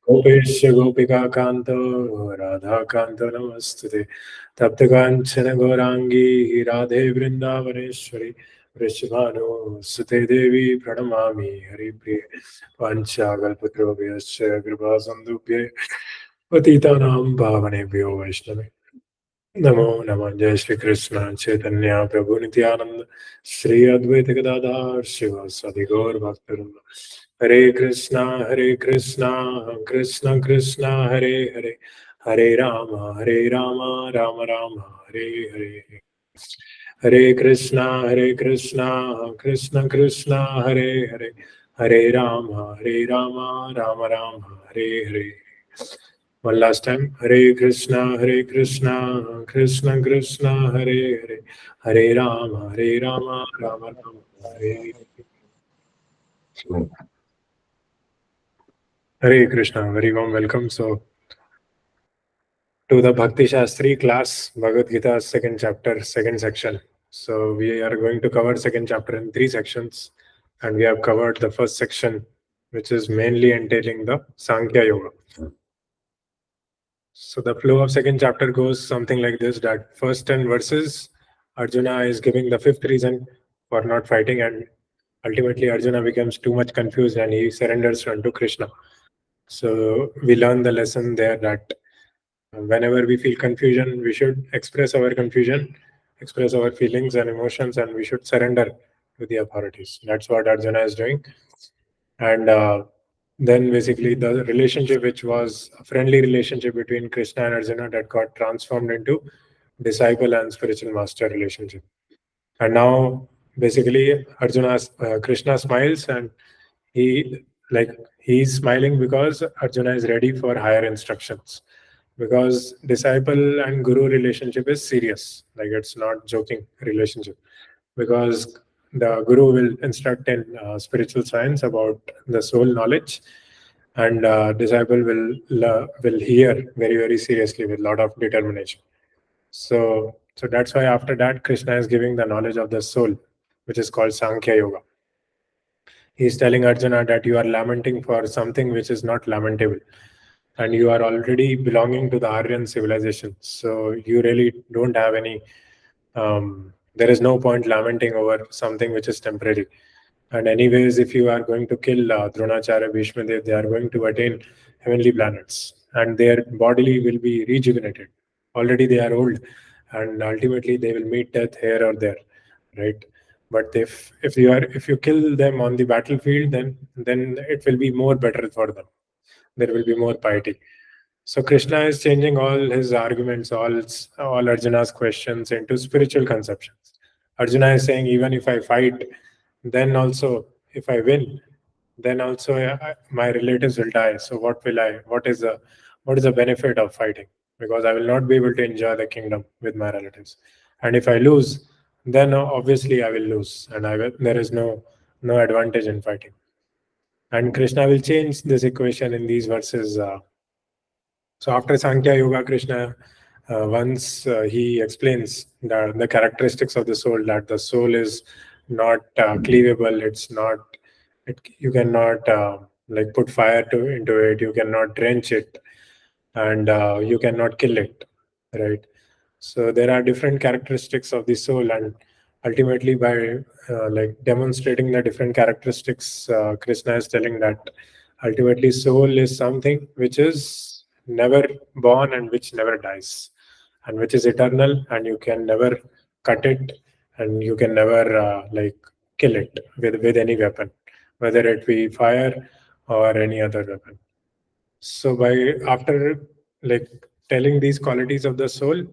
गोपेश्य गोपिकान्तो राधाकान्तो नमस्तुते तप्तकाञ्चन गौराङ्गी राधे वृन्दावनेश्वरी वृषभानुसुते देवी प्रणमामि हरिप्रिये वाञ्छाकल्पतरुभ्यश्च कृपासिन्धुभ्यः पतितानां पावनेभ्यो वैष्णवे नमो नमः। जय श्री कृष्ण चैतन्य प्रभु नित्यानंद श्री अद्वैत गदाधर शिव सदि गौर भक्तवृंद। हरे कृष्णा कृष्ण कृष्ण हरे हरे हरे राम राम राम हरे हरे। हरे Krishna Krishna Krishna Hare Hare Hare Ram Ram Ram Hare Hare. One last time. Hare Krishna, Krishna Krishna, Hare Rama, Rama Rama, Hare. Hare Krishna, very warm welcome. So, to the Bhakti Shastri class, Bhagavad Gita, second chapter, second section. So, we are going to cover second chapter in three sections, and we have covered the first section, which is mainly entailing the Sankhya Yoga. So the flow of second chapter goes something like this: that first 10 verses, Arjuna is giving the fifth reason for not fighting, and ultimately Arjuna becomes too much confused and he surrenders unto Krishna. So we learn the lesson there that whenever we feel confusion, we should express our confusion, express our feelings and emotions, and we should surrender to the authorities. That's what Arjuna is doing. And then basically the relationship, which was a friendly relationship between Krishna and Arjuna, that got transformed into disciple and spiritual master relationship. And now basically Krishna smiles, and he like he's smiling because Arjuna is ready for higher instructions, because disciple and guru relationship is serious, like it's not joking relationship, because the guru will instruct in spiritual science about the soul knowledge, and disciple will hear very seriously with a lot of determination. So that's why after that Krishna is giving the knowledge of the soul, which is called Sankhya Yoga. He is telling Arjuna that you are lamenting for something which is not lamentable, and you are already belonging to the Aryan civilization, so you really don't have any there is no point lamenting over something which is temporary. And anyways, if you are going to kill Dronacharya, Bhishma Dev, they are going to attain heavenly planets, and their body will be rejuvenated. Already they are old, and ultimately they will meet death here or there, right? But if you kill them on the battlefield, then it will be more better for them. There will be more piety. So Krishna is changing all his arguments, all Arjuna's questions into spiritual conceptions. Arjuna is saying, even if I fight, then also if I win, then also my relatives will die. So what will I? What is the benefit of fighting? Because I will not be able to enjoy the kingdom with my relatives. And if I lose, then obviously I will lose, and there is no advantage in fighting. And Krishna will change this equation in these verses. So after Sankhya Yoga, Krishna, once he explains the characteristics of the soul, that the soul is not cleavable, it's not, you cannot like put fire into it, you cannot drench it, and you cannot kill it, right? So there are different characteristics of the soul, and ultimately by like demonstrating the different characteristics, Krishna is telling that ultimately soul is something which is never born and which never dies, and which is eternal, and you can never cut it, and you can never like kill it with any weapon, whether it be fire or any other weapon. So by after like telling these qualities of the soul,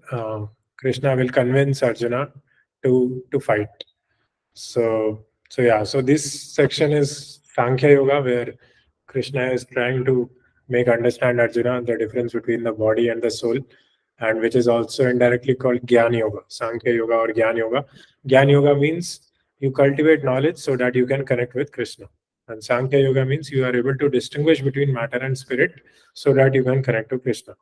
Krishna will convince Arjuna to fight. So yeah, so this section is Sankhya Yoga, where Krishna is trying to make understand Arjuna the difference between the body and the soul, and which is also indirectly called Jnana Yoga, Sankhya Yoga or Jnana Yoga. Jnana Yoga means you cultivate knowledge so that you can connect with Krishna. And Sankhya Yoga means you are able to distinguish between matter and spirit so that you can connect to Krishna.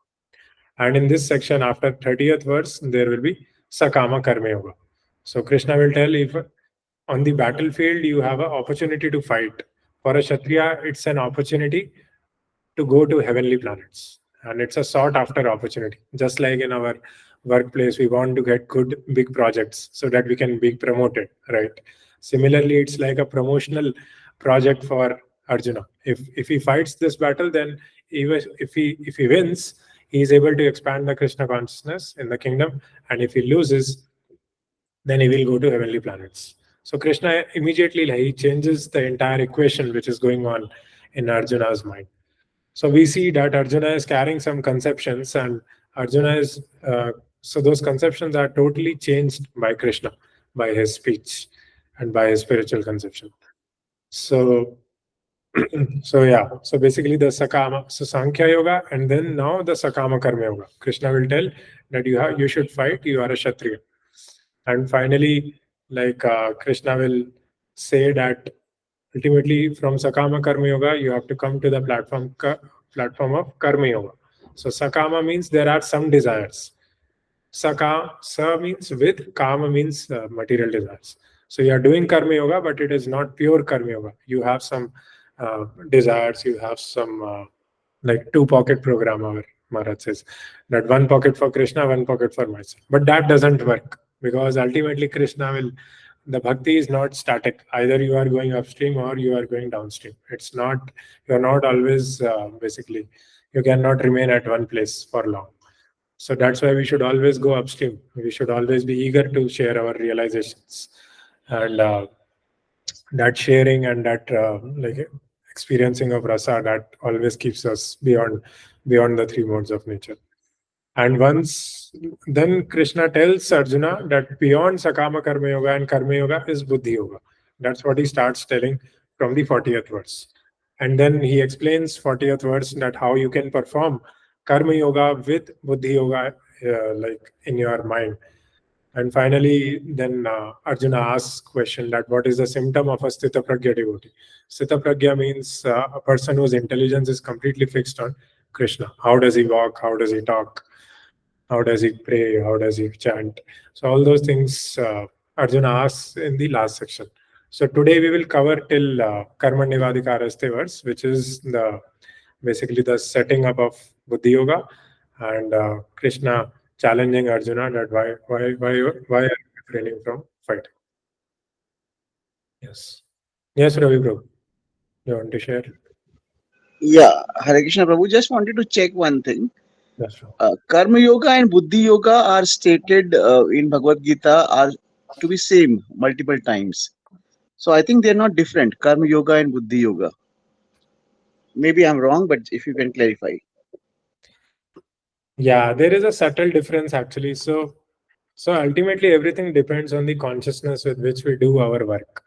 And in this section, after 30th verse, there will be Sakama Karma Yoga. So Krishna will tell, if on the battlefield you have an opportunity to fight. For a Kshatriya, it's an opportunity to go to heavenly planets. And it's a sought after opportunity. Just like in our workplace, we want to get good big projects so that we can be promoted, right? Similarly, it's like a promotional project for Arjuna. If he fights this battle, then even if he wins, he is able to expand the Krishna consciousness in the kingdom. And if he loses, then he will go to heavenly planets. So Krishna immediately, like, he changes the entire equation which is going on in Arjuna's mind. So we see that Arjuna is carrying some conceptions, and Arjuna is so those conceptions are totally changed by Krishna, by his speech and by his spiritual conception. So so basically the Sakama, so Sankhya Yoga, and then now the Sakama Karma Yoga. Krishna will tell that you should fight, you are a Kshatriya. And finally, like Krishna will say that ultimately from Sakama Karma Yoga, you have to come to the platform of Karma Yoga. So Sakama means there are some desires. Sa means with, Kama means material desires. So you are doing Karma Yoga, but it is not pure Karma Yoga. You have some desires, you have some like two pocket program, our Maharaj says, that one pocket for Krishna, one pocket for myself. But that doesn't work, because ultimately Krishna will, the bhakti is not static. Either you are going upstream or you are going downstream. It's not, you're not always basically, you cannot remain at one place for long. So that's why we should always go upstream. We should always be eager to share our realizations. And that sharing and that like experiencing of rasa, that always keeps us beyond the three modes of nature. And once then Krishna tells Arjuna that beyond Sakama Karma Yoga and Karma Yoga is Buddhi Yoga. That's what he starts telling from the 40th verse. And then he explains 40th verse that how you can perform Karma Yoga with Buddhi Yoga like in your mind. And finally, then Arjuna asks question that what is the symptom of a Sthita Pragya devotee? Sthita Pragya means a person whose intelligence is completely fixed on Krishna. How does he walk? How does he talk? How does he pray? How does he chant? So all those things Arjuna asks in the last section. So today we will cover till Karma Nivadikaraste verse, which is basically the setting up of Buddhi Yoga, and Krishna challenging Arjuna that why are you refraining from fighting? Yes, Ravi Prabhu, you want to share? Yeah, Hare Krishna Prabhu, just wanted to check one thing. Yes, sure. Karma Yoga and Buddhi Yoga are stated in Bhagavad Gita are to be same multiple times. So I think they're not different, Karma Yoga and Buddhi Yoga. Maybe I'm wrong, but if you can clarify. Yeah, there is a subtle difference actually. So ultimately everything depends on the consciousness with which we do our work.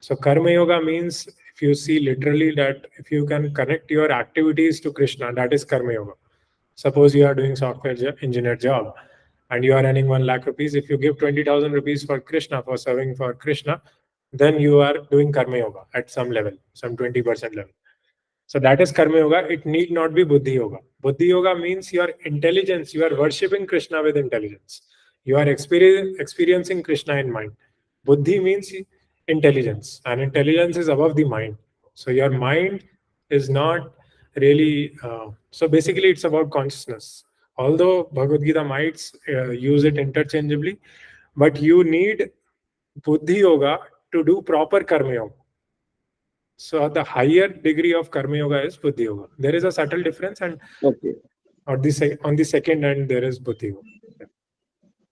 So Karma Yoga means, if you see literally, that if you can connect your activities to Krishna, that is Karma Yoga. Suppose you are doing software engineer job and you are earning 1 lakh rupees. If you give 20,000 rupees for Krishna, for serving for Krishna, then you are doing Karma Yoga at some level, some 20% level. So that is Karma Yoga. It need not be Buddhi Yoga. Buddhi Yoga means your intelligence, you are worshipping Krishna with intelligence. You are experiencing Krishna in mind. Buddhi means intelligence, and intelligence is above the mind. So your mind is not really, so basically it's about consciousness. Although Bhagavad Gita might use it interchangeably, but you need Buddhi Yoga to do proper Karma Yoga. So the higher degree of Karma Yoga is Buddhi Yoga. There is a subtle difference, and Okay. on the second end there is Buddhi Yoga.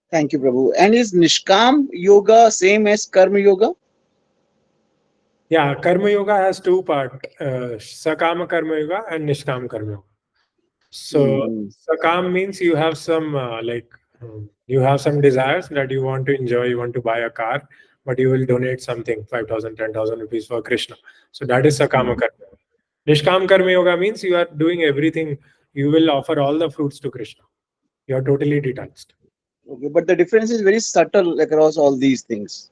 Thank you, Prabhu. And is Nishkam Yoga same as Karma Yoga? Yeah, Karma Yoga has two parts: Sakama Karma Yoga and Nishkam Karma Yoga. So Hmm. Sakam means you have some you have some desires that you want to enjoy. You want to buy a car, but you will donate something, 5,000, 10,000 rupees for Krishna. So that is Sakama Karma Yoga. Nishkam Karma Yoga means you are doing everything. You will offer all the fruits to Krishna. You are totally detached. Okay, but the difference is very subtle across all these things.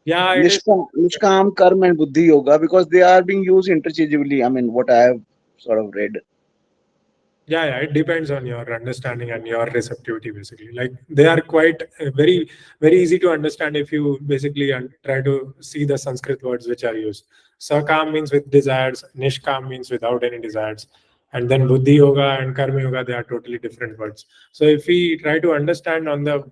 Yeah, it is. Nishkam, Karma, and Buddhi Yoga, because they are being used interchangeably. I mean, what I have sort of read. Yeah, it depends on your understanding and your receptivity, basically. Like they are quite very easy to understand if you basically try to see the Sanskrit words which are used. Sakam means with desires, Nishkam means without any desires, And then Buddhi Yoga and Karma Yoga, they are totally different words. So if we try to understand on the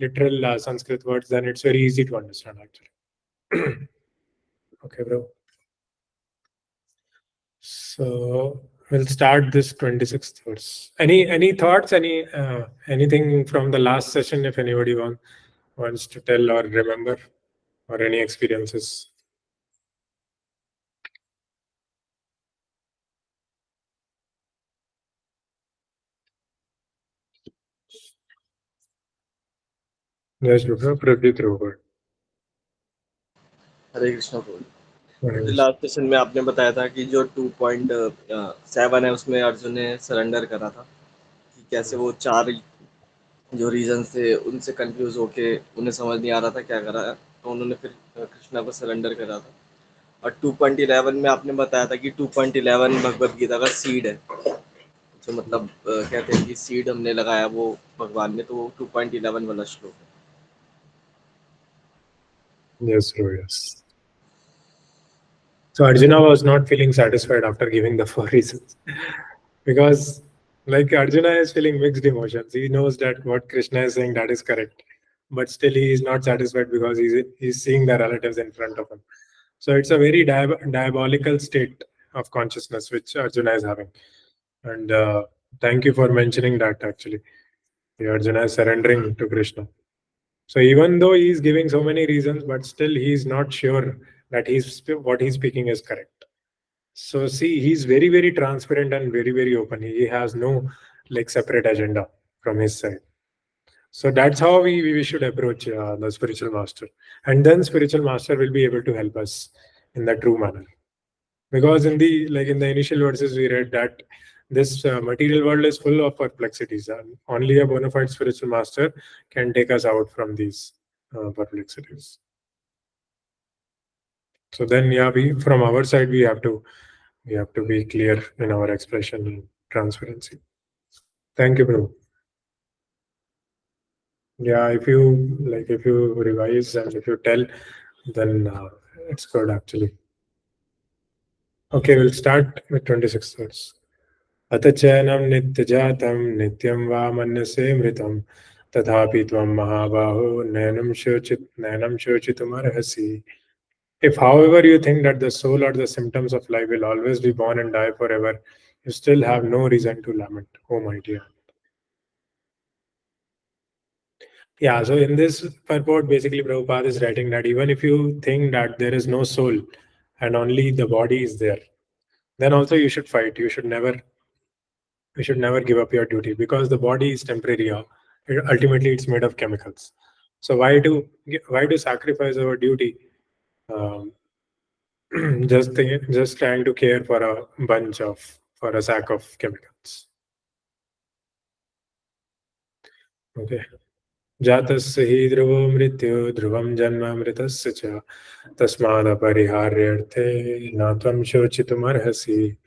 literal Sanskrit words, then it's very easy to understand actually. Okay, bro. So we'll start this 26th verse. Any thoughts? Anything from the last session? If anybody wants to tell or remember, or any experiences. Yes, bro. Pradeep Rover. हरे कृष्णा प्रभु। मुझे Yes. Last session में आपने बताया था कि जो 2.7 है उसमें अर्जुन ने सरेंडर करा था कि कैसे वो चार जो रीजन थे उनसे कंफ्यूज होके उन्हें समझ नहीं आ रहा था क्या करा है, तो उन्होंने फिर कृष्णा को सरेंडर करा था। और 2.11 में आपने बताया था कि 2.11 भगवत गीता का सीड है, जो मतलब कहते हैं कि सीड हमने लगाया वो भगवान में, तो वो 2.11 वाला श्लोक है। Yes, bro. Yes. So Arjuna was not feeling satisfied after giving the four reasons, because like Arjuna is feeling mixed emotions. He knows that what Krishna is saying, that is correct, but still he is not satisfied because he's seeing the relatives in front of him. So it's a very diabolical state of consciousness which Arjuna is having. And thank you for mentioning that actually. The Arjuna is surrendering to Krishna. So even though he is giving so many reasons, but still he is not sure that what he's speaking is correct. So see, he's very, very transparent and very, very open. He has no like separate agenda from his side. So that's how we should approach the spiritual master, and then spiritual master will be able to help us in the true manner. Because in the initial verses we read that this material world is full of perplexities, and only a bona fide spiritual master can take us out from these perplexities. So then, yeah, we from our side we have to be clear in our expression and transparency. Thank you, bro. Yeah, if you revise and if you tell, then it's good actually. Okay, we'll start with 26 verse. अथ चैनं नित्यजातं नित्यं वा मन्यसे मृतं तथापि त्वं महाबाहो नैनं शोचितुमर्हसि. If, however, you think that the soul or the symptoms of life will always be born and die forever, you still have no reason to lament, oh my dear. Yeah, so in this purport, basically, Prabhupada is writing that even if you think that there is no soul and only the body is there, then also you should fight. You should never give up your duty, because the body is temporary. Ultimately, it's made of chemicals. So why to sacrifice our duty? Um, just trying to care for a sack of chemicals. Okay. जातस्य हि ध्रुवो मृत्यु ध्रुवं जन्म मृतस्य च तस्मादपरिहार्यर्थे न त्वं शोचितुमर्हसि.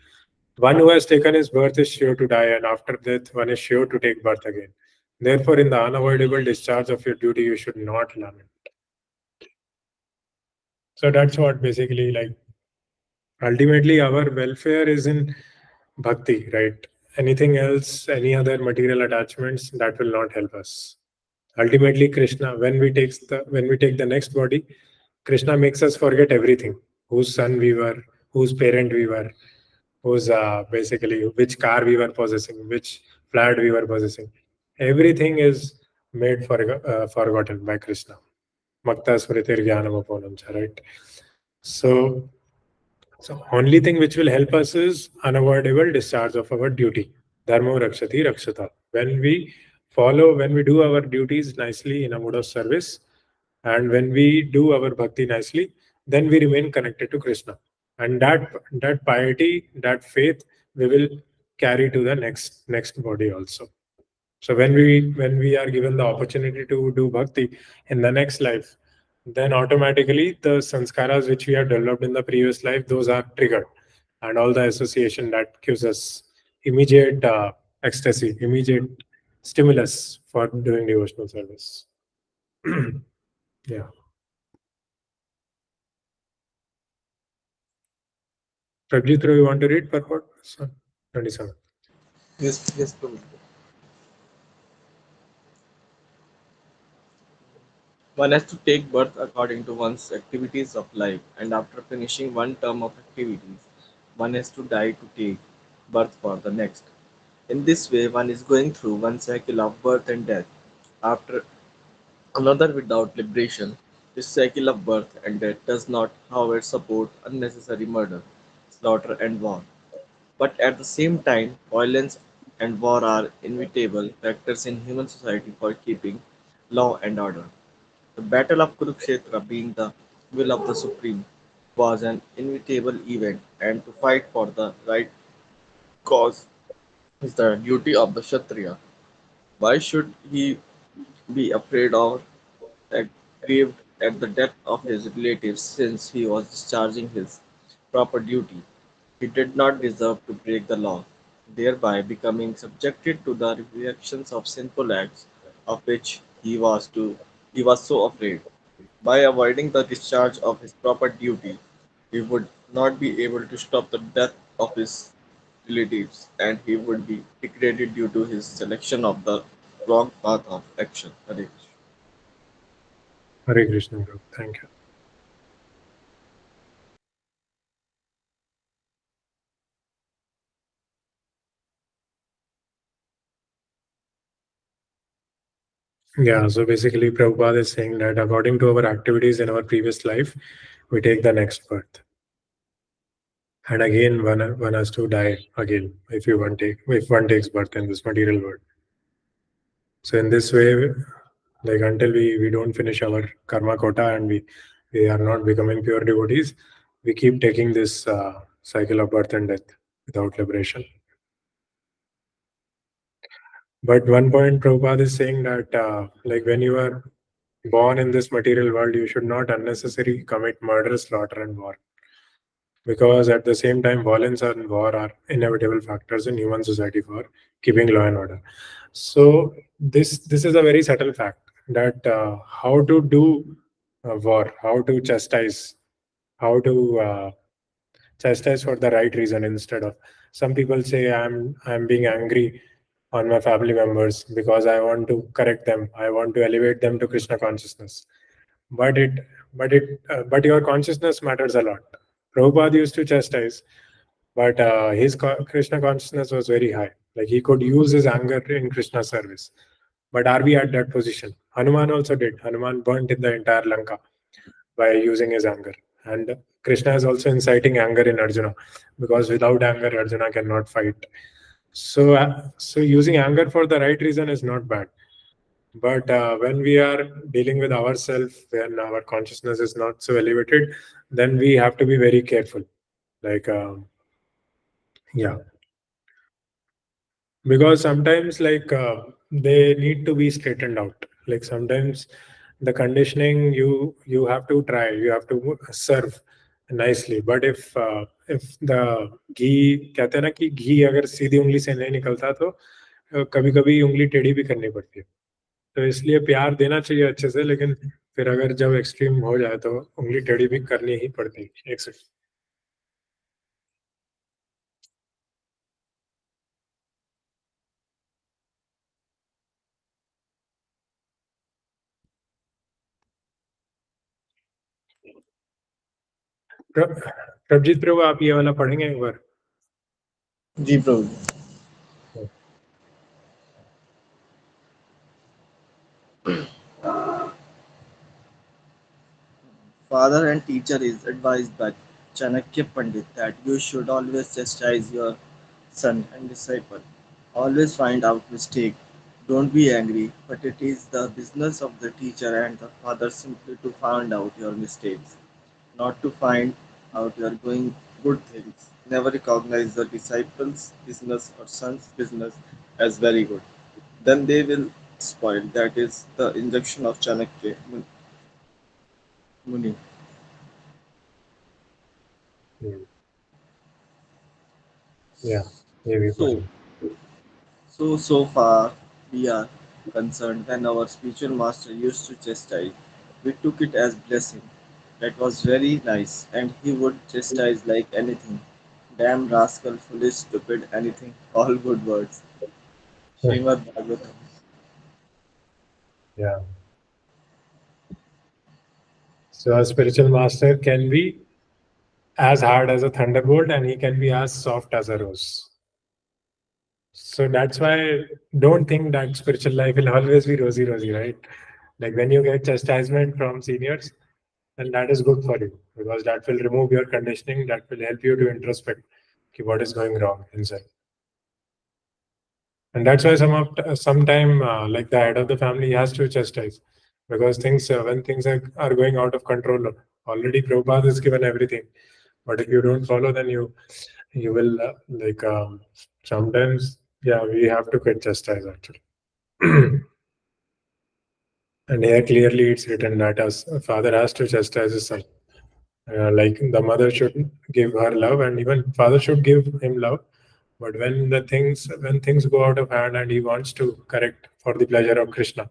One who has taken his birth is sure to die, and after death, one is sure to take birth again. Therefore, in the unavoidable discharge of your duty, you should not lament. So that's what basically, like, ultimately our welfare is in bhakti, right? Anything else, any other material attachments, that will not help us. Ultimately, Krishna, when we take the next body, Krishna makes us forget everything: whose son we were, whose parent we were, whose basically which car we were possessing, which flat we were possessing. Everything is made forgotten by Krishna. Makta smritir jnanam aponam cha, right? So, so only thing which will help us is unavoidable discharge of our duty. Dharmo rakshati rakshata. When we do our duties nicely in a mode of service, and when we do our bhakti nicely, then we remain connected to Krishna. And that piety, that faith, we will carry to the next body also. So when we are given the opportunity to do bhakti in the next life, then automatically the sanskaras which we have developed in the previous life, those are triggered, and all the association that gives us immediate ecstasy, immediate stimulus for doing devotional service. Yeah. Prabjit, you want to read purport? 27. Yes, yes, Prabhu. One has to take birth according to one's activities of life, and after finishing one term of activities, one has to die to take birth for the next. In this way, one is going through one cycle of birth and death. After another without liberation, this cycle of birth and death does not, however, support unnecessary murder, slaughter, and war. But at the same time, violence and war are inevitable factors in human society for keeping law and order. The Battle of Kurukshetra, being the will of the Supreme, was an inevitable event, and to fight for the right cause is the duty of the Kshatriya. Why should he be afraid or aggrieved at the death of his relatives since he was discharging his proper duty? He did not deserve to break the law, thereby becoming subjected to the reactions of sinful acts of which he was so afraid. By avoiding the discharge of his proper duty, he would not be able to stop the death of his relatives, and he would be degraded due to his selection of the wrong path of action. Hare Krishna. Hare Krishna, bro. Thank you. Yeah, so basically, Prabhupada is saying that according to our activities in our previous life, we take the next birth. And again, one has to die again if one takes birth in this material world. So in this way, like until we don't finish our karma quota and we are not becoming pure devotees, we keep taking this cycle of birth and death without liberation. But one point Prabhupada is saying that like when you are born in this material world, you should not unnecessarily commit murder, slaughter, and war. Because at the same time, violence and war are inevitable factors in human society for keeping law and order. So this is a very subtle fact that how to do war, how to chastise, how to chastise for the right reason instead of some people say I'm being angry on my family members because I want to correct them, I want to elevate them to Krishna consciousness. But but your consciousness matters a lot. Prabhupada used to chastise, but his Krishna consciousness was very high. Like he could use his anger in Krishna service. But are we at that position? Hanuman also did. Hanuman burnt in the entire Lanka by using his anger. And Krishna is also inciting anger in Arjuna because without anger, Arjuna cannot fight. So using anger for the right reason is not bad. But when we are dealing with ourselves, when our consciousness is not so elevated, then we have to be very careful. Like, yeah, because sometimes they need to be straightened out. Like sometimes the conditioning you have to try, you have to serve nicely. But if the घी कहते हैं ना कि घी अगर सीधी उंगली से नहीं निकलता तो कभी कभी उंगली टेढ़ी भी करनी पड़ती है. तो इसलिए प्यार देना चाहिए अच्छे से, लेकिन फिर अगर जब एक्सट्रीम हो जाए तो उंगली टेढ़ी भी करनी ही पड़ती है. एक सेकंड. प्रभजीत प्रभु, आप ये वाला पढ़ेंगे एक बार? जी प्रभु. Father and teacher is advised by Chanakya Pandit that you should always chastise your son and disciple. Always find out mistake. Don't be angry, but it is the business of the teacher and the father simply to find out your mistakes, not to find out you are doing good things. Never recognize the disciple's business or son's business as very good. Then they will spoil. That is the injunction of Chanakya Muni. या ये भी So, पढ़ेंगे. so far we are concerned when our spiritual master used to chastise, we took it as blessing. That was very nice, and he would chastise like anything. Damn rascal, foolish, stupid, anything, all good words. Srimad Bhagavatam. Yeah. So a spiritual master can be as hard as a thunderbolt and he can be as soft as a rose. So that's why don't think that spiritual life will always be rosy, rosy, right? Like when you get chastisement from seniors, then that is good for you because that will remove your conditioning, that will help you to introspect ki what is going wrong inside. And that's why sometime like the head of the family has to chastise because things when things are going out of control, already Prabhupada has given everything. But if you don't follow, then you will sometimes we have to get chastised actually. And here clearly it's written that a father has to chastise his son. Like the mother should give her love, and even father should give him love. But when things go out of hand, and he wants to correct for the pleasure of Krishna,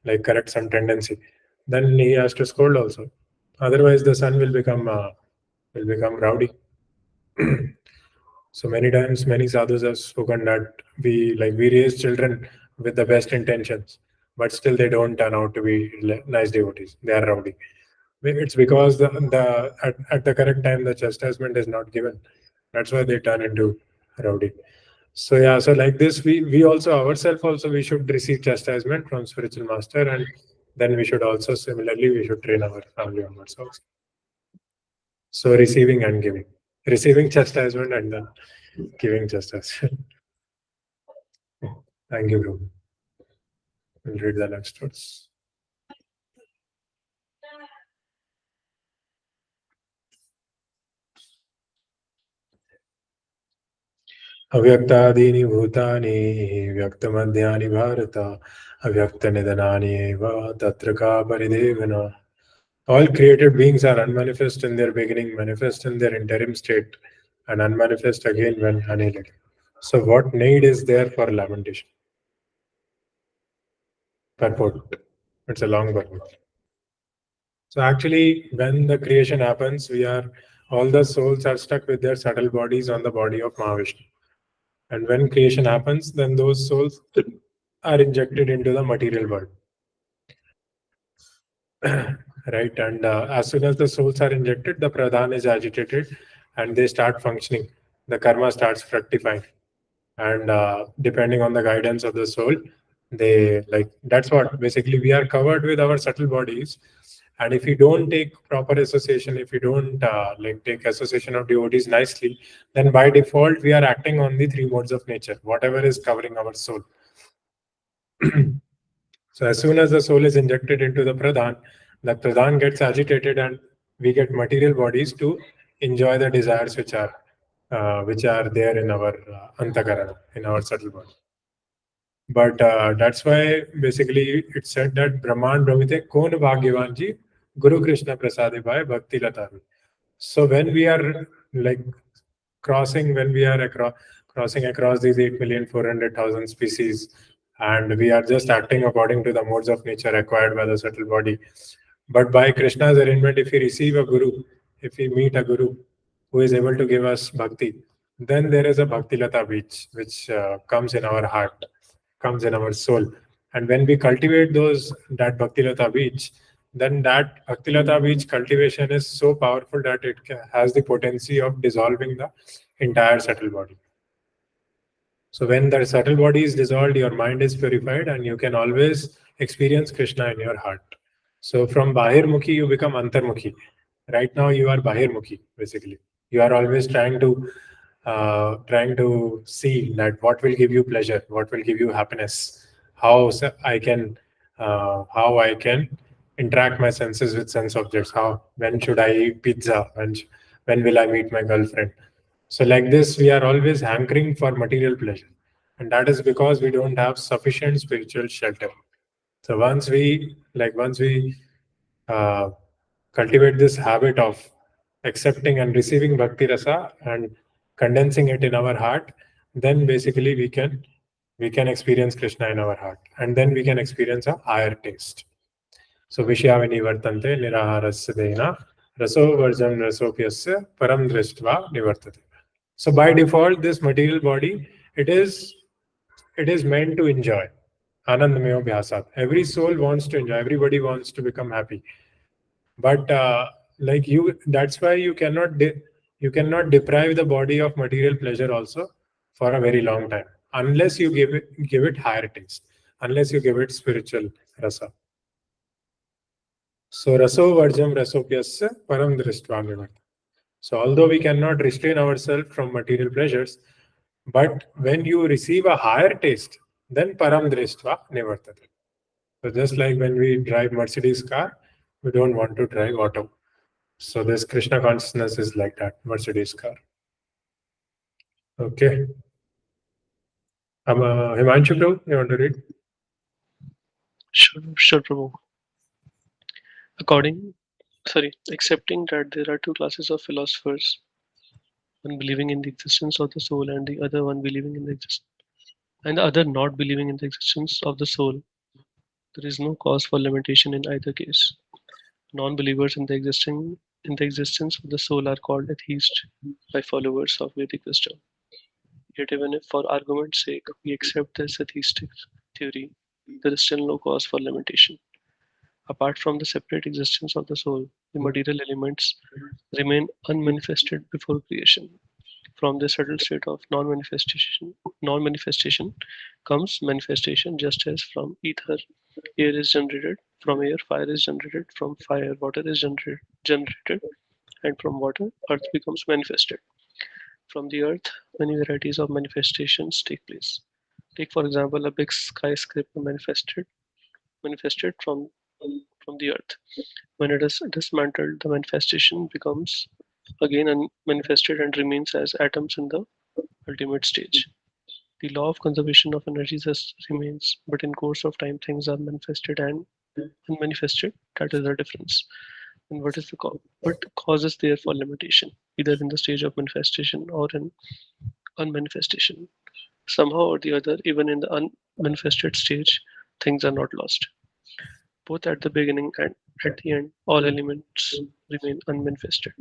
like correct some tendency, then he has to scold also. Otherwise, the son will become rowdy. So many times, many sadhus have spoken that we raise children with the best intentions, but still they don't turn out to be nice devotees. They are rowdy. It's because at the correct time the chastisement is not given. That's why they turn into rowdy. So yeah, so like this, we also ourselves also we should receive chastisement from spiritual master, and then we should also similarly we should train our family members also. So receiving and giving, receiving chastisement and then giving chastisement. Thank you, bro. We'll read the next verse. अव्यक्तादीनि भूतानि व्यक्तमध्यानि भारत अव्यक्तनिधनानि एव तत्र का परिदेवना. All created beings are unmanifest in their beginning, manifest in their interim state, and unmanifest again when annihilated. So what need is there for lamentation? Purport. It's a long purport. So actually, when the creation happens, all the souls are stuck with their subtle bodies on the body of Mahavishnu. And when creation happens, then those souls are injected into the material world. Right? And as soon as the souls are injected, the pradhan is agitated and they start functioning. The karma starts fructifying. And depending on the guidance of the soul, that's what basically we are covered with our subtle bodies. And if we don't take proper association, if we don't take association of devotees nicely, then by default we are acting on the three modes of nature, whatever is covering our soul. So as soon as the soul is injected into the pradhan gets agitated, and we get material bodies to enjoy the desires which are there in our antakarana, in our subtle body. But that's why basically it said that Brahman Brahmite Kon Bhagyavanji Guru Krishna Prasade Bhai Bhakti Latami. So when we are like when we are crossing across these 8,400,000 species, and we are just acting according to the modes of nature acquired by the subtle body. But by Krishna's arrangement, if we receive a guru, if we meet a guru who is able to give us bhakti, then there is a Bhakti Lata which comes in our heart, comes in our soul. And when we cultivate that Bhakti Lata beach, then that Bhakti Lata beach cultivation is so powerful that it has the potency of dissolving the entire subtle body. So when the subtle body is dissolved, your mind is purified and you can always experience Krishna in your heart. So from Bahirmukhi, you become Antarmukhi. Right now, you are Bahirmukhi, basically. You are always trying to see that what will give you pleasure, what will give you happiness, how I can interact my senses with sense objects. When should I eat pizza? When will I meet my girlfriend? So like this, we are always hankering for material pleasure. And that is because we don't have sufficient spiritual shelter. So once we cultivate this habit of accepting and receiving bhakti rasa and condensing it in our heart, then basically we can experience Krishna in our heart, and then we can experience a higher taste. So Vishayavini vartante niraharasya dena raso varjan rasopyasya param drishtva nivartate. So by default, this material body, it is meant to enjoy. Anandamaya bhyasat. Every soul wants to enjoy. Everybody wants to become happy. But like you, that's why you cannot deprive the body of material pleasure also for a very long time, unless you give it higher taste, unless you give it spiritual rasa. So raso varjam rasopyasya param drishtva nivartati. So although we cannot restrain ourselves from material pleasures, but when you receive a higher taste, then param drishtva nivartati. So just like when we drive Mercedes car, we don't want to drive auto. So this Krishna consciousness is like that, Mercedes car. Okay. Himanshu Prabhu, you want to read? Sure, Prabhu. Accepting that there are two classes of philosophers, one believing in the existence of the soul and the other one believing in the and the other not believing in the existence of the soul. There is no cause for lamentation in either case. Non-believers in the existence of the soul are called atheists by followers of Vedic wisdom. Yet even if for argument's sake we accept this atheistic theory, there is still no cause for lamentation. Apart from the separate existence of the soul, the material elements remain unmanifested before creation. From the subtle state of non-manifestation comes manifestation, just as from ether, air is generated, from air, fire is generated, from fire, water is generated, and from water, earth becomes manifested. From the earth, many varieties of manifestations take place. Take, for example, a big skyscraper manifested from the earth. When it is dismantled, the manifestation becomes again unmanifested and remains as atoms in the ultimate stage. The law of conservation of energy thus remains, but in course of time things are manifested and unmanifested. That is the difference. And what causes therefore limitation, either in the stage of manifestation or in unmanifestation? Somehow or the other, even in the unmanifested stage, things are not lost. Both at the beginning and at the end, all elements remain unmanifested,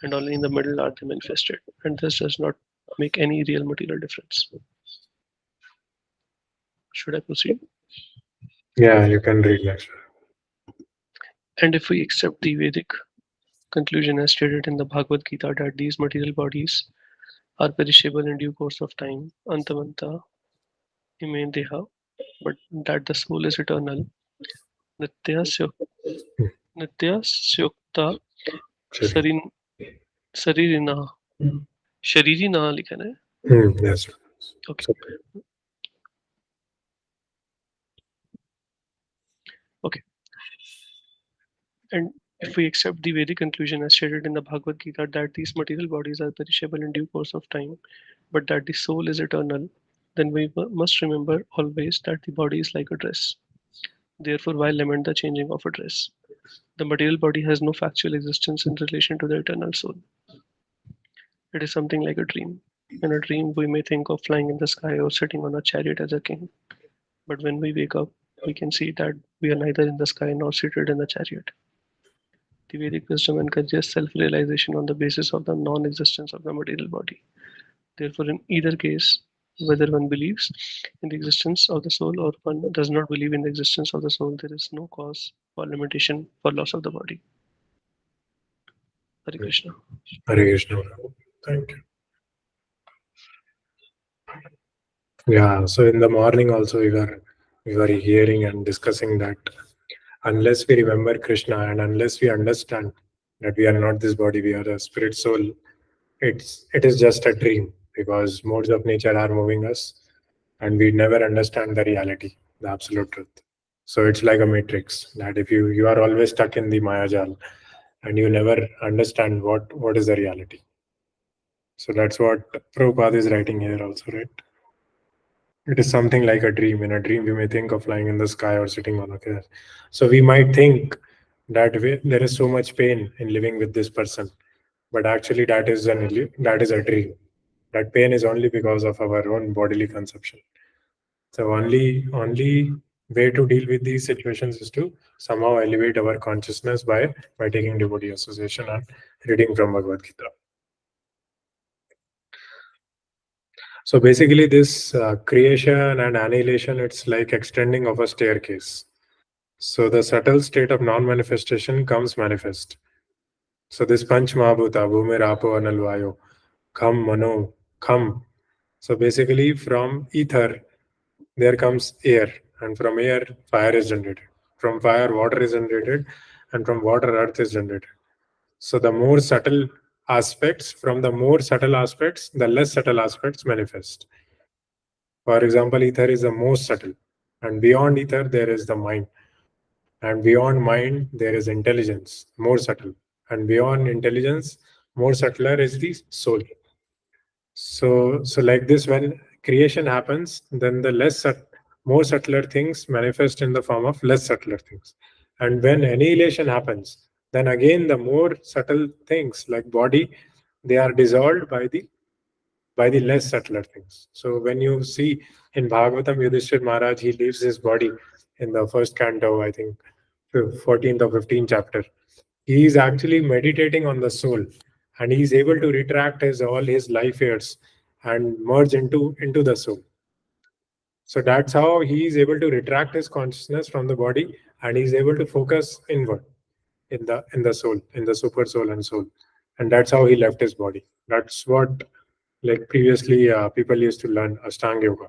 and only in the middle are they manifested, and this does not make any real material difference. Should I proceed? Yeah, you can read that. And if we accept the Vedic conclusion as stated in the Bhagavad Gita that these material bodies are perishable in due course of time, antamanta ime deha, but that the soul is eternal, nitya syukta Sorry. शरीरिना शरीरिना लिखा है. Yes. Okay. So, Okay. And if we accept the Vedic conclusion as stated in the Bhagavad Gita that these material bodies are perishable in due course of time, but that the soul is eternal, then we must remember always that the body is like a dress. Therefore, why lament the changing of a dress? The material body has no factual existence in relation to the eternal soul. It is something like a dream. In a dream, we may think of flying in the sky or sitting on a chariot as a king. But when we wake up, we can see that we are neither in the sky nor seated in the chariot. The Vedic wisdom encourages self-realization on the basis of the non-existence of the material body. Therefore, in either case, whether one believes in the existence of the soul or one does not believe in the existence of the soul, there is no cause for limitation for loss of the body. Hare Krishna. Hare Krishna. Thank you. Yeah, so in the morning also we were hearing and discussing that unless we remember Krishna and unless we understand that we are not this body, we are a spirit soul, it is just a dream, because modes of nature are moving us and we never understand the reality, the absolute truth. So it's like a matrix that if you are always stuck in the Mayajal and you never understand what is the reality. So that's what Prabhupada is writing here also, right? It is something like a dream. In a dream, we may think of flying in the sky or sitting on a chair. So we might think that there is so much pain in living with this person, but actually that is a dream. That pain is only because of our own bodily conception. So only way to deal with these situations is to somehow elevate our consciousness by taking devotee association and reading from Bhagavad Gita. So basically, this creation and annihilation, it's like extending of a staircase. So the subtle state of non-manifestation comes manifest. So this Panch Mahabhuta, Bhumir, Apo, Anal, Vayu, Kham, Mano, Kham. So basically, from ether, there comes air, and from air, fire is generated. From fire, water is generated, and from water, earth is generated. So the more subtle aspects, from the more subtle aspects, the less subtle aspects manifest. For example, ether is the most subtle, and beyond ether, there is the mind. And beyond mind, there is intelligence, more subtle. And beyond intelligence, more subtler is the soul. So like this, when creation happens, then the more subtler things manifest in the form of less subtler things. And when annihilation happens, then again the more subtle things like body, they are dissolved by the less subtler things. So when you see in Bhagavatam, Yudhishthir Maharaj, he leaves his body in the first canto, I think, 14th or 15th chapter. He is actually meditating on the soul, and he is able to retract all his life years and merge into the soul. So that's how he is able to retract his consciousness from the body, and he is able to focus inward in the soul, in the super soul and soul. And that's how he left his body. That's what, like previously, people used to learn Ashtanga Yoga.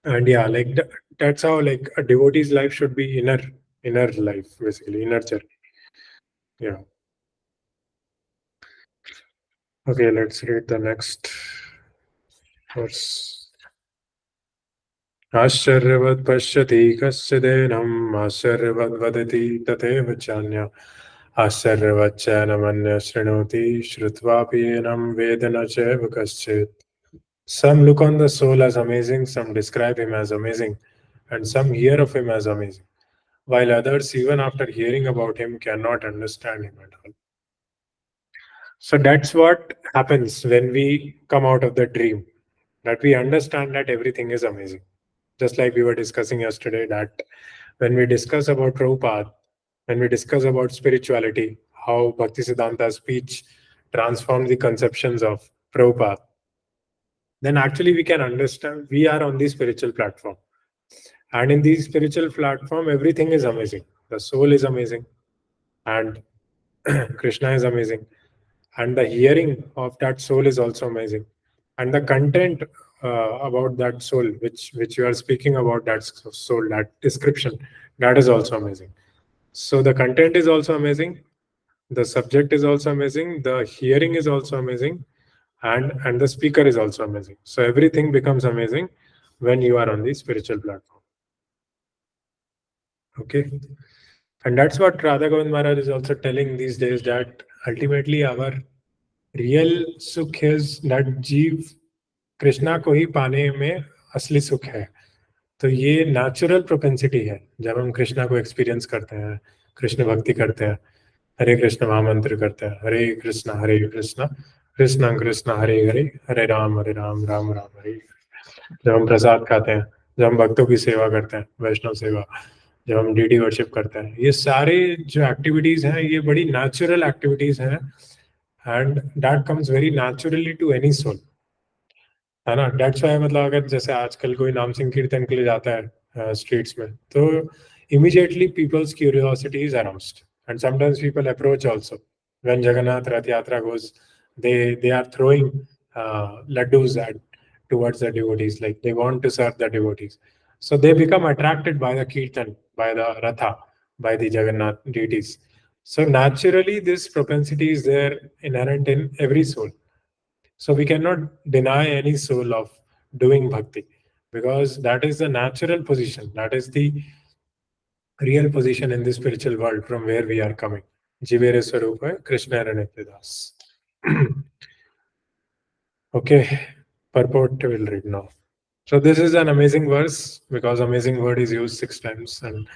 And yeah, like that's how like a devotee's life should be, inner life, basically inner journey. Yeah. Okay, let's read the next verse. आश्चर्यवत् पश्यति कश्चिदेनम् आश्चर्यवद् वदति तथैव चान्यः आश्चर्यवच्चैनमन्यः शृणोति श्रुत्वापि एनं वेद न चैव कश्चित्. Some look on the soul as amazing, some describe him as amazing, and some hear of him as amazing, while others, even after hearing about him, cannot understand him at all. So that's what happens when we come out of the dream, that we understand that everything is amazing. Just like we were discussing yesterday, that when we discuss about Prabhupada, when we discuss about spirituality, how Bhaktisiddhanta's speech transformed the conceptions of Prabhupada, then actually we can understand we are on the spiritual platform. And in the spiritual platform, everything is amazing. The soul is amazing, and Krishna is amazing, and the hearing of that soul is also amazing, and the content about that soul, which you are speaking about, that soul, that description, that is also amazing. So the content is also amazing, the subject is also amazing, the hearing is also amazing, and the speaker is also amazing. So everything becomes amazing when you are on the spiritual platform. Okay. And that's what Radha Govind Maharaj is also telling these days, that ultimately our real sukh is that जीव कृष्णा को ही पाने में असली सुख है. तो ये natural propensity है. जब हम कृष्णा को एक्सपीरियंस करते हैं, कृष्ण भक्ति करते हैं, हरे कृष्ण महामंत्र करते हैं, हरे कृष्ण कृष्ण कृष्ण हरे हरे, हरे राम राम राम हरे. जब हम प्रसाद खाते हैं, जब हम भक्तों की सेवा करते हैं, वैष्णव सेवा, जब हम डीडी वर्शिप करते हैं, ये सारे जो एक्टिविटीज हैं, ये बड़ी नेचुरल एक्टिविटीज हैं, and that comes very naturally to any soul, है ना. डेट्स वाई मतलब अगर जैसे आजकल कोई नाम संकीर्तन के लिए जाता है स्ट्रीट्स में, तो immediately people's curiosity is aroused, and sometimes people approach also. When Jagannath Rath Yatra goes, they are throwing laddus towards the devotees, like they want to serve the devotees. So they become attracted by the kirtan, by the ratha, by the Jagannath deities. So naturally this propensity is there, inherent in every soul. So we cannot deny any soul of doing bhakti, because that is the natural position, that is the real position in the spiritual world from where we are coming. Jivere Swarupa Krishna Ranityadas. Okay, purport will read now. So this is an amazing verse, because amazing word is used 6 times, and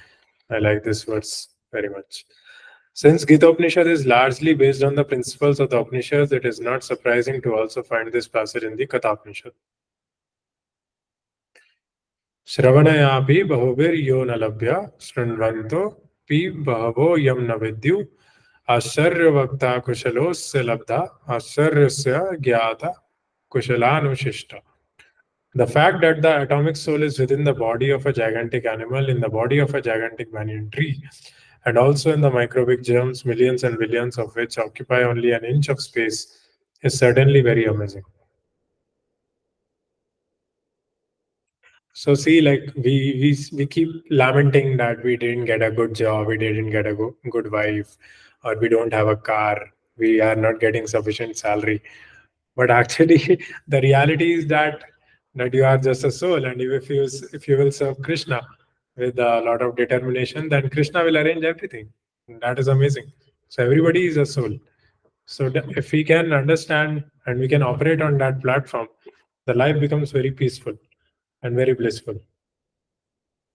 I like this verse very much. Since Gita Upanishad is largely based on the principles of the Upanishads, it is not surprising to also find this passage in the Katha Upanishad. Shravanayapi bahubir yo nalabhya shrunvanto pi bahavo yam navidyu आश्चर्य वक्ता कुशलोस्य लब्धा आश्चर्यस्य ज्ञाता kushala The fact that the atomic soul is within the body of a gigantic animal, in the body of a gigantic banyan tree, and also in the microbic germs, millions and billions of which occupy only an inch of space, is certainly very amazing. So see, like we keep lamenting that we didn't get a good job, we didn't get a good wife, or we don't have a car, we are not getting sufficient salary. But actually, the reality is that you are just a soul, and if you will serve Krishna with a lot of determination, then Krishna will arrange everything. That is amazing. So everybody is a soul. So if we can understand and we can operate on that platform, the life becomes very peaceful and very blissful.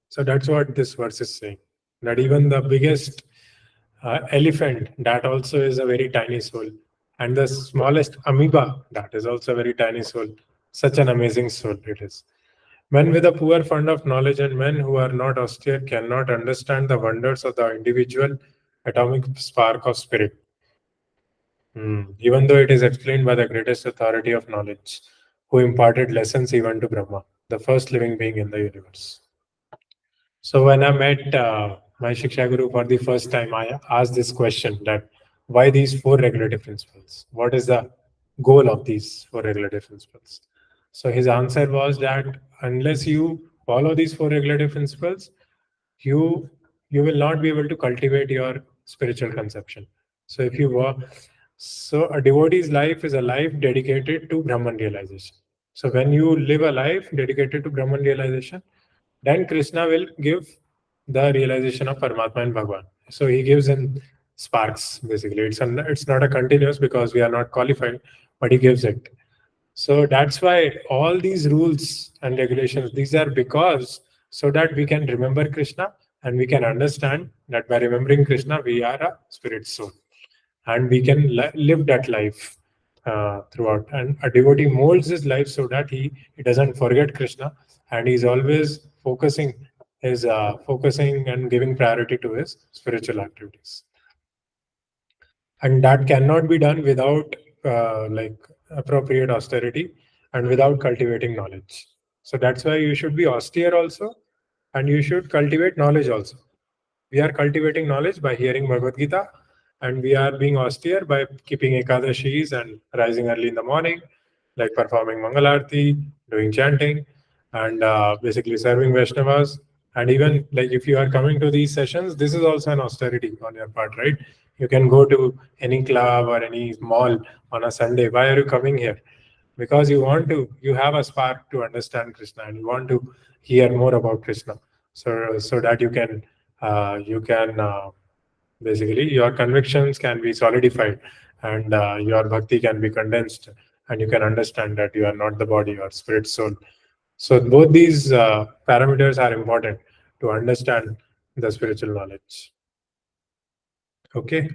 So that's what this verse is saying. That even the biggest elephant, that also is a very tiny soul. And the smallest amoeba, that is also a very tiny soul. Such an amazing soul it is. Men with a poor fund of knowledge and men who are not austere cannot understand the wonders of the individual atomic spark of spirit. Even though it is explained by the greatest authority of knowledge, who imparted lessons even to Brahma, the first living being in the universe. So when I met my Shiksha Guru for the first time, I asked this question that why these four regulative principles? What is the goal of these four regulative principles? So his answer was that unless you follow these four regulative principles, you you will not be able to cultivate your spiritual conception. So if you were so a devotee's life is a life dedicated to Brahman realization. So when you live a life dedicated to Brahman realization, then Krishna will give the realization of Paramatma and Bhagwan. So he gives in sparks, basically. It's not a continuous because we are not qualified, but he gives it. So that's why all these rules and regulations, these are because so that we can remember Krishna and we can understand that by remembering Krishna, we are a spirit soul and we can live that life throughout. And a devotee molds his life so that he doesn't forget Krishna and he's always focusing and giving priority to his spiritual activities. And that cannot be done without like appropriate austerity and without cultivating knowledge. So that's why you should be austere also, and you should cultivate knowledge also. We are cultivating knowledge by hearing Bhagavad Gita, and we are being austere by keeping Ekadashis and rising early in the morning, like performing Mangalarti, doing chanting, and basically serving Vaishnavas. And even like if you are coming to these sessions, this is also an austerity on your part, right? You can go to any club or any mall on a Sunday. Why are you coming here? Because you have a spark to understand Krishna and you want to hear more about Krishna. So that you can basically your convictions can be solidified and your bhakti can be condensed and you can understand that you are not the body or spirit soul. So both these parameters are important to understand the spiritual knowledge. Okay.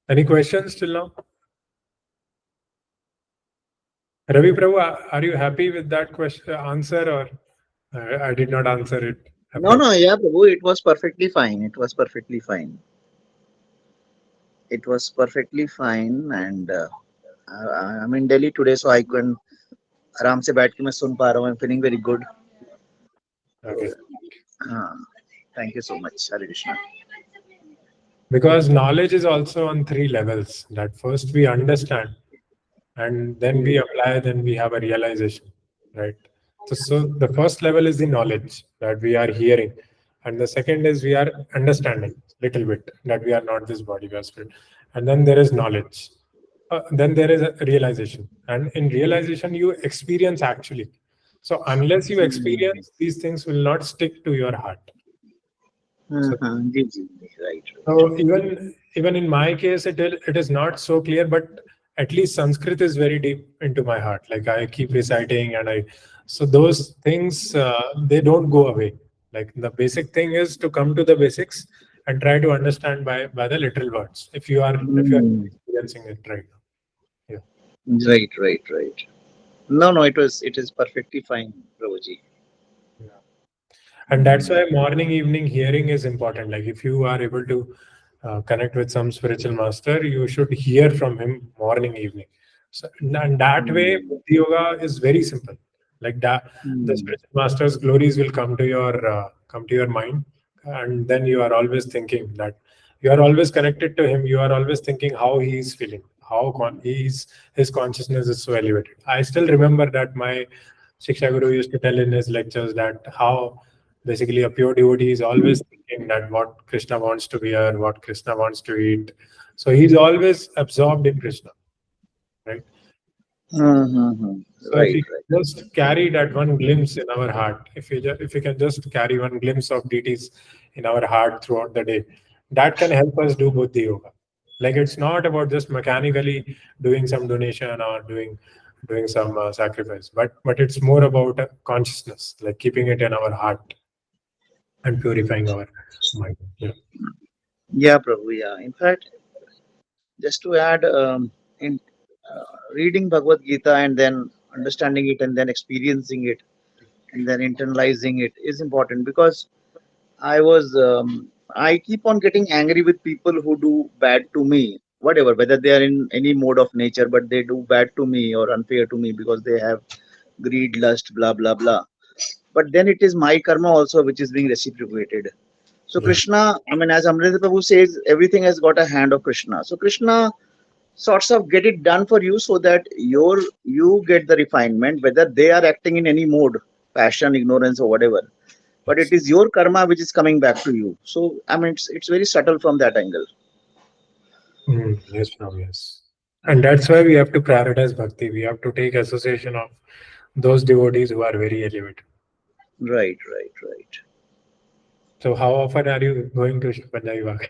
Any questions till now? Ravi Prabhu, are you happy with that question answer or I did not answer it No, no, appropriately? yeah, Prabhu, it was perfectly fine. It was perfectly fine. It was perfectly fine, and I'm in Delhi today, so I can आराम से बैठ के मैं सुन पा रहा हूँ. I'm feeling very good. Okay. हाँ, thank you so much, Hare Krishna. Because knowledge is also on three levels. That first we understand, and then we apply, then we have a realization, right? So the first level is the knowledge that we are hearing, and the second is we are understanding little bit that we are not this body, we are spirit, and then there is knowledge. Then there is a realization, and in realization you experience actually. So unless you experience, these things will not stick to your heart. So ji ji right. so even in my case, it is not so clear, but at least Sanskrit is very deep into my heart. Like I keep reciting, and so those things they don't go away. Like the basic thing is to come to the basics and try to understand by the literal words. If you are experiencing it right now, yeah. Right. No, no, it is perfectly fine, Prabhuji. Yeah. And that's why morning, evening hearing is important. Like if you are able to connect with some spiritual master, you should hear from him morning, evening. So, and that way, Bhakti Yoga is very simple. Like that, the spiritual master's glories will come to your mind, and then you are always thinking that you are always connected to him. You are always thinking how he is feeling, how his consciousness is so elevated. I still remember that my Shiksha Guru used to tell in his lectures that how basically a pure devotee is always thinking that what Krishna wants to wear, what Krishna wants to eat. So he's always absorbed in Krishna, right? Mm-hmm. So if Right, we right. just carry that one glimpse in our heart, if we can just carry one glimpse of deities in our heart throughout the day, that can help us do Buddhi Yoga. Like it's not about just mechanically doing some donation or doing some sacrifice, but it's more about consciousness, like keeping it in our heart and purifying our mind. Yeah. Yeah, Prabhu. Yeah. In fact, just to add, in reading Bhagavad Gita and then understanding it and then experiencing it and then internalizing it is important, because I keep on getting angry with people who do bad to me, whatever, whether they are in any mode of nature, but they do bad to me or unfair to me because they have greed, lust, blah, blah, blah. But then it is my karma also which is being reciprocated. So Yeah. Krishna, I mean, as Amrita Prabhu says, everything has got a hand of Krishna. So Krishna sorts of get it done for you so that you get the refinement, whether they are acting in any mode, passion, ignorance, or whatever. But it Yes. is your karma which is coming back to you. So I mean, it's very subtle from that angle. Yes, Prabhu, yes. And that's why we have to prioritize bhakti. We have to take association of those devotees who are very elevated. Right, right, right. So how often are you going to Punjabi Bagh?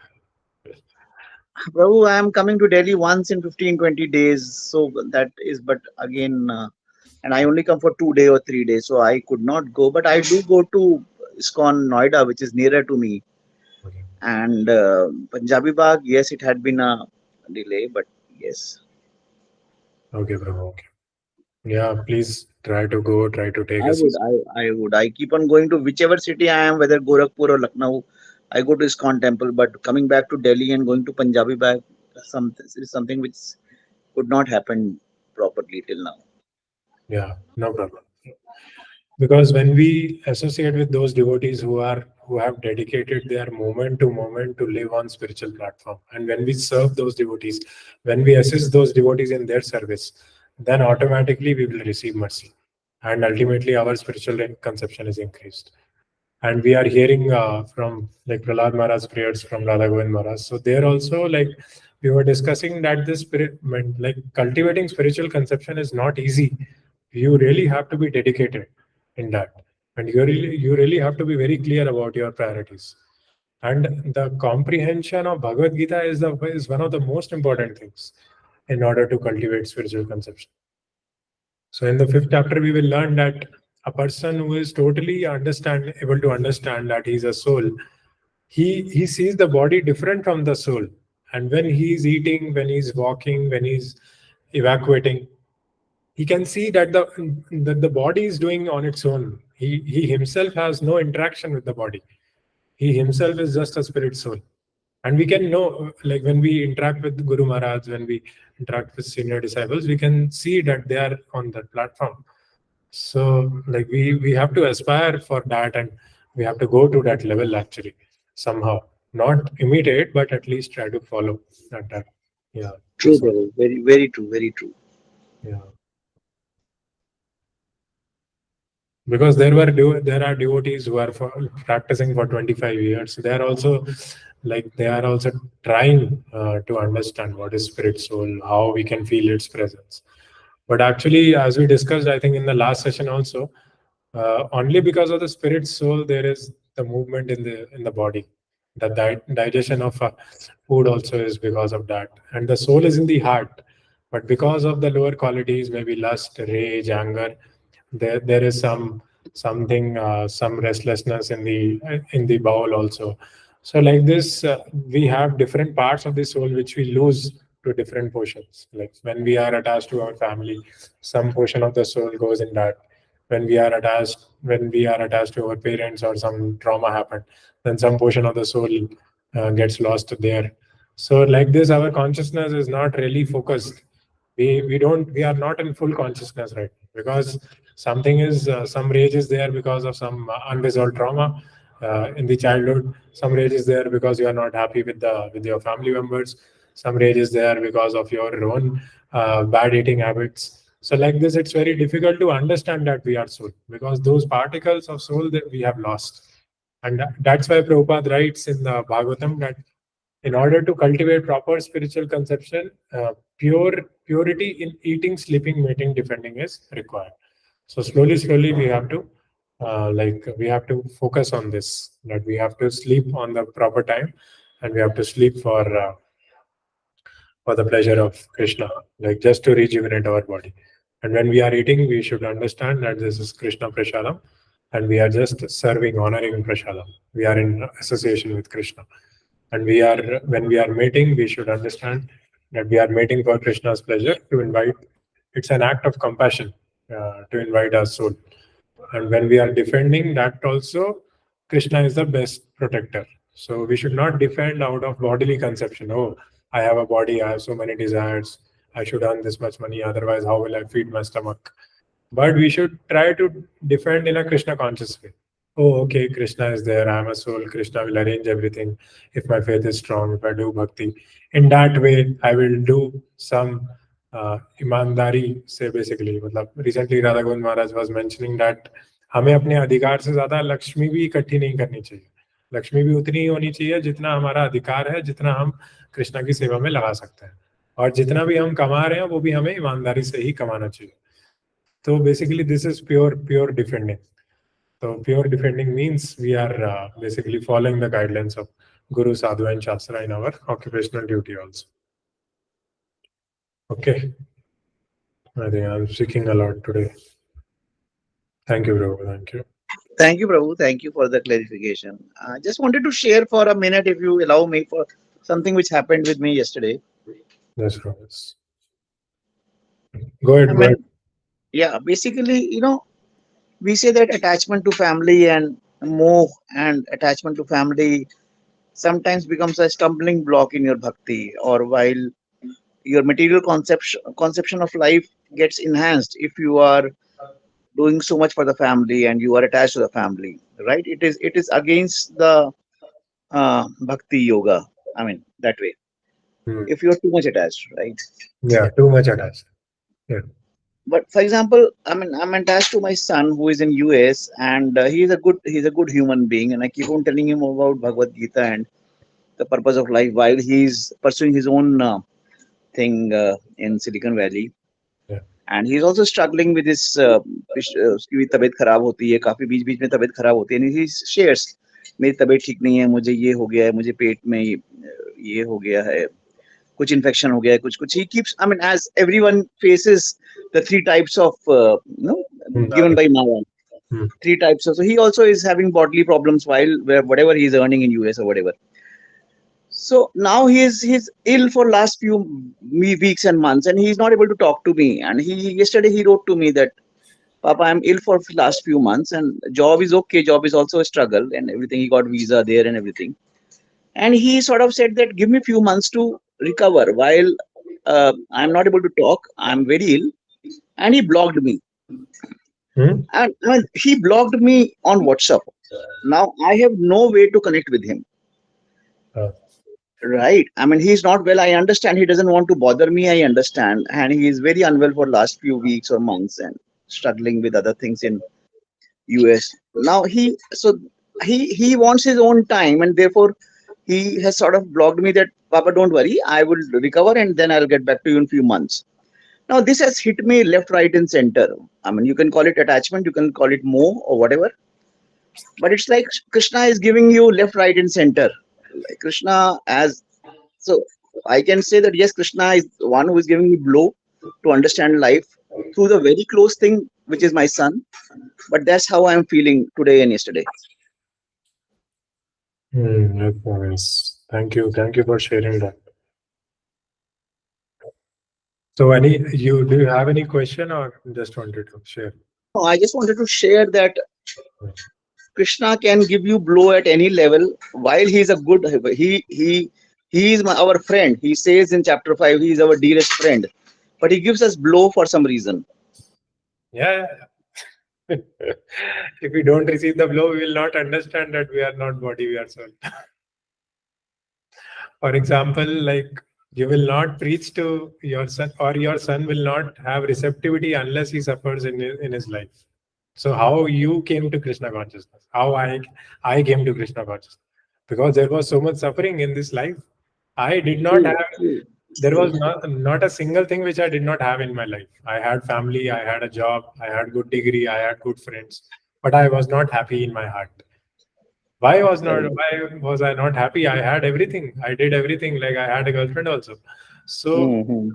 Prabhu, I am coming to Delhi once in 15, 20 days. So that is, but again, and I only come for 2 days or 3 days. So I could not go, but I do go to ISKCON Noida, which is nearer to me. Okay. And Punjabi Bagh, yes, it had been a delay, but yes, Okay, Prabhu. Okay. Yeah, please try to go, try to take I would, association. I would. I keep on going to whichever city I am, whether Gorakhpur or Lucknow. I go to ISKCON temple, but coming back to Delhi and going to Punjabi Bagh, is something which could not happen properly till now. Yeah, no problem. Because when we associate with those devotees who have dedicated their moment to live on spiritual platform, and when we serve those devotees, when we assist those devotees in their service, then automatically we will receive mercy, and ultimately our spiritual conception is increased. And we are hearing from like Prahlad Maharaj's prayers from Radha Govind Maharaj. So there also, like we were discussing that this spirit meant like cultivating spiritual conception is not easy. You really have to be dedicated in that, and you really have to be very clear about your priorities. And the comprehension of Bhagavad Gita is one of the most important things in order to cultivate spiritual conception. So in the fifth chapter, we will learn that a person who is totally able to understand that he's a soul, he sees the body different from the soul. And when he's eating, when he's walking, when he's evacuating, he can see that the body is doing on its own. He himself has no interaction with the body. He himself is just a spirit soul. And we can know, like when we interact with Guru Maharaj, when we interact with senior disciples, we can see that they are on that platform. So like we have to aspire for that, and we have to go to that level actually somehow. Not imitate, but at least try to follow that. Yeah. True, Prabhu. Very, very true. Very true. Yeah. Because there are devotees who are practicing for 25 years. They are also trying to understand what is spirit soul, how we can feel its presence. But actually, as we discussed, I think in the last session also, only because of the spirit soul there is the movement in the body. The digestion of food also is because of that, and the soul is in the heart. But because of the lower qualities, maybe lust, rage, anger, there is some restlessness in the bowel also. So like this, we have different parts of the soul which we lose to different portions. Like when we are attached to our family, some portion of the soul goes in that. When we are attached to our parents or some trauma happened, then some portion of the soul gets lost there. So like this, our consciousness is not really focused. we are not in full consciousness right now, because something is some rage is there because of some unresolved trauma in the childhood. Some rage is there because you are not happy with your family members. Some rage is there because of your own bad eating habits. So like this, it's very difficult to understand that we are soul, because those particles of soul that we have lost. And that's why Prabhupada writes in the Bhagavatam that in order to cultivate proper spiritual conception, purity in eating, sleeping, mating, defending is required. So slowly, we have to we have to focus on this. That we have to sleep on the proper time, and we have to sleep for the pleasure of Krishna, like just to rejuvenate our body. And when we are eating, we should understand that this is Krishna Prasadam, and we are just serving, honoring Prasadam. We are in association with Krishna. And when we are mating, we should understand that we are mating for Krishna's pleasure, to invite. It's an act of compassion to invite our soul. And when we are defending, that also, Krishna is the best protector. So we should not defend out of bodily conception. Oh, I have a body, I have so many desires, I should earn this much money, otherwise how will I feed my stomach? But we should try to defend in a Krishna conscious way. Oh, okay, Krishna is there, I am a soul, Krishna will arrange everything. If my faith is strong, if I do bhakti, in that way, I will do some ईमानदारी से basically. मतलब recently Radha Govind Maharaj was mentioning that हमें अपने अधिकार से ज्यादा लक्ष्मी भी इकट्ठी नहीं करनी चाहिए. लक्ष्मी भी उतनी ही होनी चाहिए जितना हमारा अधिकार है, जितना हम कृष्णा की सेवा में लगा सकते हैं. और जितना भी हम कमा रहे हैं वो भी हमें ईमानदारी से ही कमाना चाहिए. तो basically this is pure defending. So pure defending means we are basically following the guidelines of Guru, Sadhu and Shastra in our occupational duty also. Okay. I think I'm speaking a lot today. Thank you, Prabhu. Thank you. Thank you, Prabhu. Thank you for the clarification. I just wanted to share for a minute, if you allow me, for something which happened with me yesterday. Yes, Prabhu. Yes. Go ahead. I Go ahead. mean, yeah, basically, we say that attachment to family and moh and attachment to family sometimes becomes a stumbling block in your bhakti, or while your material conception of life gets enhanced if you are doing so much for the family and you are attached to the family, right? It is against the bhakti yoga. I mean, that way. If you are too much attached, right? Yeah, too much attached. Yeah. But for example, I mean, I'm attached to my son who is in US, and he's a good human being, and I keep on telling him about Bhagavad Gita and the purpose of life while he's pursuing his own thing in Silicon Valley. Yeah. And he's also struggling with his उसकी भी तबीयत खराब होती है, काफी बीच बीच में तबीयत खराब होती है, and he shares, मेरी तबीयत ठीक नहीं है, मुझे ये हो गया है, मुझे पेट में ये हो गया है, कुछ इन्फेक्शन हो गया है, कुछ he keeps, I mean, as everyone faces the three types of given by Maya, three types of, so he also is having bodily problems while whatever he is earning in US or whatever. So now he's ill for last few weeks and months, and he's not able to talk to me. And yesterday he wrote to me that, Papa, I'm ill for last few months, and job is okay. Job is also a struggle and everything. He got visa there and everything. And he sort of said that, give me few months to recover while I'm not able to talk. I'm very ill. And he blocked me. And I mean, he blocked me on WhatsApp. Now I have no way to connect with him. Right. I mean, he's not well. I understand. He doesn't want to bother me. I understand. And he is very unwell for last few weeks or months and struggling with other things in US. Now he wants his own time, and therefore he has sort of blocked me that, Papa, don't worry, I will recover and then I'll get back to you in few months. Now this has hit me left, right, and center. I mean, you can call it attachment, you can call it moh or whatever. But it's like Krishna is giving you left, right, and center. Like Krishna so I can say that yes, Krishna is the one who is giving me blow to understand life through the very close thing, which is my son. But that's how I'm feeling today and yesterday. Yes. Thank you for sharing that. So do you have any question, or just wanted to share? No, I just wanted to share that Krishna can give you blow at any level while he is a good, he is our friend. He says in chapter 5, he is our dearest friend. but he gives us blow for some reason. Yeah. If we don't receive the blow, we will not understand that we are not body, we are soul. For example, like you will not preach to your son, or your son will not have receptivity unless he suffers in his life. So how you came to Krishna consciousness? How I came to Krishna consciousness? Because there was so much suffering in this life. I did not True, have. true, There true. was not a single thing which I did not have in my life. I had family, I had a job, I had good degree, I had good friends, but I was not happy in my heart. Right. Why was I not happy? I had everything. I did everything. Like I had a girlfriend also. So Mm-hmm.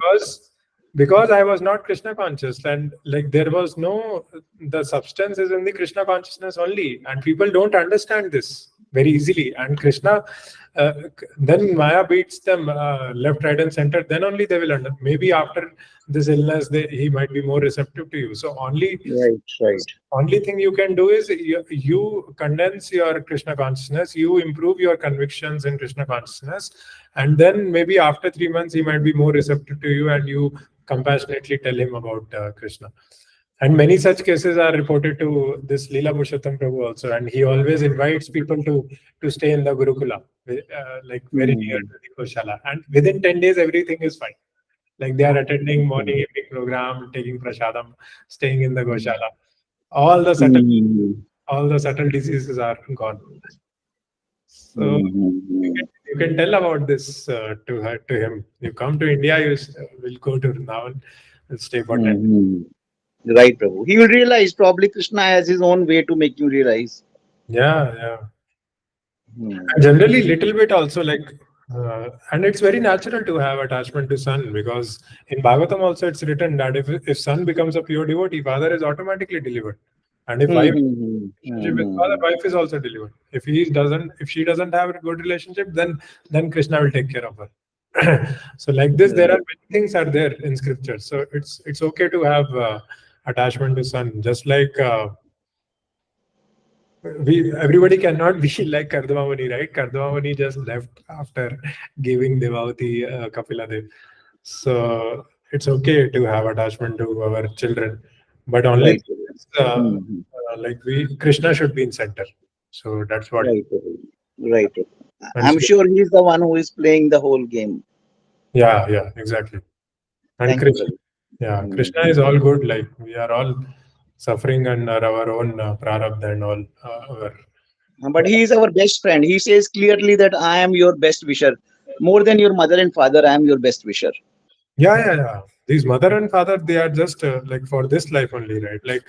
because I was not Krishna conscious, and like there was no, the substance is in the Krishna consciousness only, and people don't understand this very easily. And Krishna, then Maya beats them left, right, and center. Then only they will understand. Maybe after this illness, he might be more receptive to you. So Right, right. only thing you can do is you condense your Krishna consciousness, you improve your convictions in Krishna consciousness, and then maybe after 3 months he might be more receptive to you, and you compassionately tell him about Krishna. And many such cases are reported to this Leela Purushottam Prabhu also, and he always invites people to stay in the Gurukula, like very near Mm-hmm. to the Goshala, and within 10 days everything is fine. Like they are attending morning, Mm-hmm. evening program, taking prasadam, staying in the Goshala. All the subtle, Mm-hmm. all the subtle diseases are gone. So Mm-hmm. you can tell about this to him. You come to India, will go to Vrindavan and stay for 10 days. Mm-hmm. Right, Prabhu. He will realize probably Krishna has his own way to make you realize. Yeah, yeah. Hmm. And generally, little bit also like, and it's very natural to have attachment to son, because in Bhagavatam also it's written that if son becomes a pure devotee, father is automatically delivered, and if wife Mm-hmm. relationship with father, Mm-hmm. wife is also delivered. If she doesn't have a good relationship, then Krishna will take care of her. So like this, there are Right. many things are there in scripture. So it's okay to have attachment to son, just like. Everybody cannot be like Kardama Muni, right? Kardama Muni just left after giving Devavati Kapila Dev. So it's okay to have attachment to our children, but only Right. Mm-hmm. like Krishna should be in center. So that's what. Right. Prabhu. Right. Prabhu. And I'm so, sure he's the one who is playing the whole game. yeah, exactly. And Thank you, Krishna, Prabhu. yeah, Krishna Mm-hmm. is all good. Like we are all suffering under our own prarabdha and all. But he is our best friend. He says clearly that I am your best wisher. More than your mother and father, I am your best wisher. Yeah. These mother and father, they are just like for this life only, right? Like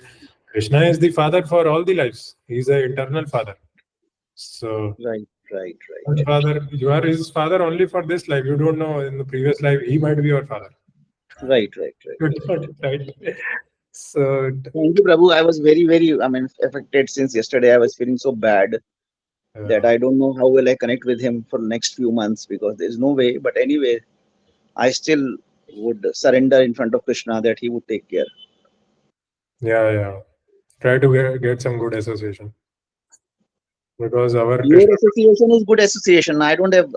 Krishna is the father for all the lives. He's the eternal father. So, Right, right, and right. father, you are his father only for this life. You don't know in the previous life he might be your father. Right, right, right, You right. don't, right? So, Thank you, Prabhu. I was very, very, affected since yesterday. I was feeling so bad that uh, I don't know how will I connect with him for next few months because there's no way. But anyway, I still would surrender in front of Krishna that he would take care. yeah. Try to get some good association, because our Your Krishna. association is good association. I don't have.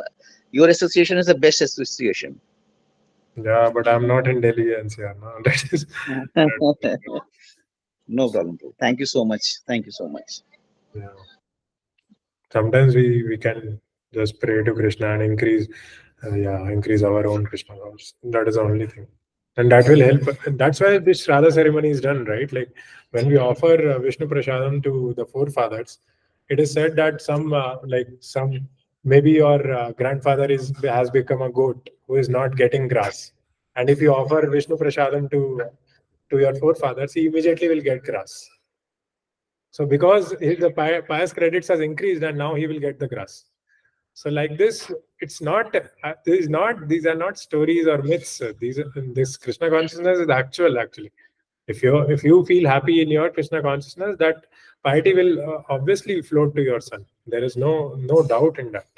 Your association is the best association. Yeah, but I'm not in Delhi NCR. No, that is. No problem, Prabhu. Thank you so much. Thank you so much. Yeah. Sometimes we can just pray to Krishna and increase our own Krishna consciousness. That is the only thing, and that will help. That's why this Shraddha ceremony is done, right? Like when we offer Vishnu Prasadam to the forefathers, it is said that some maybe your grandfather has become a goat who is not getting grass, and if you offer Vishnu Prasadam to your forefathers, he immediately will get grass. So because the pious credits has increased, and now he will get the grass. So like this, it's not. These are not stories or myths. This Krishna consciousness is actual. Actually, if you feel happy in your Krishna consciousness, that piety will obviously float to your son. There is no doubt in that.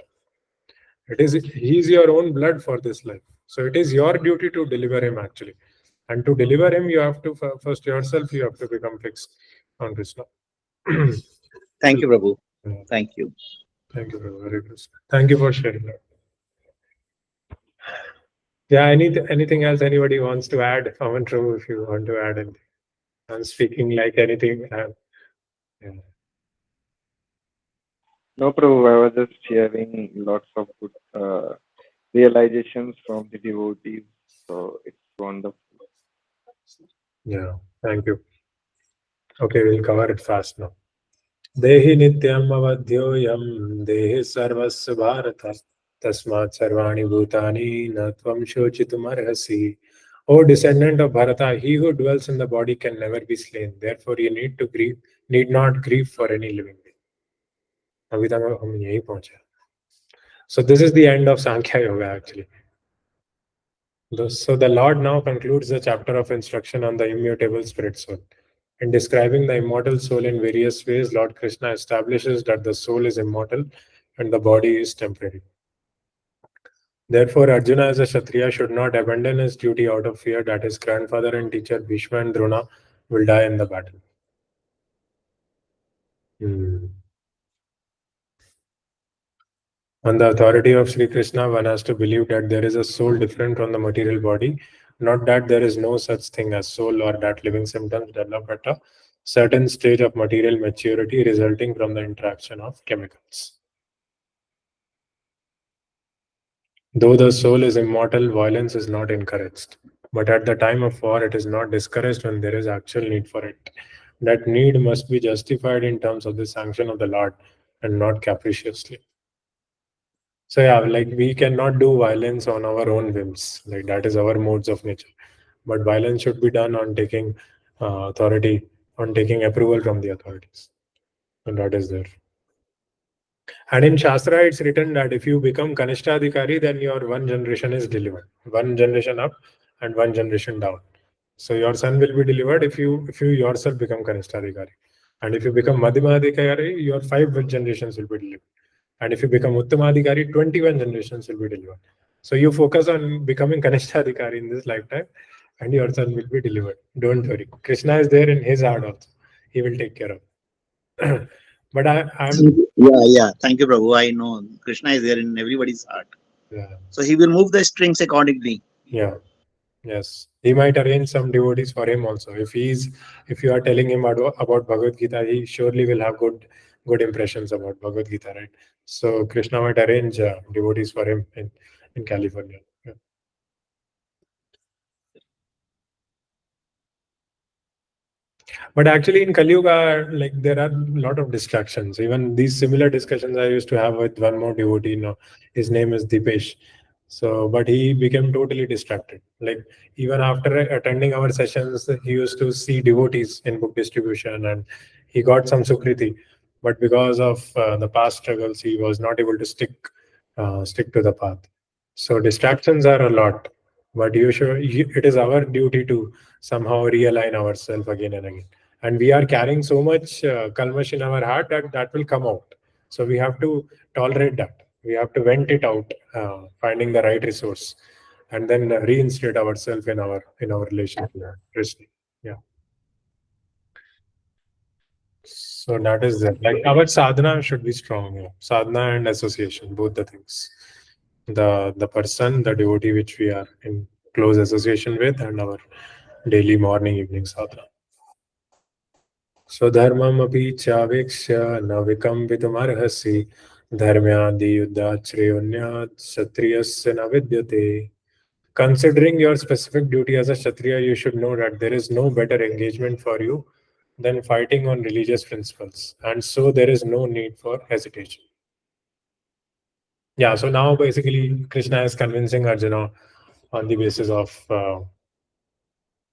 He is your own blood for this life. So it is your duty to deliver him actually, and to deliver him, you have to first yourself. You have to become fixed on Krishna. Thank you, Prabhu. Yeah. Thank you. Thank you, brother. Very good. Thank you for sharing that. Yeah, anything else anybody wants to add? Aman Prabhu, if you want to add anything. I'm speaking like anything. Yeah. No, Prabhu, I was just hearing lots of good realizations from the devotees. So it's wonderful. Yeah, thank you. Okay, we'll cover it fast now. Dehi nityam avadhyoyam dehi sarvasya bharata tasmat sarvani bhutani na tvam shochitum arhasi. O descendant of Bharata, he who dwells in the body can never be slain. Therefore, you need not grieve for any living being. अभी तक हम यहीं पहुंचे. So this is the end of Sankhya Yoga actually. So the Lord now concludes the chapter of instruction on the immutable spirit soul. In describing the immortal soul in various ways, Lord Krishna establishes that the soul is immortal and the body is temporary. Therefore, Arjuna as a Kshatriya should not abandon his duty out of fear that his grandfather and teacher Bhishma and Drona will die in the battle. Hmm. On the authority of Sri Krishna, one has to believe that there is a soul different from the material body, not that there is no such thing as soul or that living symptoms develop at a certain stage of material maturity resulting from the interaction of chemicals. Though the soul is immortal, violence is not encouraged. But at the time of war, it is not discouraged when there is actual need for it. That need must be justified in terms of the sanction of the Lord and not capriciously. So yeah, like we cannot do violence on our own whims. Like that is our modes of nature. But violence should be done on taking authority, on taking approval from the authorities, and that is there. And in Shastra, it's written that if you become Kanishtadhikari, then your one generation is delivered, one generation up and one generation down. So your son will be delivered if you yourself become Kanishtadhikari. And if you become Madhyamadhikari, your five generations will be delivered. And if you become Uttamadhikari, 21 generations will be delivered. So you focus on becoming Kanishtadhikari in this lifetime, and your son will be delivered. Don't worry. Krishna is there in his heart also. He will take care of. But I'm Yeah, yeah. Thank you, Prabhu. I know Krishna is there in everybody's heart. yeah, So he will move the strings accordingly. yeah. Yes, he might arrange some devotees for him also. If you are telling him about Bhagavad Gita, he surely will have good impressions about Bhagavad Gita, right? So Krishna might arrange devotees for him in California. Yeah. But actually, in Kali Yuga, like there are a lot of distractions. Even these similar discussions I used to have with one more devotee. His name is Dipesh. So, but he became totally distracted. Like even after attending our sessions, he used to see devotees in book distribution, and he got some sukriti. But because of the past struggles, he was not able to stick to the path. So distractions are a lot, but it is our duty to somehow realign ourselves again and again. And we are carrying so much kalmash in our heart that will come out. So we have to tolerate that. We have to vent it out, finding the right resource, and then reinstate ourselves in our relationship with Krishna. Yeah. So that is it. Like our sadhana should be strong. Yeah. Sadhana and association, both the things. The person, the devotee which we are in close association with, and our daily morning, evening sadhana. स्वधर्ममपि चावेक्ष्य न विकम्पितुमर्हसि धर्म्यादियुद्धाश्रयोऽन्यात् क्षत्रियस्य न विद्यते. Considering your specific duty as a Kshatriya, you should know that there is no better engagement for you than fighting on religious principles. And so there is no need for hesitation. Yeah, so now basically Krishna is convincing Arjuna on the basis of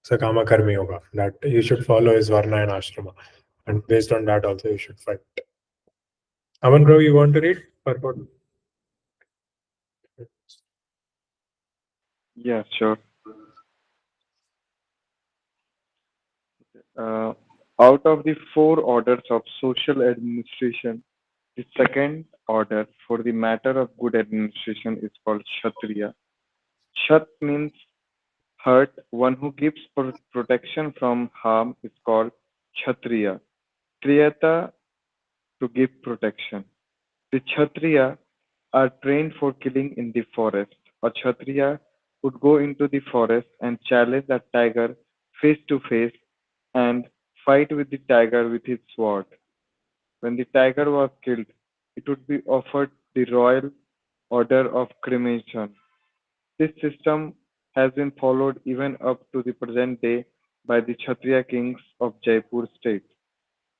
Sakama Karma Yoga that you should follow his Varna and Ashrama. And based on that, also you should fight. Aman bro, you want to read? Purport? Yeah, sure. Uh, Out of the four orders of social administration, the second order for the matter of good administration is called Kshatriya. Kshat means hurt. One who gives protection from harm is called Kshatriya. Triyata, to give protection. The Kshatriya are trained for killing in the forest. A Kshatriya would go into the forest and challenge a tiger face to face and fight with the tiger with his sword. When the tiger was killed, it would be offered the royal order of cremation. This system has been followed even up to the present day by the Kshatriya kings of Jaipur state.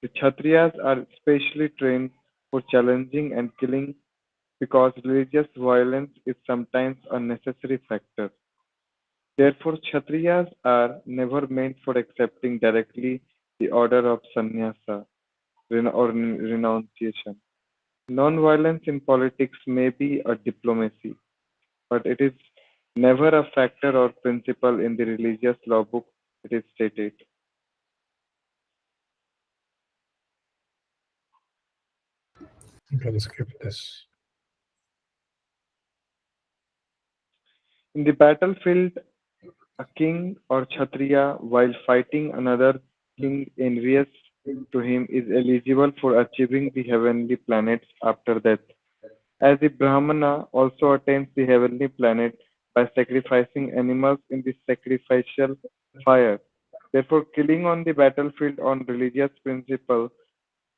The Kshatriyas are specially trained for challenging and killing because religious violence is sometimes a necessary factor. Therefore, Kshatriyas are never meant for accepting directly the order of sannyasa or renunciation. Non-violence in politics may be a diplomacy, but it is never a factor or principle in the religious law book, it is stated. You can skip this. In the battlefield, a king or Kshatriya, while fighting another king envious to him, is eligible for achieving the heavenly planets after death, as the Brahmana also attains the heavenly planet by sacrificing animals in the sacrificial fire. Therefore, killing on the battlefield on religious principle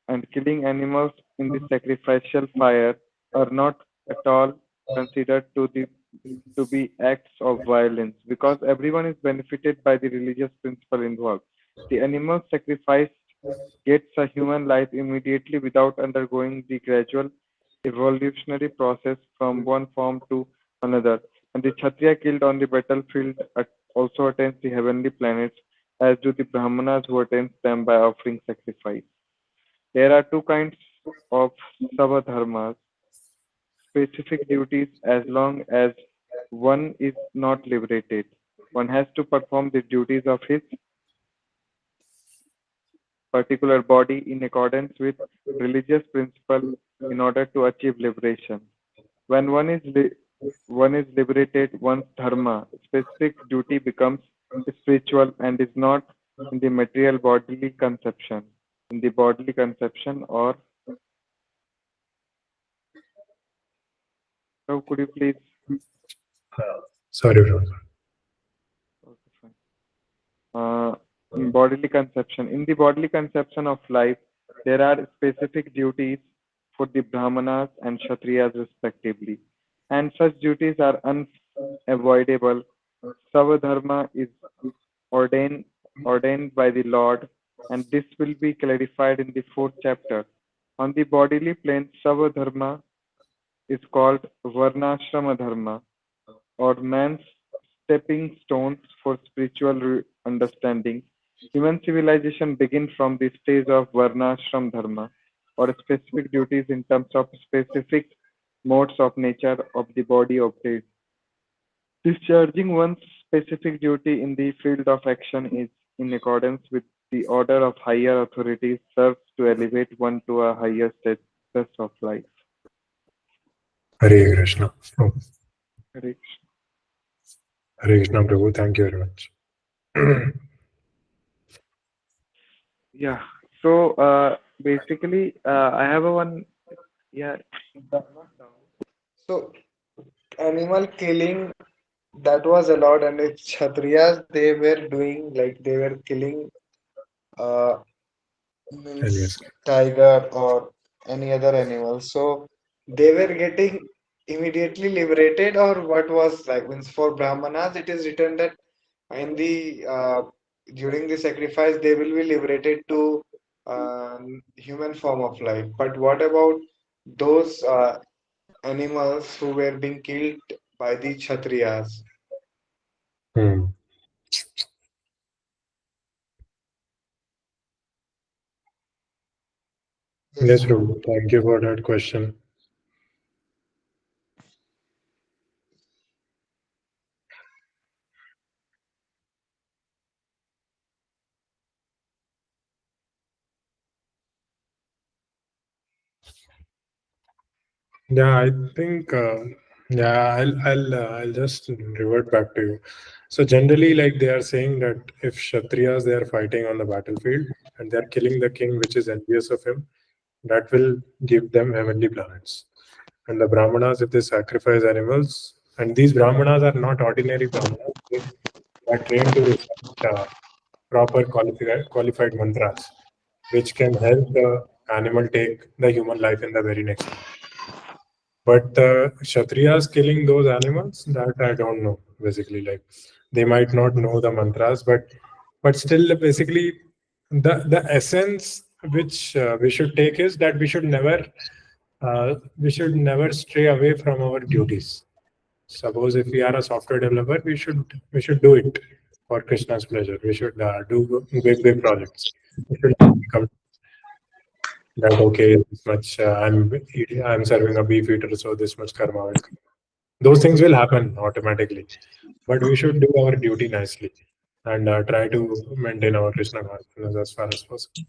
and killing animals in the sacrificial fire are not at all considered to be acts of violence because everyone is benefited by the religious principle involved. The animal sacrificed gets a human life immediately without undergoing the gradual evolutionary process from one form to another, and the Kshatriya killed on the battlefield also attains the heavenly planets, as do the Brahmanas who attains them by offering sacrifice. There are two kinds of Savadharmas, specific duties as long as one is not liberated. One has to perform the duties of his particular body in accordance with religious principle in order to achieve liberation. When one is liberated, one's dharma, specific duty becomes spiritual and is not in the material bodily conception. In the bodily conception or so could you please Sorry, bro. okay, fine. In bodily conception. In the bodily conception of life, there are specific duties for the Brahmanas and Kshatriyas respectively, and such duties are unavoidable. Savadharma is ordained ordained by the Lord, and this will be clarified in the fourth chapter. On the bodily plane, Savadharma is called Varnashrama Dharma, or man's stepping stones for spiritual understanding. Human civilization begins from the stage of Varnashram Dharma, or specific duties in terms of specific modes of nature of the body operates. Discharging one's specific duty in the field of action is in accordance with the order of higher authorities serves to elevate one to a higher status of life. Hare Krishna. Oh, Hare Hare Krishna, Prabhu. Thank you very much. Yeah. So basically, I have a one. Yeah. So animal killing that was allowed, and if Kshatriyas they were doing like they were killing uh And means yes, tiger or any other animal. So they were getting immediately liberated, or what was like means for Brahmanas it is written that in the during the sacrifice they will be liberated to human form of life. But what about those animals who were being killed by the Kshatriyas? hmm. Yes, Yes. Prabhu. Thank you for that question. Yeah, I think I'll just revert back to you. So generally, like they are saying that if Kshatriyas they are fighting on the battlefield and they are killing the king which is envious of him, that will give them heavenly planets. And the Brahmanas, if they sacrifice animals And these Brahmanas are not ordinary Brahmanas. They are trained to recite proper qualified mantras, which can help the animal take the human life in the very next life. But Kshatriyas killing those animals, that I don't know. Basically, like they might not know the mantras, but still, basically, the essence which we should take is that we should never stray away from our duties. Suppose if we are a software developer, we should do it for Krishna's pleasure. We should do big projects. We should not become that okay, this much I'm serving a beef eater, so this much karma will come. Those things will happen automatically, but we should do our duty nicely and try to maintain our Krishna consciousness as far as possible.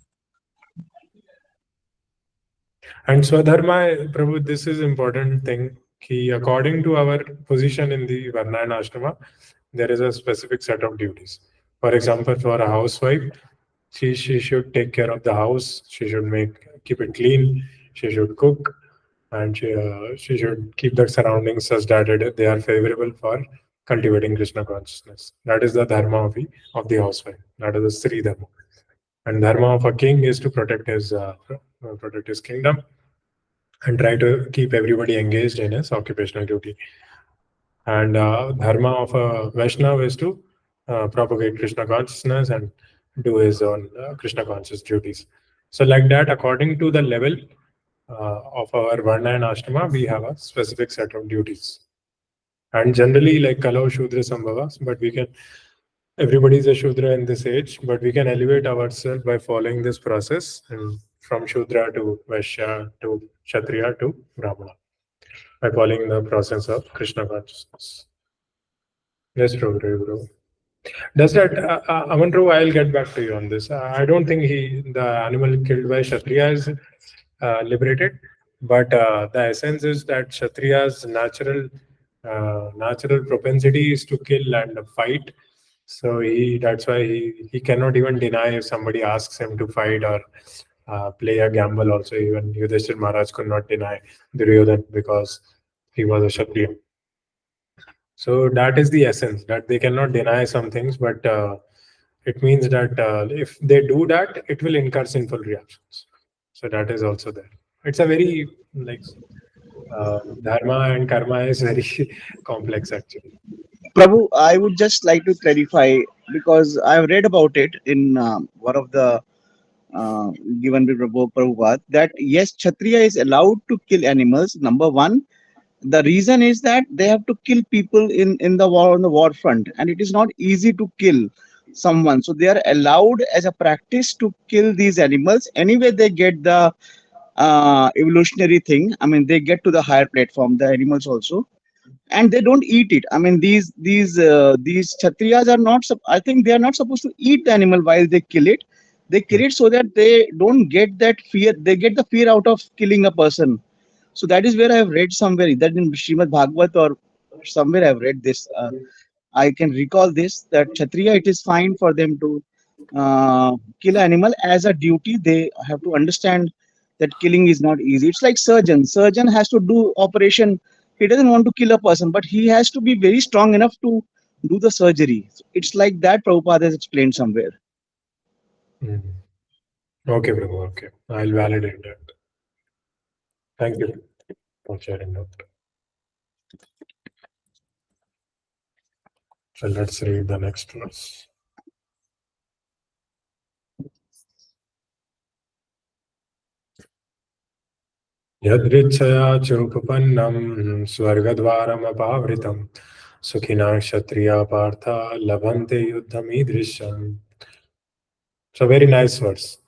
And Swadharma, Prabhu, this is important thing. According to our position in the Varna and Ashrama, there is a specific set of duties. For example, for a housewife, she should take care of the house. She should keep it clean. She should cook, and she should keep the surroundings such that they are favorable for cultivating Krishna consciousness. That is the dharma of the housewife. That is the Sri dharma. And dharma of a king is to protect his kingdom and try to keep everybody engaged in his occupational duty. And dharma of a Vaishnava is to propagate Krishna consciousness and do his own Krishna conscious duties. So, like that, according to the level of our Varna and Ashrama, we have a specific set of duties. And generally, like Kalau Shudra Sambhavas, but everybody is a Shudra in this age, but we can elevate ourselves by following this process and from Shudra to Vaishya to Kshatriya to Brahmana by following the process of Krishna consciousness. Yes, bro. Does that, Aman, I'll get back to you on this. I don't think the animal killed by Kshatriya is liberated, but the essence is that Kshatriya's natural propensity is to kill and fight. So that's why he cannot even deny if somebody asks him to fight or play a gamble. Also, even Yudhishthir Maharaj could not deny Duryodhan because he was a Kshatriya. So that is the essence, that they cannot deny some things, but it means that if they do that, it will incur sinful reactions. So that is also there. It's a very dharma and karma is very complex actually. Prabhu, I would just like to clarify because I've read about it in one of the uh, given by Prabhupada that yes, Kshatriya is allowed to kill animals. Number one, the reason is that they have to kill people in the war on the war front, and it is not easy to kill someone. So they are allowed as a practice to kill these animals. Anyway, they get the evolutionary thing. I mean, they get to the higher platform. The animals also and they don't eat it. I mean, these kshatriyas are not. I think they are not supposed to eat the animal while they kill it. They kill it so that they don't get that fear. They get the fear out of killing a person. So that is where I have read somewhere that in Srimad Bhagavat or somewhere I have read this. I can recall this that kshatriya it is fine for them to kill animal as a duty. They have to understand that killing is not easy. It's like surgeon. Surgeon has to do operation. He doesn't want to kill a person, but he has to be very strong enough to do the surgery. It's like that Prabhupada has explained somewhere. Mhm. Okay, Prabhu. Okay, I'll validate that. Thank you for sharing that. So let's read the next verse. Yadrichaya chopapannam swargadvaramapavritam sukhina kshatriya partha labhante yuddhamidrisham. So very nice verse.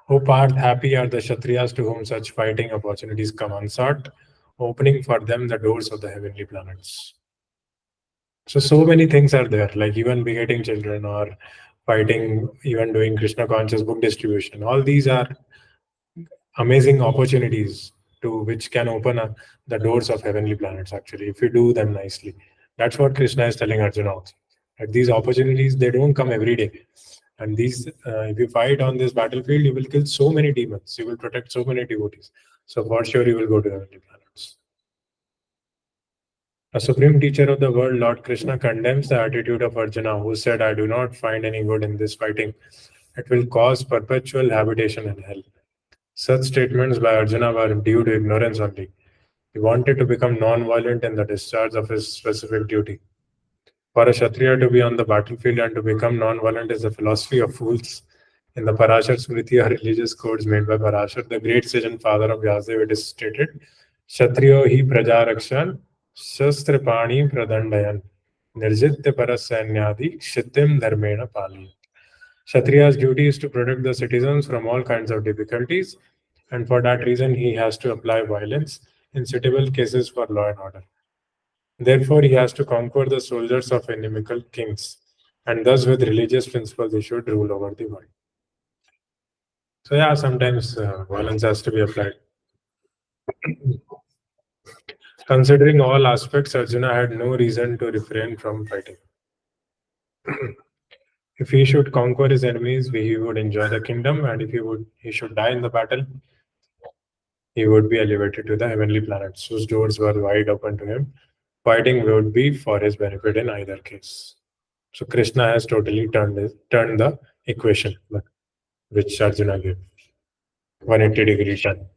O Parth, happy are the Kshatriyas to whom such fighting opportunities come unsought, opening for them the doors of the heavenly planets. So many things are there, like even begetting children or fighting, even doing Krishna conscious book distribution. All these are amazing opportunities to which can open up the doors of heavenly planets, actually, if you do them nicely. That's what Krishna is telling Arjuna also. That these opportunities, they don't come every day. And if you fight on this battlefield, you will kill so many demons. You will protect so many devotees. So for sure, you will go to heavenly planets. A supreme teacher of the world, Lord Krishna, condemns the attitude of Arjuna, who said, I do not find any good in this fighting. It will cause perpetual habitation in hell. Such statements by Arjuna were due to ignorance only. He wanted to become non-violent in the discharge of his specific duty. For a Kshatriya to be on the battlefield and to become non-violent is the philosophy of fools. In the Parashar Smriti, or religious codes made by Parashar, the great sage and father of Vyasadeva, it is stated, Kshatriyo hi praja rakshan, shastra pani pradandayan, nirjitya parasanyadi, kshitim dharmena pali. Kshatriya's duty is to protect the citizens from all kinds of difficulties, and for that reason, he has to apply violence in suitable cases for law and order. Therefore, he has to conquer the soldiers of inimical kings, and thus, with religious principles, he should rule over the world. So, yeah, sometimes violence has to be applied. Considering all aspects, Arjuna had no reason to refrain from fighting. If he should conquer his enemies, he would enjoy the kingdom, and if he should die in the battle, he would be elevated to the heavenly planets, whose doors were wide open to him. Fighting would be for his benefit in either case. So Krishna has totally turned the equation which Arjuna gave. 180-degree turn.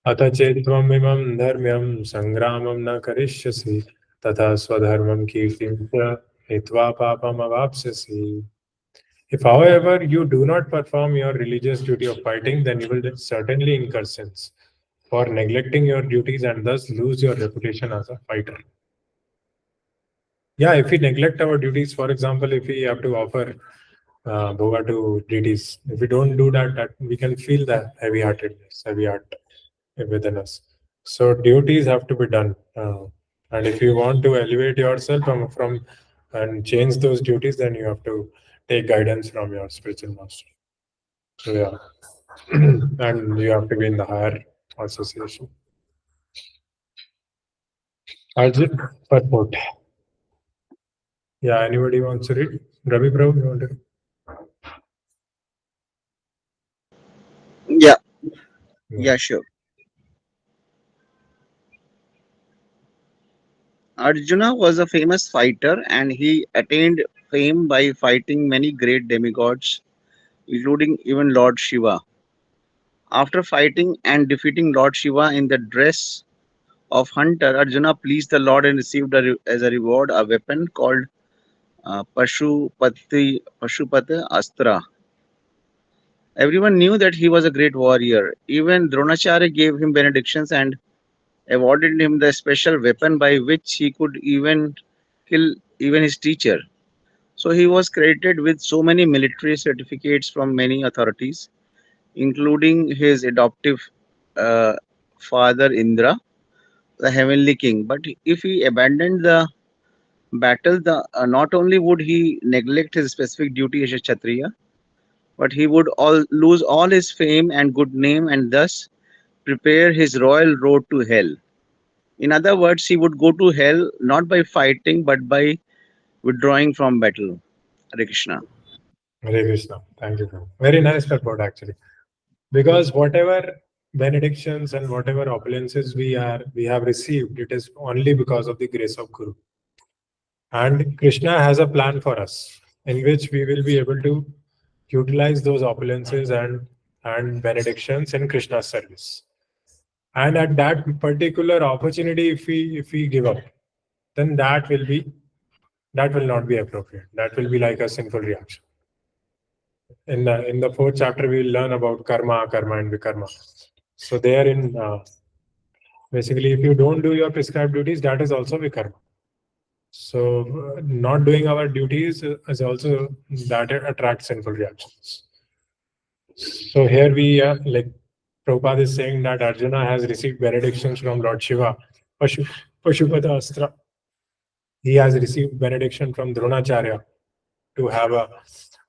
अथ चेत्त्वमिमं धर्म्यं संग्रामं न करिष्यसि तथा स्वधर्मं कीर्तिं च हित्वा पापमवाप्स्यसि. If, however, you do not perform your religious duty of fighting, then you will certainly incur sins for neglecting your duties and thus lose your reputation as a fighter. Yeah, if we neglect our duties, for example, if we have to offer bhoga to deities, if we don't do that we can feel the heavy heart within us. So duties have to be done, and if you want to elevate yourself from and change those duties, then you have to take guidance from your spiritual master. So yeah, and you have to be in the higher association. Arjun, purport. Yeah, anybody wants to read? Ravi Prabhu, you want to read? Yeah, sure. Arjuna was a famous fighter and he attained fame by fighting many great demigods, including even Lord Shiva. After fighting and defeating Lord Shiva in the dress of hunter, Arjuna pleased the Lord and received as a reward a weapon called Pashupati Astra. Everyone knew that he was a great warrior. Even Dronacharya gave him benedictions and awarded him the special weapon by which he could even kill even his teacher. So he was credited with so many military certificates from many authorities, including his adoptive uh, father Indra, the heavenly king. But if he abandoned the battle, not only would he neglect his specific duty as a Kshatriya, but he would lose all his fame and good name and thus prepare his royal road to hell. In other words, he would go to hell not by fighting but by withdrawing from battle. Hare Krishna. Hare Krishna. Thank you, Prabhu. Very nice purport actually. Because whatever benedictions and whatever opulences we have received, it is only because of the grace of Guru. And Krishna has a plan for us in which we will be able to utilize those opulences and benedictions in Krishna's service. And at that particular opportunity, if we give up, then that will not be appropriate. That will be like a sinful reaction. In the fourth chapter, we will learn about karma, and vikarma. So there basically, if you don't do your prescribed duties, that is also vikarma. So not doing our duties is also that attracts sinful reactions. So here we like Prabhupada is saying that Arjuna has received benedictions from Lord Shiva, Pashupata Astra. He has received benediction from Dronacharya to have a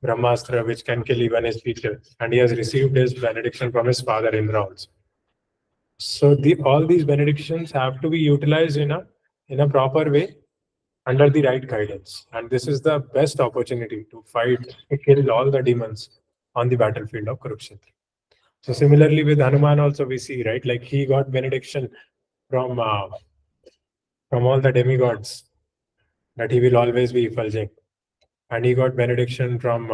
Brahmastra which can kill even his teacher, and he has received his benediction from his father Indra also. So all these benedictions have to be utilized in a proper way under the right guidance, and this is the best opportunity to kill all the demons on the battlefield of Kurukshetra. So similarly with Hanuman also we see, right, like he got benediction from from all the demigods that he will always be effulging. And he got benediction from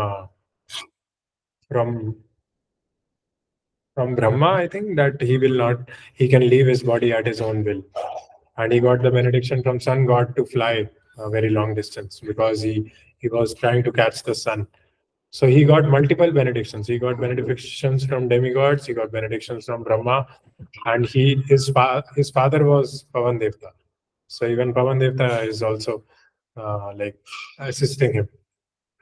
from Brahma, I think, that he can leave his body at his own will. And he got the benediction from sun god to fly a very long distance because he was trying to catch the sun. So he got multiple benedictions. He got benedictions from demigods. He got benedictions from Brahma, and his father was Pavan Devta. So even Pavan Devta is also like assisting him.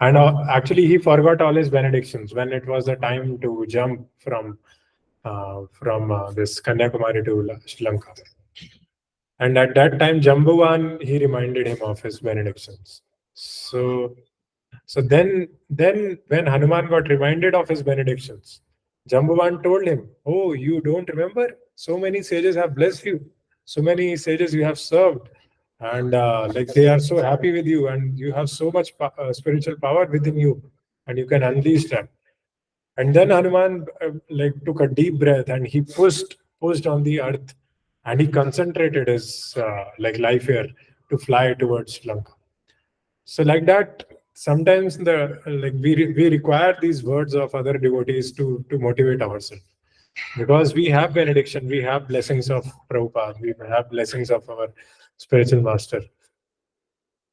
And actually, he forgot all his benedictions when it was the time to jump from this Kanyakumari to Sri Lanka. And at that time, Jambuvan, he reminded him of his benedictions. So then when Hanuman got reminded of his benedictions, Jambuvan told him, "Oh, you don't remember? So many sages have blessed you. So many sages you have served, and like they are so happy with you, and you have so much spiritual power within you, and you can unleash that." And then Hanuman like took a deep breath and he pushed on the earth, and he concentrated his like life here to fly towards Lanka. So like that, sometimes we require these words of other devotees to motivate ourselves, because we have benediction, we have blessings of Prabhupada, we have blessings of our spiritual master,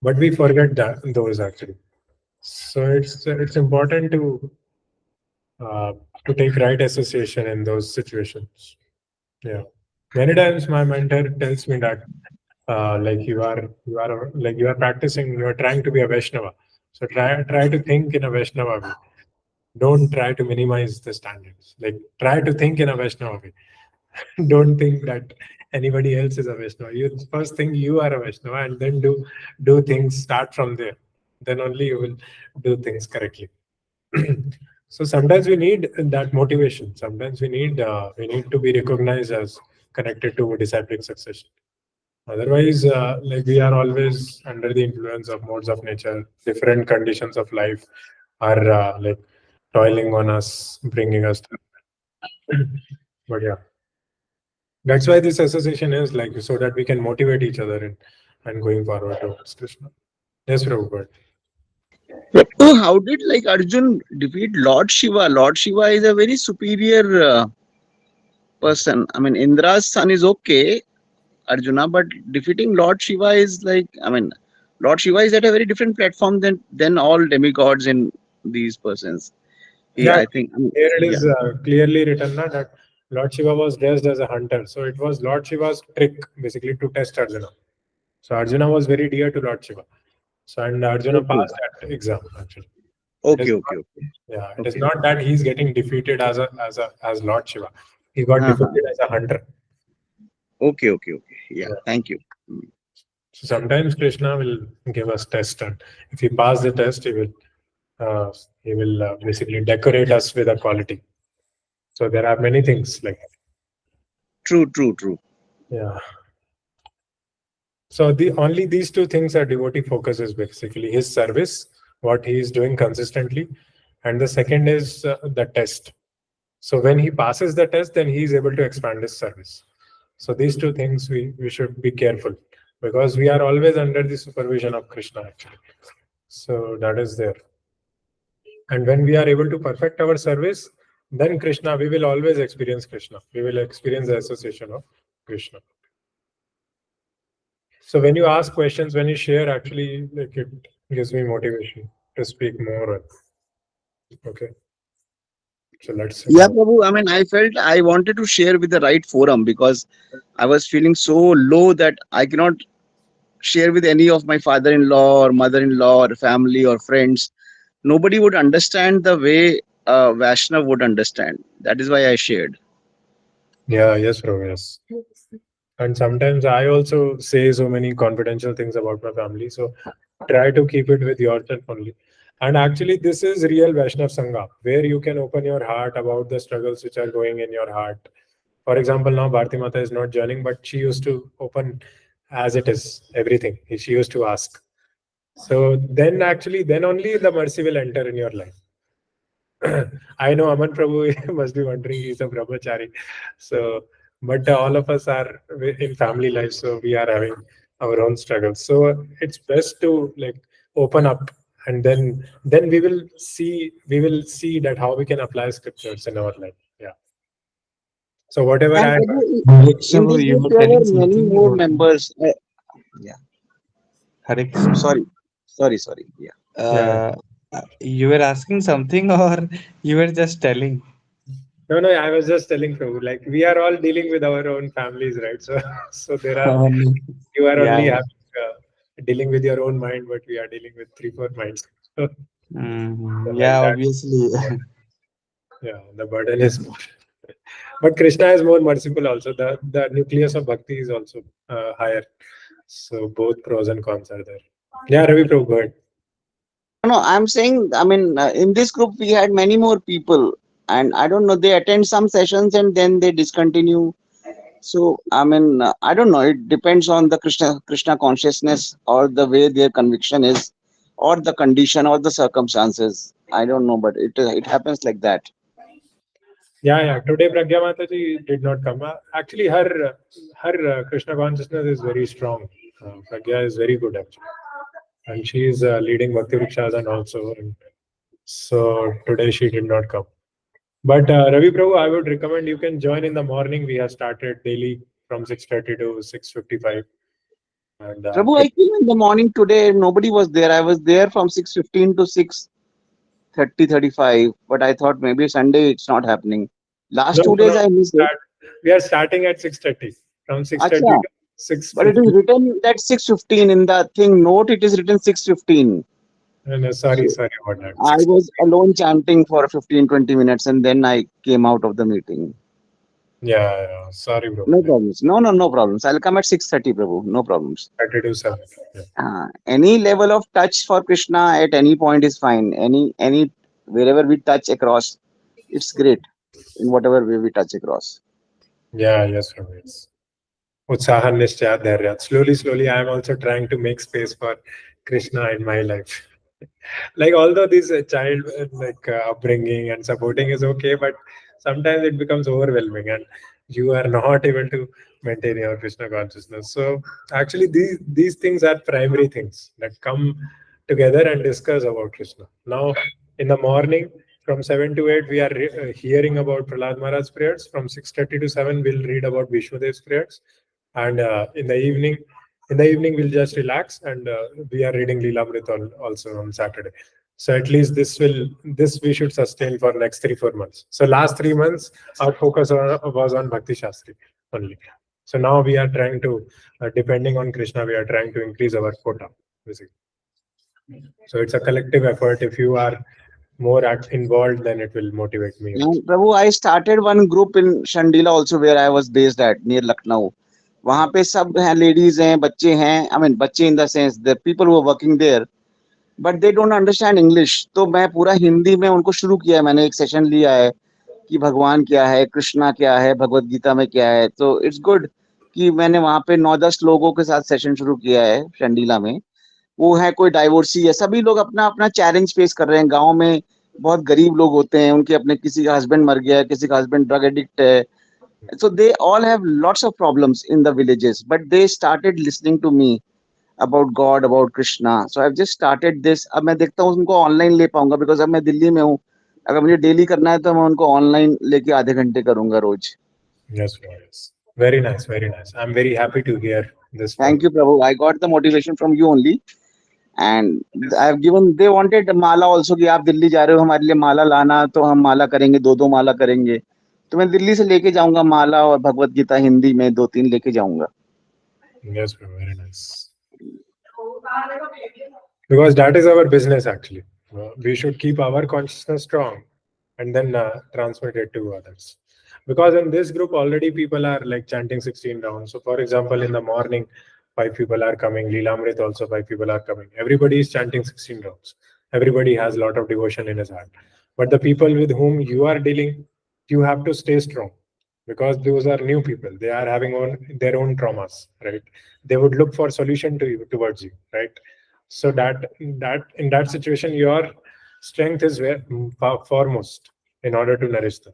but we forget those actually. So it's important uh, to take right association in those situations. Yeah, many times my mentor tells me that like you are practicing, you are trying to be a Vaishnava. So try to think in a Vaishnava way. Don't try to minimize the standards. Like try to think in a Vaishnava way. Don't think that anybody else is a Vaishnava. You first think you are a Vaishnava, and then do things. Start from there. Then only you will do things correctly. So sometimes we need that motivation. Sometimes we need to be recognized as connected to disciplic succession. Otherwise, like we are always under the influence of modes of nature. Different conditions of life are like toiling on us, bringing us. But yeah, that's why this association is like so that we can motivate each other and going forward towards Krishna. Yes, Prabhupada. So how did like Arjun defeat Lord Shiva? Lord Shiva is a very superior person. I mean, Indra's son is okay, Arjuna, but defeating Lord Shiva is like, I mean, Lord Shiva is at a very different platform than all demigods in these persons. He, Yeah, I think, I mean, here it yeah. is clearly written that Lord Shiva was dressed as a hunter. So it was Lord Shiva's trick basically to test Arjuna. So Arjuna was very dear to Lord Shiva. So and Arjuna Okay, passed that exam actually. It is okay, not, okay, okay, yeah, it is okay. not that he's getting defeated as Lord Shiva. He got Uh-huh. defeated as a hunter. Okay, okay, okay. Yeah, Yeah. thank you. So sometimes Krishna will give us test, and if he pass the test, he will basically decorate us with a quality. So there are many things like True, true, true. yeah. So the only these two things are devotee focus is basically his service, what he is doing consistently, and the second is the test. So when he passes the test, then he is able to expand his service. So these two things we should be careful, because we are always under the supervision of Krishna actually. So that is there. And when we are able to perfect our service, then Krishna, we will always experience Krishna. We will experience the association of Krishna. So when you ask questions, when you share, actually, like it gives me motivation to speak more. Okay. So let's Yeah, move. Prabhu. I mean, I felt I wanted to share with the right forum because I was feeling so low that I cannot share with any of my father-in-law or mother-in-law or family or friends. Nobody would understand the way Vaishnav would understand. That is why I shared. Yeah, yes, bro, yes. And sometimes I also say so many confidential things about my family. So try to keep it with yourself only. And actually, this is real Vaishnav Sangha, where you can open your heart about the struggles which are going in your heart. For example, now Bharti Mata is not joining, but she used to open as it is, everything. She used to ask. So then actually, then only the mercy will enter in your life. I know Aman Prabhu must be wondering he's a brahmachari. So, but all of us are in family life, so we are having our own struggles. So it's best to like open up, and then we will see that how we can apply scriptures in our life. Yeah. So whatever And I Prabhu, in Harikshavu, this you group were there telling were many something more about members. Yeah. Harikshavu. Sorry. Yeah. yeah. You were asking something, or you were just telling? No, I was just telling Prabhu, like we are all dealing with our own families, right? So so there are Oh, no. you are Yeah, only yeah. having dealing with your own mind, but we are dealing with 3-4 minds. So like Yeah, that, obviously. yeah, the burden is more. But Krishna is more merciful also. The nucleus of bhakti is also higher. So both pros and cons are there. Yeah, Ravi Prabhu, go ahead. No, I'm saying, I mean, in this group we had many more people, and I don't know, they attend some sessions and then they discontinue. So, I mean, I don't know. It depends on the Krishna consciousness or the way their conviction is, or the condition or the circumstances. I don't know, but it happens like that. Yeah. Today Pragya Mataji did not come. Actually, her Krishna consciousness is very strong. Pragya is very good actually, and she is leading Bhakti Vrikshas and also. And so today she did not come. But Ravi Prabhu, I would recommend you can join in the morning. We have started daily from 6:30 to 6:55, and Prabhu, I came in the morning today. Nobody was there. I was there from 6:15 to 6:30, 35. But I thought maybe Sunday it's not happening. Last no, 2 days I missed it. we are starting at 6:30. From 6:30 Acha. to But it 6:50. is written that 6:15 in the thing note. It is written 6:15. No, So sorry about that. I was alone chanting for 15-20 minutes and then I came out of the meeting. Yeah, sorry, bro. No problems. No problems. I'll come at 6:30, Prabhu. No problems. 30 to 7. Yeah. Any level of touch for Krishna at any point is fine. Any wherever we touch across, it's great. In whatever way we touch across. Yes, Prabhu. Yes. Utsahan Nishchaya Dhairya. Slowly, I am also trying to make space for Krishna in my life. Like although this child upbringing and supporting is okay, but sometimes it becomes overwhelming and you are not able to maintain your Krishna consciousness. So actually these things are primary things that come together and discuss about Krishna. Now in the morning from 7 to 8 we are hearing about Prahlad Maharaj's prayers. From 6:30 to 7 we'll read about Vishwadev's prayers, and in the evening we'll just relax, and we are reading Leelamrit also on Saturday. So at least this we should sustain for next 3-4 months. So last 3 months our focus was on Bhakti Shastri only. So now we are trying to, depending on Krishna, we are trying to increase our quota basically. So it's a collective effort. If you are more involved, then it will motivate me also. And Prabhu, I started one group in Shandila also where I was based at near Lucknow. वहाँ पे सब हैं, ladies हैं, बच्चे हैं. I mean, बच्चे in the sense the people who are working there, but they don't understand English. तो मैं पूरा हिंदी में उनको शुरू किया है. मैंने एक सेशन लिया है कि भगवान क्या है, कृष्णा क्या है, भगवत गीता में क्या है. तो इट्स गुड कि मैंने वहाँ पे 9-10 लोगों के साथ सेशन शुरू किया है शंडीला में. वो है कोई डाइवोर्सी है, सभी लोग अपना अपना चैलेंज फेस कर रहे हैं. गांव में बहुत गरीब लोग होते हैं, उनके अपने किसी का हस्बैंड मर गया है, किसी का हस्बैंड ड्रग एडिक्ट है. So they all have lots of problems in the villages, but they started listening to me about God, about Krishna. So I've just started this. अब मैं देखता हूँ उनको ऑनलाइन ले पाऊंगा, बिकॉज अब मैं दिल्ली में हूँ. अगर मुझे डेली करना है तो मैं उनको ऑनलाइन लेके आधे घंटे करूंगा रोज. Yes. Very nice, very nice. I'm very happy to hear this from Thank you, Prabhu. I got the motivation from you only. And I've given, they wanted Mala also कि आप दिल्ली जा रहे हो हमारे लिए माला लाना, तो हम माला करेंगे, 2-2 माला करेंगे. तो मैं दिल्ली से लेके जाऊंगा माला और भगवत गीता हिंदी में 2-3 लेके जाऊंगा. Yes, bro, very nice. Because that is our business actually. We should keep our consciousness strong and then transmit it to others. Because in this group already people are like chanting 16 rounds. So for example, in the morning, 5 people are coming. Leelamrit also 5 people are coming. Everybody is chanting 16 rounds. Everybody has a lot of devotion in his heart. But the people with whom you are dealing, you have to stay strong, because those are new people. They are having their own traumas, right? They would look for solution towards you, right? So that in that situation, your strength is foremost in order to nourish them,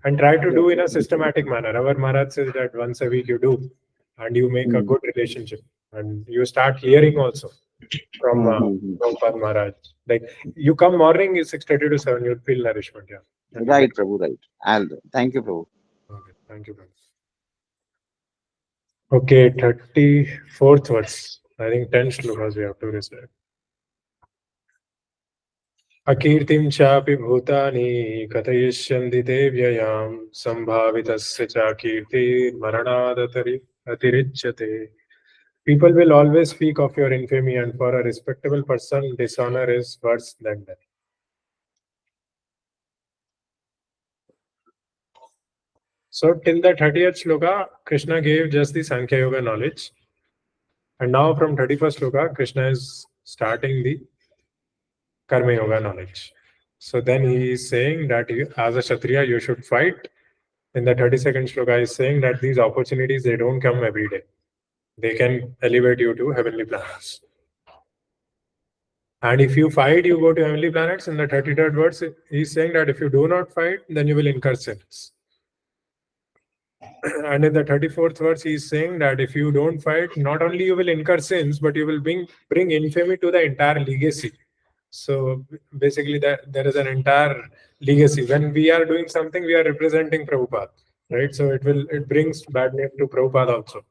and try to do in a systematic manner. Our Maharaj says that once a week you do, and you make a good relationship. and you start hearing also from Prabhupada Maharaj. Like you come morning is 6:30 to 7, you'll feel nourishment. Yeah. And you Right, get- Prabhu, right. Thank you, Prabhu. Okay, thank you, brother. Okay, 34th verse. I think 10 shlokas we have to recite. अकीर्तिं चापि भूतानि कथयिष्यन्ति ते व्ययां सम्भावितस्य च अतिरिच्यते. People will always speak of your infamy, and for a respectable person, dishonor is worse than death. So, till the 30th shloka, Krishna gave just the Sankhya Yoga knowledge. And now, from 31st shloka, Krishna is starting the Karma Yoga knowledge. So, then he is saying that as a Kshatriya, you should fight. In the 32nd shloka, he is saying that these opportunities, they don't come every day. They can elevate you to heavenly planets. And if you fight, you go to heavenly planets. In the 33rd verse, he's saying that if you do not fight, then you will incur sins. And in the 34th verse, he's saying that if you don't fight, not only you will incur sins, but you will bring infamy to the entire legacy. So basically, there is an entire legacy. When we are doing something, we are representing Prabhupada, right? So it brings bad name to Prabhupada also.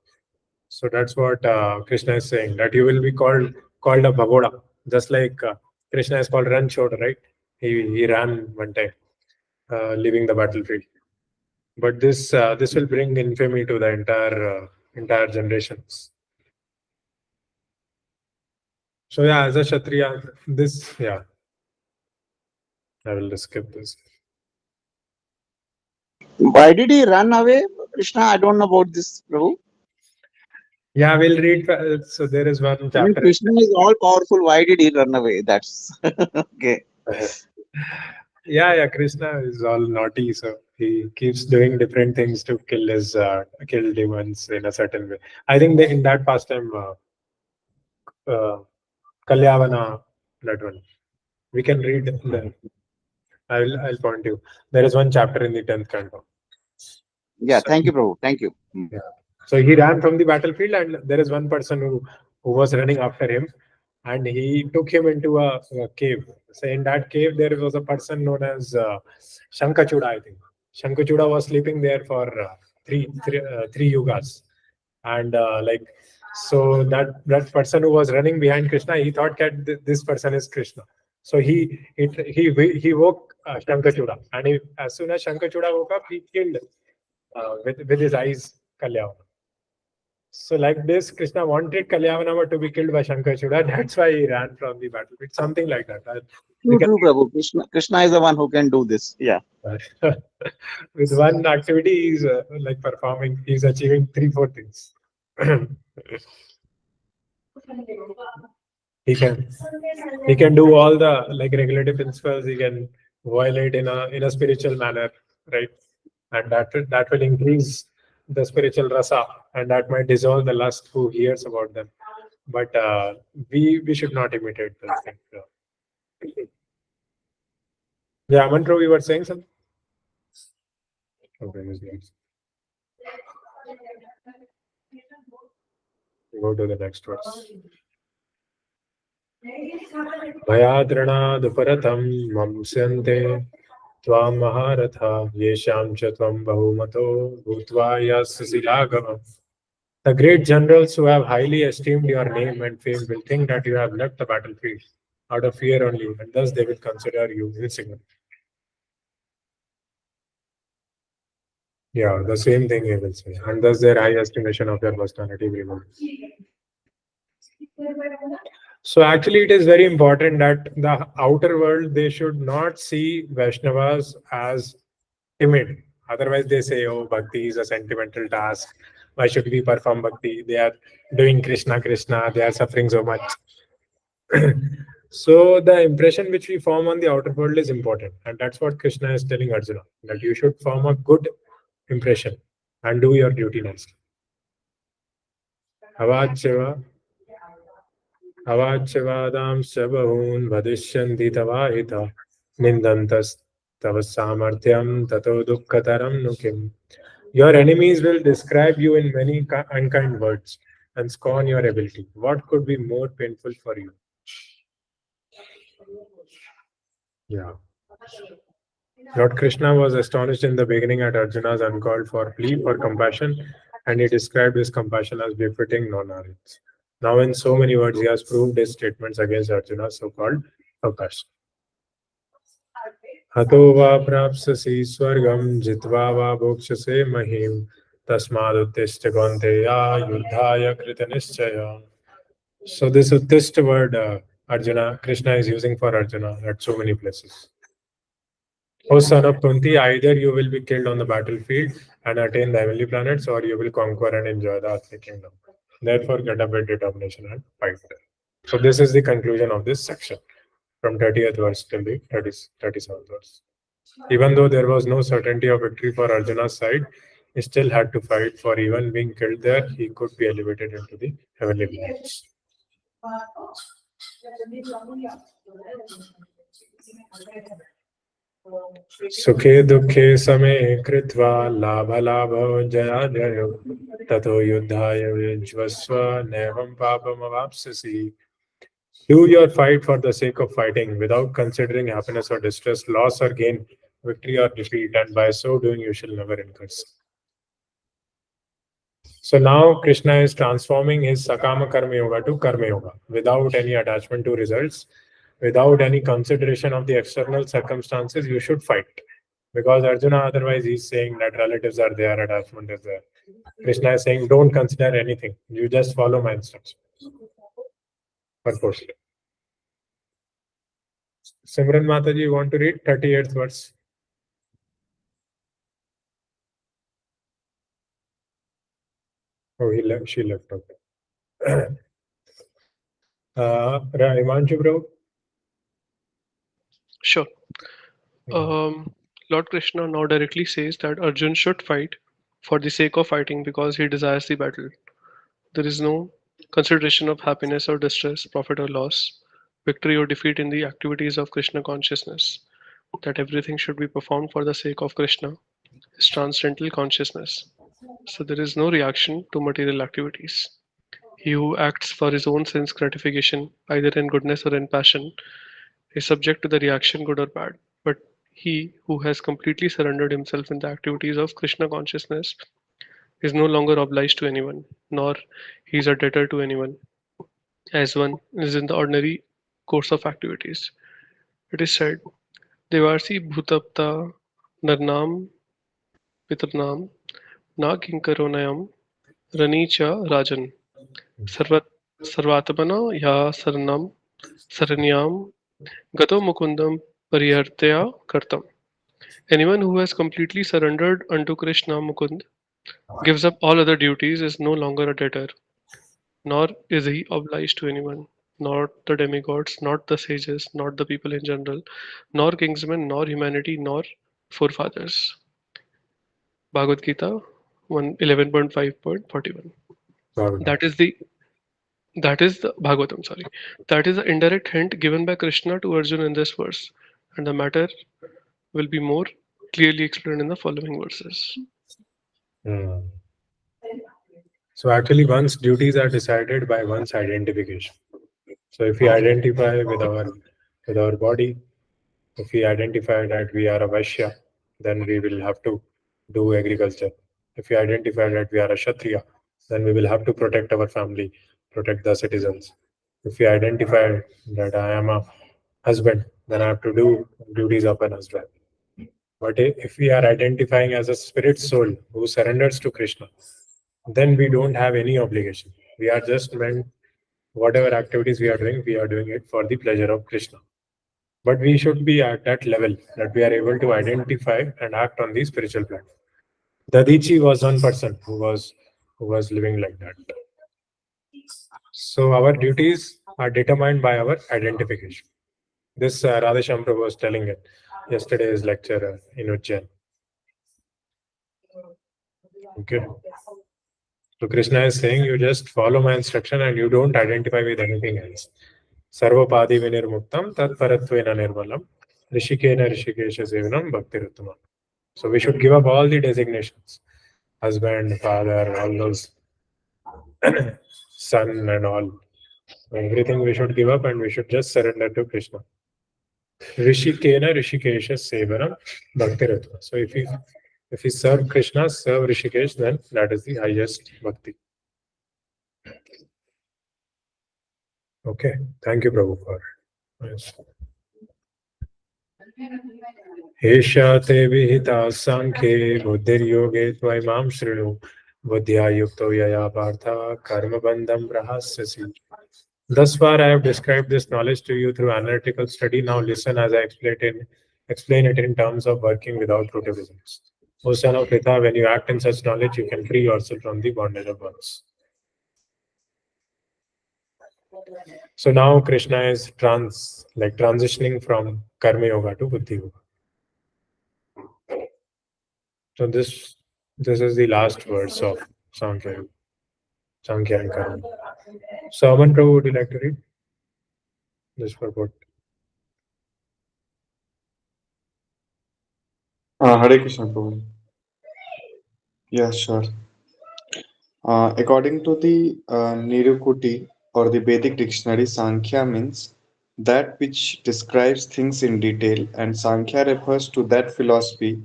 So that's what Krishna is saying, that you will be called a Bhagoda, just like Krishna is called Ranchod, right? He ran one time, leaving the battlefield. But this will bring infamy to the entire generations. So yeah, as a Kshatriya, I will just skip this. Why did he run away, Krishna? I don't know about this, Prabhu. Yeah, we'll read. So there is one I mean, chapter. Krishna is all powerful. Why did he run away? That's okay. Yeah, Krishna is all naughty, so he keeps doing different things to kill demons in a certain way. I think in that pastime, Kalyavana, that one, we can read. I'll point you. There is one chapter in the 10th canto. Yeah, So, thank you, Prabhu. Thank you. yeah. So he ran from the battlefield, and there is one person who was running after him, and he took him into a cave. So in that cave, there was a person known as Shankachuda, I think. Shankachuda was sleeping there for three yugas, and so that person who was running behind Krishna, he thought that this person is Krishna. So he woke Shankachuda, and as soon as Shankachuda woke up, he killed with his eyes Kalyavana. So like this, Krishna wanted Kalyavanama to be killed by Shankachuda. That's why he ran from the battle. It's something like that. True, Prabhu. Krishna is the one who can do this. Yeah. With one activity, he's like performing. He's achieving 3-4 things. he can do all the like regulative principles. He can violate in a spiritual manner, right? And that will increase the spiritual rasa, and that might dissolve the lust who hears about them. But we should not imitate those things. Yeah, Mantra, you were saying something. Okay, go to the next verse. भयाद्रणादुपरतं मंस्यन्ते त्वां महारथा येषां च त्वं बहुमतो भूत्वा यास्यसि लाघवम्. The great generals who have highly esteemed your name and fame will think that you have left the battlefield out of fear only, and thus they will consider you insignificant. Yeah, the same thing he will say, and thus their high estimation of your personality will go. So actually, it is very important that the outer world, they should not see Vaishnavas as timid. Otherwise, they say, "Oh, bhakti is a sentimental task. Why should we perform bhakti? They are doing Krishna, Krishna. They are suffering so much." So the impression which we form on the outer world is important, and that's what Krishna is telling Arjuna, that you should form a good impression and do your duty nicely. Avacheva अवाच्यवादांश्च बहून् वदिष्यन्ति तवाहिता निन्दन्तस्तव सामर्थ्यं ततो दुःखतरं नु किम्. Your enemies will describe you in many unkind words, and scorn your ability. What could be more painful for you? Yeah. Lord Krishna was astonished in the beginning at Arjuna's uncalled for plea for compassion, and he described his compassion as befitting non-Aryans. Now, in so many words, he has proved his statements against Arjuna's so-called compassion. Hato va prapsasi swargam jitva va bhokshase mahim tasmad uttishta gaunteya yuddhaya krita nischaya. So this uttishta word Krishna is using for Arjuna at so many places. O son of Kunti, either you will be killed on the battlefield and attain the heavenly planets, or you will conquer and enjoy the earthly kingdom. Therefore, get up with determination and fight. So this is the conclusion of this section, from 30th verse till the 37th verse. Even though there was no certainty of victory for Arjuna's side, he still had to fight. For even being killed there, he could be elevated into the heavenly planets. सुखे दुखे समे कृत्वा लाभ लाभ जया जय ततो युद्धाय युज्वस्व नैवं पापमवाप्स्यसि. Do your fight for the sake of fighting, without considering happiness or distress, loss or gain, victory or defeat, and by so doing you shall never incur sin. So now Krishna is transforming his Sakama Karma Yoga to Karma Yoga without any attachment to results, without any consideration of the external circumstances. You should fight. Because Arjuna, otherwise, he's saying that relatives are there, attachment is there. Krishna is saying, don't consider anything. You just follow my instructions. Purposely. Simran Mataji, you want to read 38th verse? Oh, he left. She left. Okay. Himanshu, bro. Sure. Lord Krishna now directly says that Arjun should fight for the sake of fighting because he desires the battle. There is no consideration of happiness or distress, profit or loss, victory or defeat in the activities of Krishna consciousness. That everything should be performed for the sake of Krishna is transcendental consciousness. So there is no reaction to material activities. He who acts for his own sense gratification, either in goodness or in passion, is subject to the reaction, good or bad. But he who has completely surrendered himself in the activities of Krishna consciousness is no longer obliged to anyone, nor he is a debtor to anyone, as one is in the ordinary course of activities. It is said, Devarsi Bhutapta Narnam Pitarnam Na Kinkaronayam Ranicha Rajan Sarvatmana Ya Saranam Saranyam Gato Mukundam Parihartya Kartam. Anyone who has completely surrendered unto Krishna Mukund, gives up all other duties, is no longer a debtor, nor is he obliged to anyone, not the demigods, not the sages, not the people in general, nor kingsmen, nor humanity, nor forefathers. Bhagavad Gita 11.5.41. That is the Bhagavatam, sorry. That is the indirect hint given by Krishna to Arjuna in this verse, and the matter will be more clearly explained in the following verses. So actually, one's duties are decided by one's identification. So if we identify with our body, if we identify that we are a Vaishya, then we will have to do agriculture. If we identify that we are a Kshatriya, then we will have to protect our family, protect the citizens. If we identify that I am a husband, then I have to do duties of an husband. But if we are identifying as a spirit soul who surrenders to Krishna, then we don't have any obligation. We are just meant, whatever activities we are doing it for the pleasure of Krishna. But we should be at that level that we are able to identify and act on the spiritual plan. Dadichi was one person who was living like that. So our duties are determined by our identification. This Radhesham Prabhu was telling it yesterday's lecture in Ujjain. Okay. So Krishna is saying you just follow my instruction and you don't identify with anything else. Sarvapadi vinirmuktam tat paratvena nirmalam rishikena rishikesha sevanam bhaktiruttama. So we should give up all the designations. Husband, father, all those. sun and all. Everything we should give up and we should just surrender to Krishna. Rishikena Rishikesha Sevanam Bhaktiratva. So if we serve Krishna, serve Rishikesh, then that is the highest bhakti. Okay. Thank you, Prabhu, for yes. Esha te vihita sankhye buddhir-yoge tvayamam shrinu buddhya yukto yaya partha karma bandham prahasyasi. Thus far, I have described this knowledge to you through analytical study. Now listen as I explain it in terms of working without relativisms. O son of Pita, when you act in such knowledge, you can free yourself from the bondage of births. So now Krishna is transitioning from Karma Yoga to Buddhi Yoga. So this is the last verse of Sankhya and Karma. So Aman Prabhu, would you like to read this purport? Hare Krishna, Prabhu. Yeah, sure. According to the Nirukuti or the Vedic dictionary, Sankhya means that which describes things in detail, and Sankhya refers to that philosophy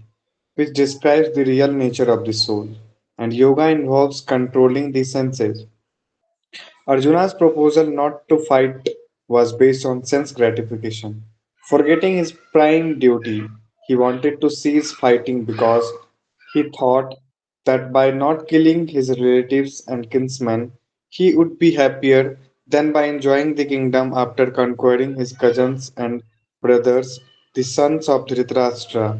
which describes the real nature of the soul. And yoga involves controlling the senses. Arjuna's proposal not to fight was based on sense gratification. Forgetting his prime duty, he wanted to cease fighting because he thought that by not killing his relatives and kinsmen, he would be happier than by enjoying the kingdom after conquering his cousins and brothers, the sons of Dhritarashtra.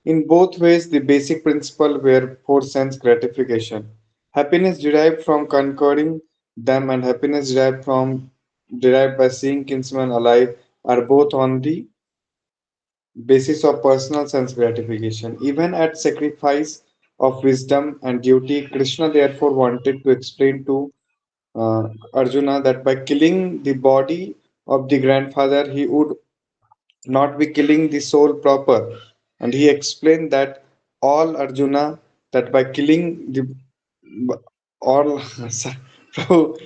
In both ways, the basic principle were for sense gratification. Happiness derived from conquering them and happiness derived by seeing kinsmen alive are both on the basis of personal sense gratification. Even at sacrifice of wisdom and duty, Krishna therefore wanted to explain to Arjuna that by killing the body of the grandfather, he would not be killing the soul proper. And he explained that all Arjuna, that by killing the all, Prabhu,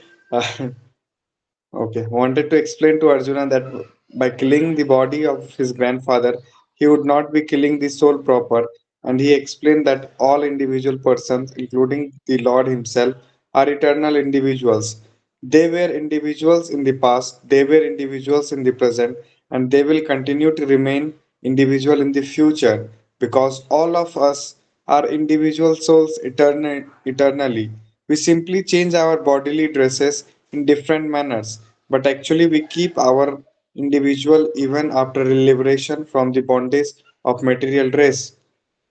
okay, wanted to explain to Arjuna that by killing the body of his grandfather, he would not be killing the soul proper. And he explained that all individual persons, including the Lord himself, are eternal individuals. They were individuals in the past, they were individuals in the present, and they will continue to remain individual in the future because all of us are individual souls eternally. We simply change our bodily dresses in different manners, but actually we keep our individual even after liberation from the bondage of material dress.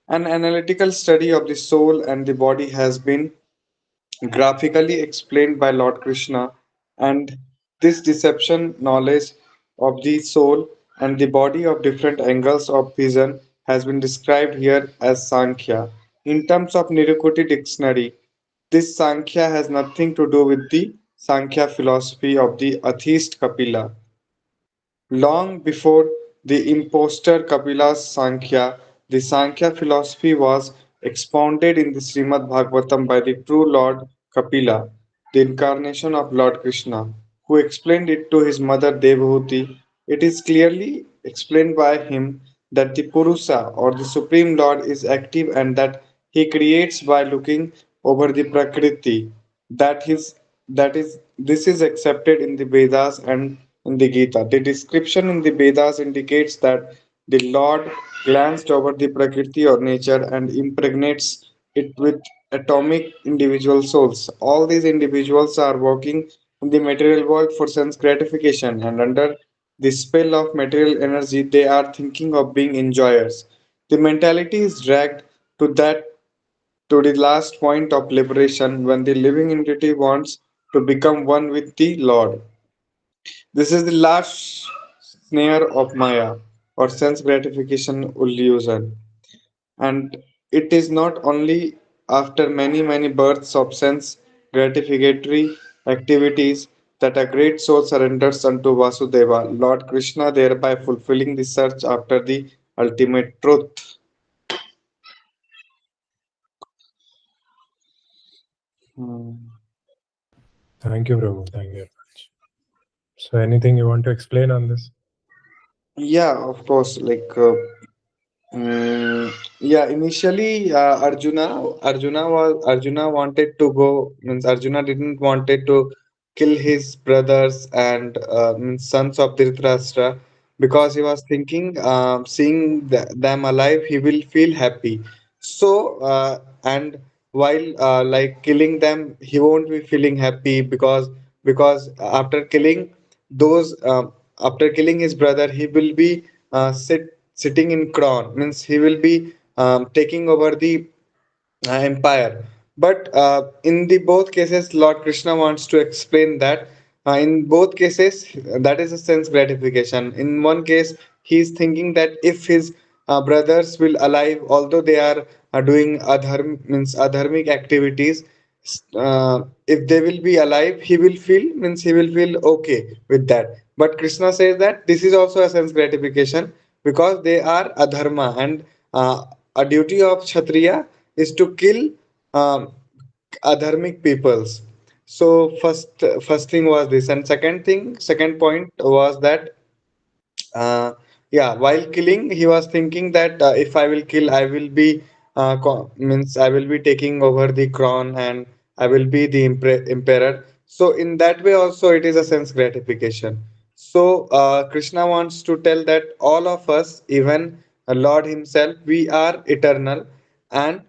An analytical study of the soul and the body has been graphically explained by Lord Krishna, and this deception knowledge of the soul and the body of different angles of vision has been described here as Sankhya. In terms of Nirukuti dictionary, this Sankhya has nothing to do with the Sankhya philosophy of the atheist Kapila. Long before the impostor Kapila's Sankhya, the Sankhya philosophy was expounded in the Srimad Bhagavatam by the true Lord Kapila, the incarnation of Lord Krishna, who explained it to his mother Devahuti. It is clearly explained by him that the Purusa or the Supreme Lord is active and that he creates by looking over the Prakriti. This is accepted in the Vedas and in the Gita. The description in the Vedas indicates that the Lord glanced over the Prakriti or nature and impregnates it with atomic individual souls. All these individuals are working in the material world for sense gratification, and under the spell of material energy, they are thinking of being enjoyers. The mentality is dragged to that to the last point of liberation when the living entity wants to become one with the Lord. This is the last snare of Maya or sense gratification illusion. And it is not only after many births of sense gratificatory activities that a great soul surrenders unto Vasudeva, Lord Krishna, thereby fulfilling the search after the ultimate truth. Hmm. Thank you, Prabhu. Thank you very much. So, anything you want to explain on this? Yeah, of course. Yeah, initially Arjuna wanted to go, means Arjuna didn't wanted to kill his brothers and means sons of Dhritarashtra, because he was thinking, seeing them alive he will feel happy. So and while like killing them he won't be feeling happy, because after killing those after killing his brother he will be sitting in crown, means he will be taking over the empire. But in the both cases, Lord Krishna wants to explain that in both cases, that is a sense gratification. In one case, he is thinking that if his brothers will alive, although they are doing adharmic activities, if they will be alive, he will feel okay with that. But Krishna says that this is also a sense gratification, because they are adharma, and a duty of Kshatriya is to kill um, adharmic peoples. So first thing was this, and second point was that yeah, while killing he was thinking that if I will kill I will be means I will be taking over the crown and I will be the emperor. So in that way also it is a sense gratification. So Krishna wants to tell that all of us, even Lord himself, we are eternal, and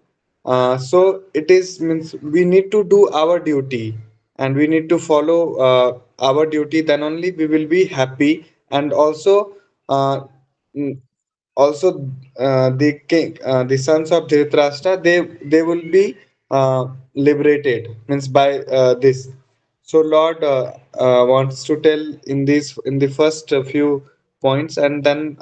so it is means we need to do our duty, and we need to follow our duty, then only we will be happy. And also uh, mm, also the king, the sons of Dhritarashtra, they will be liberated, means by this. So Lord wants to tell in this, in the first few points, and then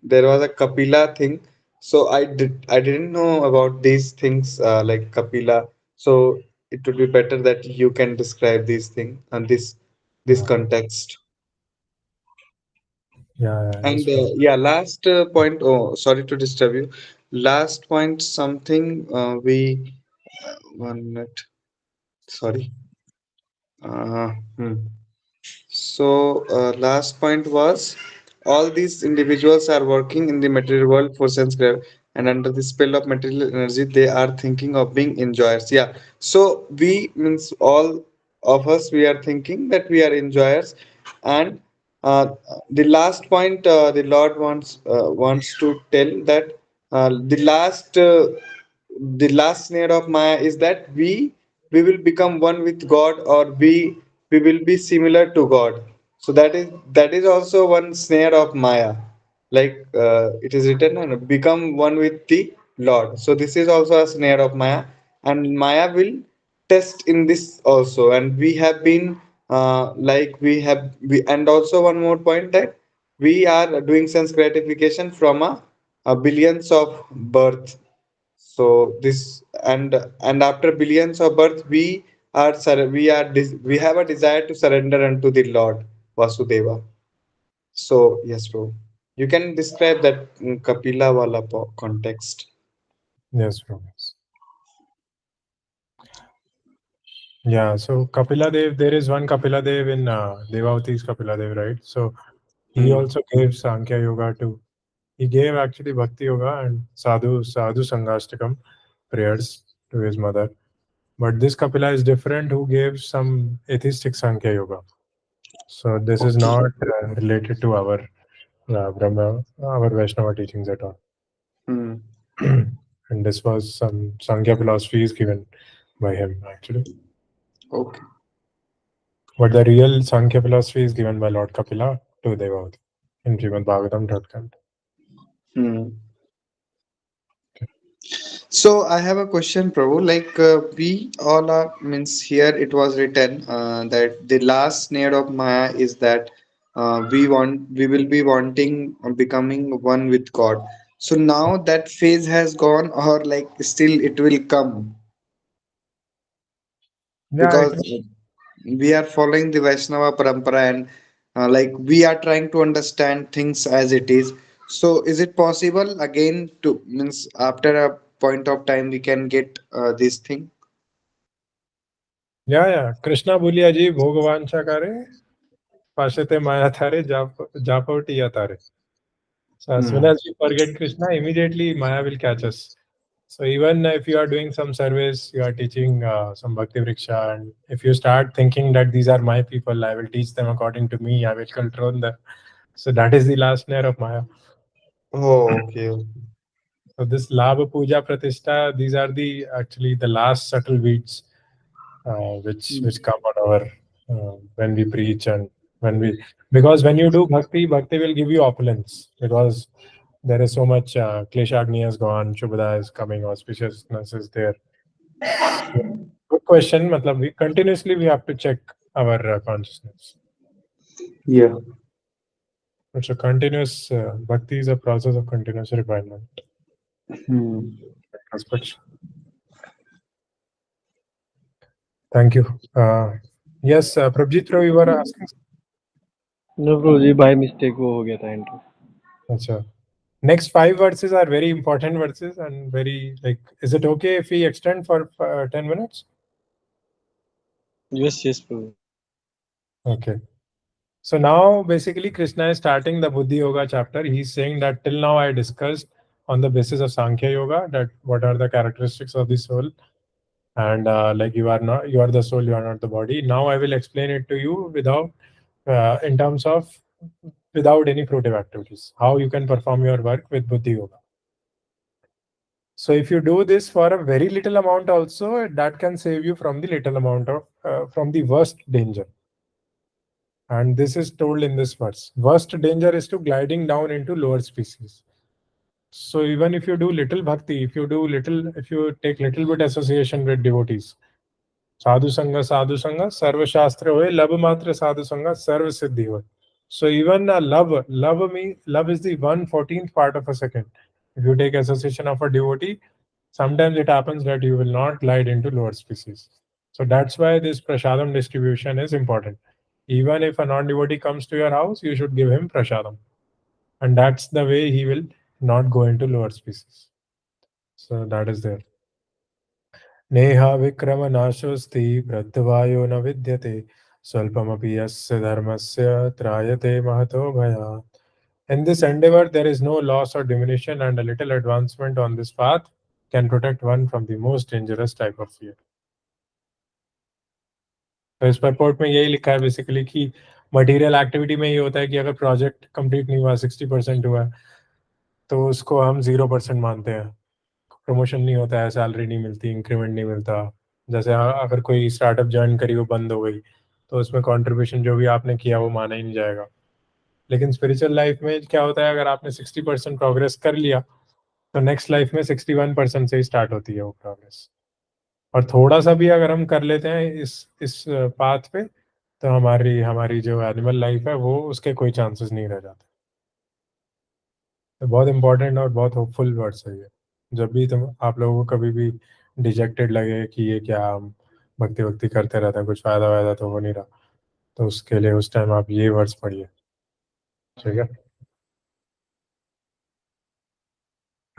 there was a Kapila thing. So I didn't know about these things like Kapila. So it would be better that you can describe these things and this Yeah, context. yes, And Prabhu. yeah, last point. Oh, sorry to disturb you. Last point, something we 1 minute. Sorry. Uh, hmm. So, last point was all these individuals are working in the material world for sense grab, and under the spell of material energy, they are thinking of being enjoyers. Yeah. So we means all of us, we are thinking that we are enjoyers, and uh, the last point the Lord wants to tell that the last snare of Maya is that we will become one with God, or we will be similar to God. So that is also one snare of Maya. Like it is written, and become one with the Lord. So this is also a snare of Maya, and Maya will test in this also. And we have been and also one more point, that we are doing sense gratification from a billions of birth. So this, and after billions of birth we have a desire to surrender unto the Lord Vasudeva. So yes, bro, you can describe that Kapila wala context. Yes, Prabhu. Yes. Yeah, so Kapila Dev, there is one Kapila Dev in Devavati's Kapila Dev, right? So he Hmm. also gave Sankhya Yoga to, he gave actually Bhakti Yoga and Sadhu Sangashtakam prayers to his mother. But this Kapila is different, who gave some atheistic Sankhya Yoga. So this is Okay. not related to our Brahma, our Vaishnava teachings at all. Hmm. And this was some Sankhya philosophies given by him actually. Okay. But the real Sankhya philosophy is given by Lord Kapila to Devavati in Srimad Bhagavatam 3rd canto. Hmm. So I have a question, Prabhu. Like we all are, means here it was written that the last snare of Maya is that we will be wanting becoming one with God. So now that phase has gone, or like still it will come, Yeah, because we are following the Vaishnava parampara, and like we are trying to understand things as it is. So is it possible again to, means after a point of time we can get this thing? Yeah. Krishna bolia ji bhogwancha kare, pashete maya thare, japoti yatare. So as soon as we forget Krishna, immediately Maya will catch us. So even if you are doing some service, you are teaching some Bhakti Vriksha, and if you start thinking that these are my people, I will teach them according to me, I will control them. So that is the last snare of Maya. Oh, okay. So this Labha Puja Pratishtha, these are the actually the last subtle weeds which come on our when we preach and when we, because when you do bhakti will give you opulence, because there is so much kleshagni has gone, shubhada is coming, auspiciousness is there. Good question. Matlab, we continuously we have to check our consciousness. Yeah. It's a continuous bhakti is a process of continuous refinement. Aspects. Thank you. Yes, Prabjit Rao, you were asking. No, bro, ji by mistake वो हो गया था entry. Acha. Next 5 verses are very important verses and very like. Is it okay if we extend for 10 minutes? Yes, bro. Okay. So now basically Krishna is starting the Buddhi Yoga chapter. He's saying that till now I discussed on the basis of Sankhya Yoga that what are the characteristics of the soul, and like you are the soul, you are not the body. Now I will explain it to you without in terms of without any fruitive activities, how you can perform your work with Buddhi Yoga. So if you do this for a very little amount also, that can save you from the little amount of from the worst danger. And this is told in this verse. Worst danger is to gliding down into lower species. So even if you do little bhakti, if you take little bit association with devotees, sadhu sanga, sarva shastra hoye, lab matra sadhu sanga, sarva siddhi hoye. So even love is the 1/14th part of a second. If you take association of a devotee, sometimes it happens that you will not glide into lower species. So that's why this prasadam distribution is important. Even if a non-devotee comes to your house, you should give him prasadam. And that's the way he will not go into lower species. So that is there. Neha vikrama nashosti pradvayo na vidyate swalpamapi yasya dharmasya trayate mahato bhaya. In this endeavor, there is no loss or diminution, and a little advancement on this path can protect one from the most dangerous type of fear. तो इस purport में यही लिखा है basically कि material activity में ये होता है कि अगर प्रोजेक्ट कंप्लीट नहीं हुआ 60% हुआ तो उसको हम 0% मानते हैं, प्रमोशन नहीं होता है, सैलरी नहीं मिलती, इंक्रीमेंट नहीं मिलता। जैसे अगर कोई स्टार्टअप ज्वाइन करी वो बंद हो गई तो उसमें कंट्रीब्यूशन जो भी आपने किया वो माना ही नहीं जाएगा। लेकिन स्पिरिचुअल लाइफ में क्या होता है, अगर आपने 60% प्रोग्रेस कर लिया तो नेक्स्ट लाइफ में 61% से ही स्टार्ट होती है वो प्रोग्रेस। और थोड़ा सा भी अगर हम कर लेते हैं इस पाथ पे तो हमारी हमारी जो एनिमल लाइफ है वो उसके कोई चांसेस नहीं रह जाते। तो बहुत इंपॉर्टेंट और बहुत होपफुल वर्ड्स है ये। जब भी तुम आप लोगों को कभी भी डिजेक्टेड लगे कि ये क्या हम भक्ति भक्ति करते रहते हैं, कुछ फायदा वायदा तो हो नहीं रहा, तो उसके लिए उस टाइम आप ये वर्ड्स पढ़िए, ठीक है।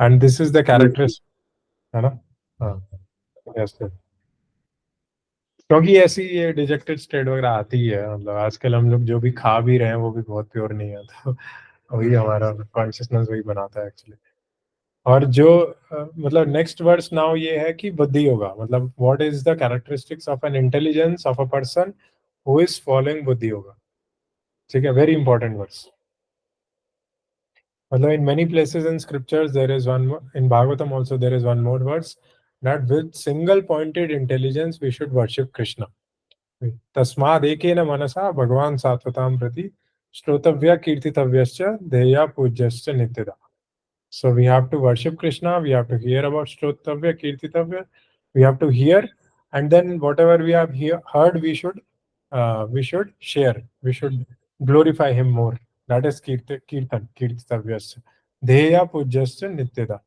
And this is the characteristic, है ना। हाँ, यस। क्योंकि ऐसी ये डिजेक्टेड स्टेट वगैरह आती है, मतलब आजकल हम लोग जो भी खा भी रहे हैं वो भी बहुत प्योर नहीं है, तो वही हमारा कॉन्शियसनेस वही बनाता है एक्चुअली। और जो मतलब नेक्स्ट वर्स नाउ ये है कि बुद्धि योगा, मतलब what is the characteristics of an intelligence of a person who is following buddhi yoga, ठीक है। Very important verse. मतलब in many places in scriptures there is one in Bhagavatam also there is one more verse that with single pointed intelligence we should worship Krishna. तस्माद् एकेन मनसा भगवान सात्वतां प्रति श्रोतव्य कीर्तितव्यश्च ध्येया पूज्यश्च नित्यदा. So we have to worship Krishna, we have to hear about Shrotavya, Kirtitavya, we have to hear, and then whatever we have heard, we should share, we should glorify Him more. That is Kirtan, Kirtitavya. Dheya Pujyasya Nityada.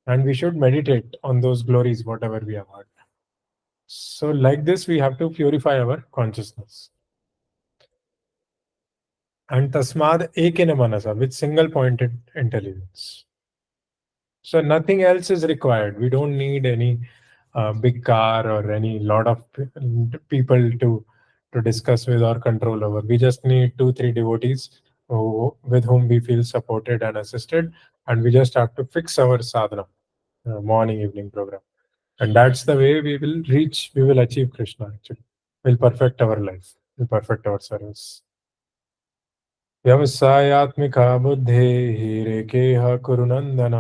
And we should meditate on those glories, whatever we have heard. So like this, we have to purify our consciousness. And Tasmad Ekena Manasa, with single pointed intelligence. So nothing else is required. We don't need any big car or any lot of people to discuss with or control over. We just need 2 3 devotees with whom we feel supported and assisted, and we just have to fix our sadhana, morning evening program, and that's the way we will achieve Krishna. Actually, we'll perfect our life, we'll perfect our service. व्यवसायात्मिका बुद्धेः रेकेह कुरुनन्दन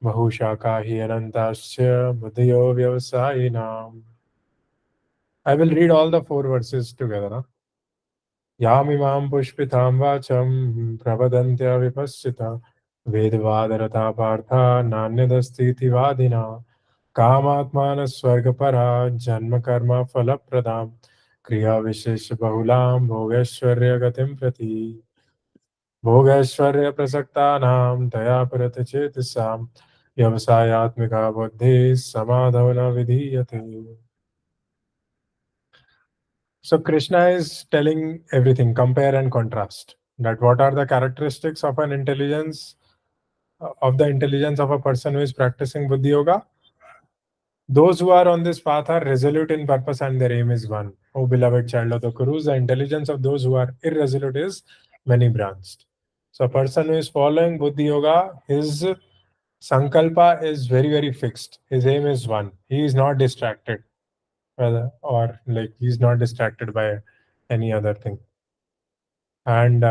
बहुशाखा हि अनन्ताश्च बुद्धयो व्यवसायिनाम्. I will read all the 4 verses together. Huh? यामिमां पुष्पितां वाचं प्रवदन्त्य विपश्चिता वेदवादरता पार्था नान्यदस्तीति वादिना कामात्मानस्वर्गपरा जन्मकर्म फलप्रदां क्रियाविशेषबहुलां भोगैश्वर्यगतिं प्रति भोगैश्वर्यप्रसक्तानां दया परतचेतसां व्यवसायात्मिका बुद्धिः समाधौ न विधीयते. So Krishna is telling everything, compare and contrast. That what are the characteristics of an intelligence, of the intelligence of a person who is practicing Buddhi Yoga? Those who are on this path are resolute in purpose and their aim is one. O beloved child of the Kurus, the intelligence of those who are irresolute is many branched. So a person who is following Buddhi Yoga, his sankalpa is very, very fixed. His aim is one. He is not distracted. Or like he's not distracted by any other thing. And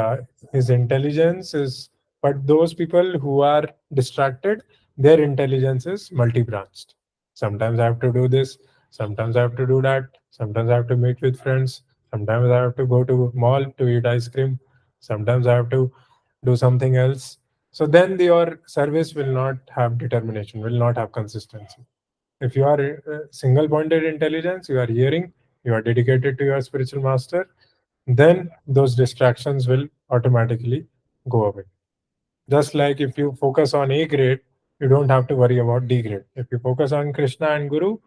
his intelligence is, but those people who are distracted, their intelligence is multi-branched. Sometimes I have to do this, sometimes I have to do that, sometimes I have to meet with friends, sometimes I have to go to mall to eat ice cream, sometimes I have to do something else. So then your service will not have determination, will not have consistency. If you are single pointed intelligence, you are hearing, you are dedicated to your spiritual master, then those distractions will automatically go away. Just like if you focus on A grade, you don't have to worry about D grade. If you focus on Krishna and Guru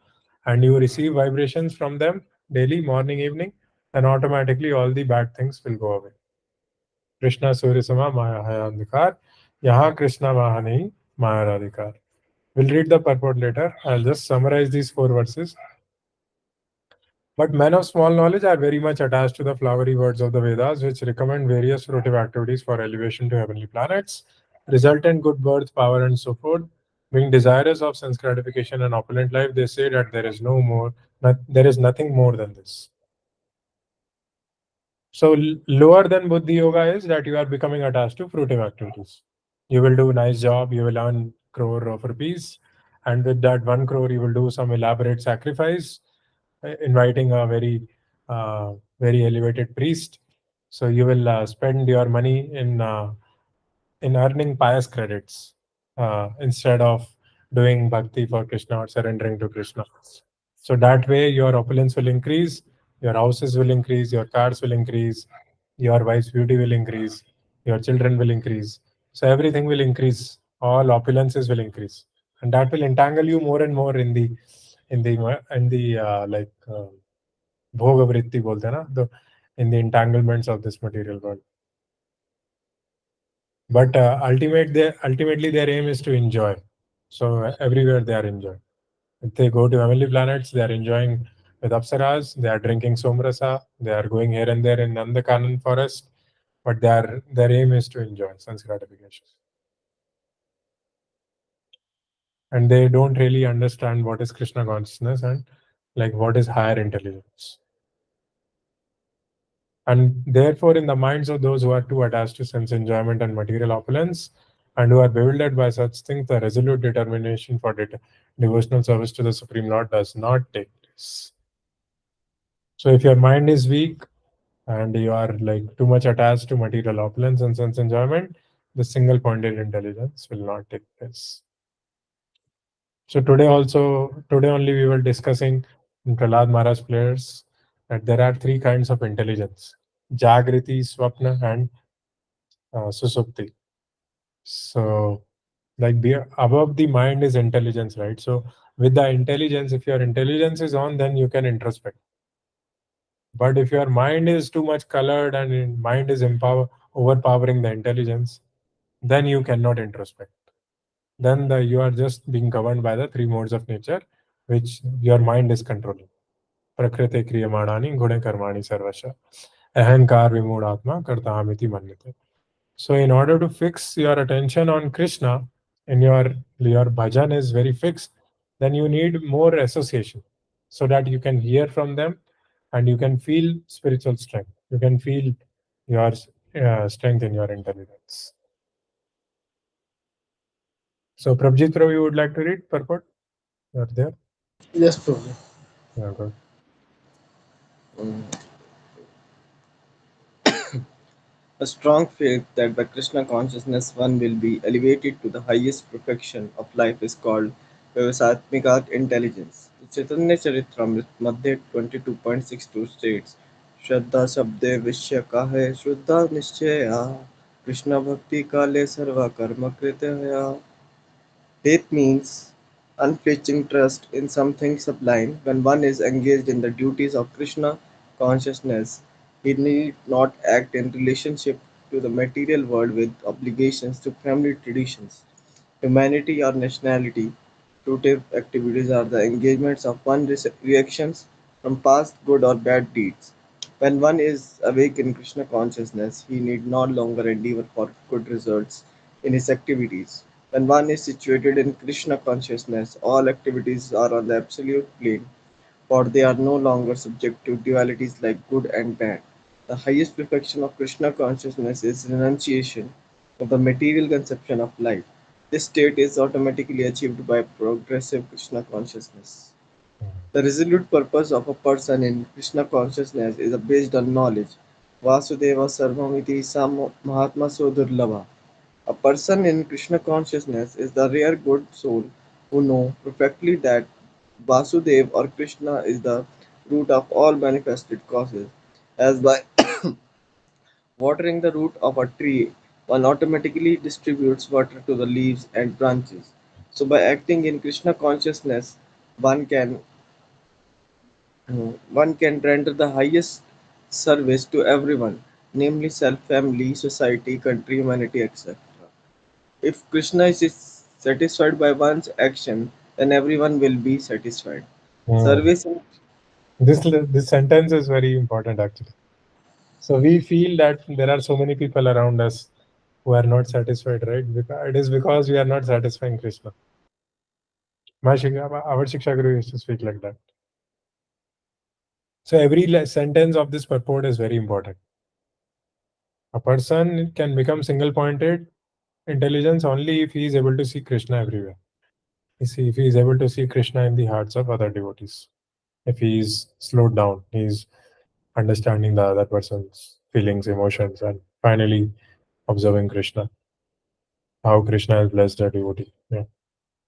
and you receive vibrations from them daily, morning, evening, then automatically all the bad things will go away. Krishna Surya Sama Maya Hai Andhikar. Yaha Krishna Maha Nahi Maya Radhikar. We'll read the purport later. I'll just summarize these 4 verses. But men of small knowledge are very much attached to the flowery words of the Vedas, which recommend various fruitive activities for elevation to heavenly planets, result in good birth, power, and so forth. Being desirous of sense gratification and opulent life, they say that there is no more, there is nothing more than this. So lower than Buddhi Yoga is that you are becoming attached to fruitive activities. You will do a nice job, you will earn crore of rupees, and with that 1 crore, you will do some elaborate sacrifice, inviting a very elevated priest. So you will spend your money in earning pious credits instead of doing bhakti for Krishna or surrendering to Krishna. So that way your opulence will increase, your houses will increase, your cars will increase, your wife's beauty will increase, your children will increase. So everything will increase. All opulences will increase, and that will entangle you more and more in the bhoga vritti bolte hain na, in the entanglements of this material world. But ultimately their aim is to enjoy. So everywhere they are enjoying. If they go to heavenly planets, they are enjoying with apsaras, they are drinking somrasa, they are going here and there in Nandakanan forest, but their aim is to enjoy sense gratification. And they don't really understand what is Krishna consciousness and like what is higher intelligence. And therefore, in the minds of those who are too attached to sense enjoyment and material opulence, and who are bewildered by such things, the resolute determination for devotional service to the Supreme Lord does not take place. So, if your mind is weak and you are like too much attached to material opulence and sense enjoyment, the single pointed intelligence will not take place. So today only we were discussing in Prahlad Maharaj players that there are 3 kinds of intelligence: Jagriti, Swapna, and Susupti. So, like above the mind is intelligence, right? So, with the intelligence, if your intelligence is on, then you can introspect. But if your mind is too much colored and mind is overpowering the intelligence, then you cannot introspect. Then you are just being governed by the 3 modes of nature, which your mind is controlling. Prakriti kriyamani gune karmani sarvasha. Ahankar vimudhatma kartahamiti manyate. So in order to fix your attention on Krishna, and your bhajan is very fixed, then you need more association so that you can hear from them and you can feel spiritual strength. You can feel your strength in your intelligence. So Prabjit Prabhu, you would like to read purport? You are there? Yes, Prabhu. Yeah, good. A strong faith that by Krishna consciousness one will be elevated to the highest perfection of life is called Vyavasatmika intelligence. The Chaitanya Charitamrita Madhya 22.62 states, Shraddha Shabde Vishya का है शुद्धा निश्चया कृष्ण भक्ति काले सर्वा कर्म कृतया. Faith means unflinching trust in something sublime. When one is engaged in the duties of Krishna consciousness, he need not act in relationship to the material world with obligations to family traditions, humanity, or nationality. Fruitive activities are the engagements of one's reactions from past good or bad deeds. When one is awake in Krishna consciousness, he need no longer endeavor for good results in his activities. When one is situated in Krishna consciousness, all activities are on the absolute plane, for they are no longer subject to dualities like good and bad. The highest perfection of Krishna consciousness is renunciation of the material conception of life. This state is automatically achieved by progressive Krishna consciousness. The resolute purpose of a person in Krishna consciousness is based on knowledge. Vasudeva Sarvamiti Sam Mahatma Sodurlabha. A person in Krishna consciousness is the rare good soul who know perfectly that Vasudeva or Krishna is the root of all manifested causes. As by watering the root of a tree, one automatically distributes water to the leaves and branches. So by acting in Krishna consciousness, one can one can render the highest service to everyone, namely self, family, society, country, humanity, etc. If Krishna is satisfied by one's action, then everyone will be satisfied. Hmm. Service in This sentence is very important actually. So we feel that there are so many people around us who are not satisfied, right? Because it is because we are not satisfying Krishna. Our Shiksha Guru used to speak like that. So every sentence of this purport is very important. A person can become single-pointed intelligence only if he is able to see Krishna everywhere. You see, if he is able to see Krishna in the hearts of other devotees. If he is slowed down, he is understanding the other person's feelings, emotions, and finally observing Krishna. How Krishna has blessed a devotee. Yeah.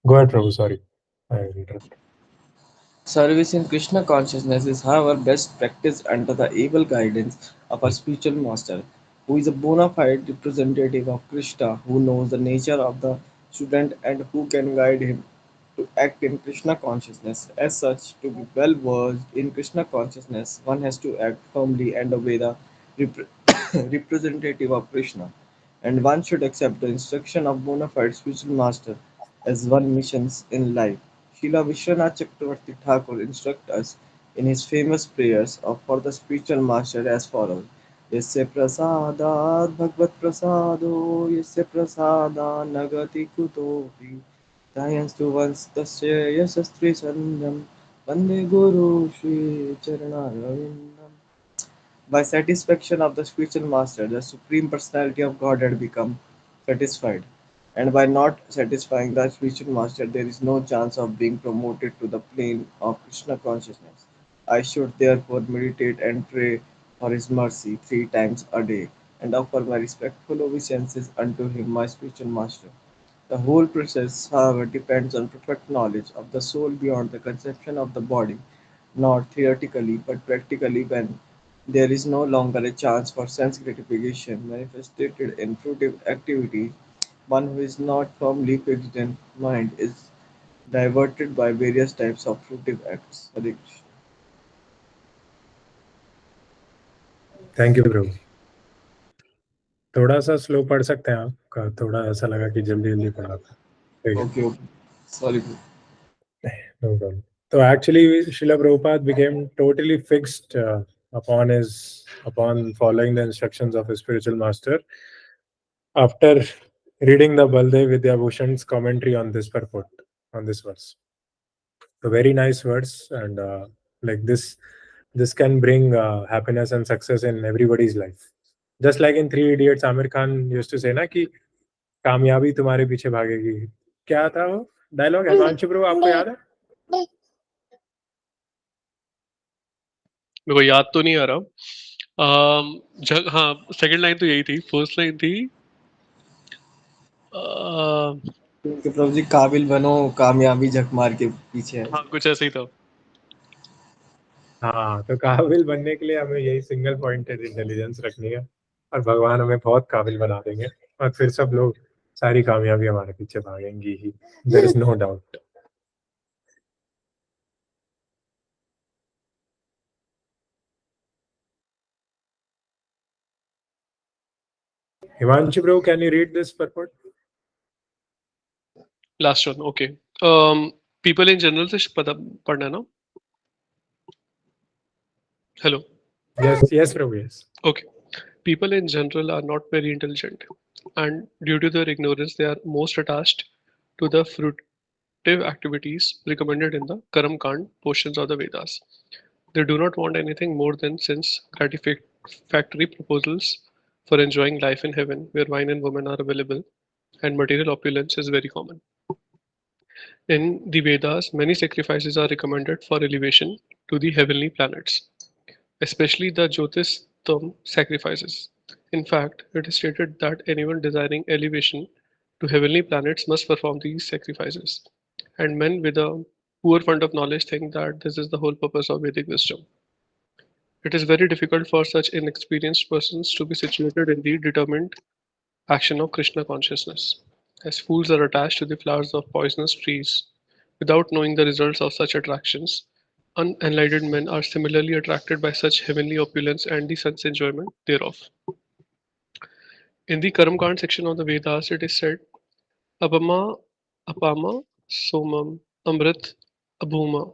Go ahead, Prabhu. Sorry. I interrupted. Service in Krishna consciousness is, however, best practiced under the able guidance of a spiritual master, who is a bona fide representative of Krishna, who knows the nature of the student and who can guide him to act in Krishna consciousness. As such, to be well versed in Krishna consciousness, one has to act firmly and obey the representative of Krishna, and one should accept the instruction of bona fide spiritual master as one missions in life. Srila Vishwanath Chakravarti Thakur instructs us in his famous prayers for the spiritual master as follows. Yasya prasadat bhagvat prasado yasya prasada nagati kutopi Tayanstu vantasya yasastri sandham Vande Guru Shri Charanarvindam. By satisfaction of the spiritual master, the Supreme Personality of Godhead become satisfied. And by not satisfying the spiritual master, there is no chance of being promoted to the plane of Krishna consciousness. I should therefore meditate and pray for his mercy 3 times a day, and offer my respectful obeisances unto him, my spiritual master. The whole process, however, depends on perfect knowledge of the soul beyond the conception of the body, not theoretically but practically when there is no longer a chance for sense gratification manifested in fruitive activity. One who is not firmly fixed in mind is diverted by various types of fruitive acts. Hare Krishna. Thank you, Prabhu. थोड़ा सा slow पढ़ सकते हैं आप का थोड़ा ऐसा लगा कि जल्दी जल्दी पढ़ा था ठीक है Okay, okay. Sorry. Bro. No problem So actually, Srila Prabhupada became totally fixed upon following the instructions of his spiritual master after reading the Baldev Vidyabhushan's commentary on this purport, on this verse. So very nice words, and like this can bring happiness and success in everybody's life. Just like in Three Idiots, Amir Khan used to say ना कि कामयाबी तुम्हारे पीछे भागेगी. क्या था वो dialogue? Himanshu bro, आपको याद है? मेरे को याद तो नहीं आ रहा। हाँ, सेकंड लाइन तो यही थी। फर्स्ट लाइन थी कि प्रभु जी काबिल बनो, कामयाबी झक मार के पीछे है। हाँ, कुछ ऐसा ही था। हाँ, तो काबिल बनने के लिए हमें यही सिंगल पॉइंटेड इंटेलिजेंस रखनी है और भगवान हमें बहुत काबिल बना देंगे और फिर सब लोग सारी कामयाबी हमारे पीछे भागेंगी ही. There is no doubt. Himanshu bro, can you read this purport? Last one, okay. People in general से पता पढ़ना है ना? Hello. Yes bro, yes. Okay. People in general are not very intelligent, and due to their ignorance, they are most attached to the fruitive activities recommended in the Karam Kand portions of the Vedas. They do not want anything more than sense gratificatory proposals for enjoying life in heaven, where wine and women are available, and material opulence is very common. In the Vedas, many sacrifices are recommended for elevation to the heavenly planets, especially the Jyotistam sacrifices. In fact, it is stated that anyone desiring elevation to heavenly planets must perform these sacrifices. And men with a poor fund of knowledge think that this is the whole purpose of Vedic wisdom. It is very difficult for such inexperienced persons to be situated in the determined action of Krishna consciousness, as fools are attached to the flowers of poisonous trees without knowing the results of such attractions. Unenlightened men are similarly attracted by such heavenly opulence and the sense enjoyment thereof. In the Karamkand section of the Vedas, it is said, Apama, Apama, Somam, Amrit, Abhuma,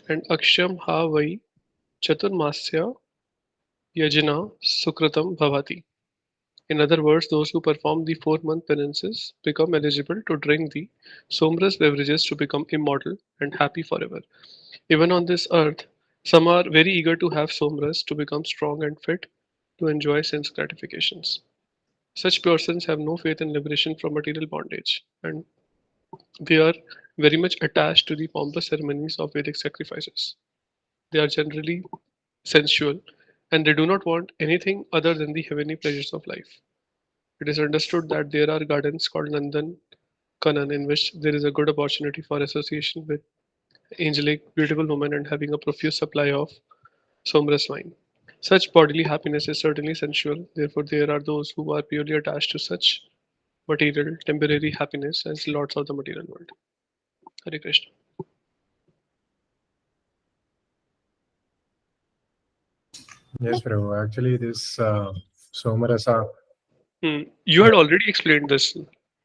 and Aksham Ha Vai Chaturmasya Yajana Sukritam Bhavati. In other words, those who perform the 4-month penances become eligible to drink the somras beverages to become immortal and happy forever. Even on this earth, some are very eager to have somras to become strong and fit to enjoy sense gratifications. Such persons have no faith in liberation from material bondage, and they are very much attached to the pompous ceremonies of Vedic sacrifices. They are generally sensual, and they do not want anything other than the heavenly pleasures of life. It is understood that there are gardens called Nandan Kanan in which there is a good opportunity for association with angelic, beautiful women and having a profuse supply of somras wine. Such bodily happiness is certainly sensual, therefore, there are those who are purely attached to such material, temporary happiness as lords of the material world. Hare Krishna. Yes bro, actually this Somarasa. You had already explained this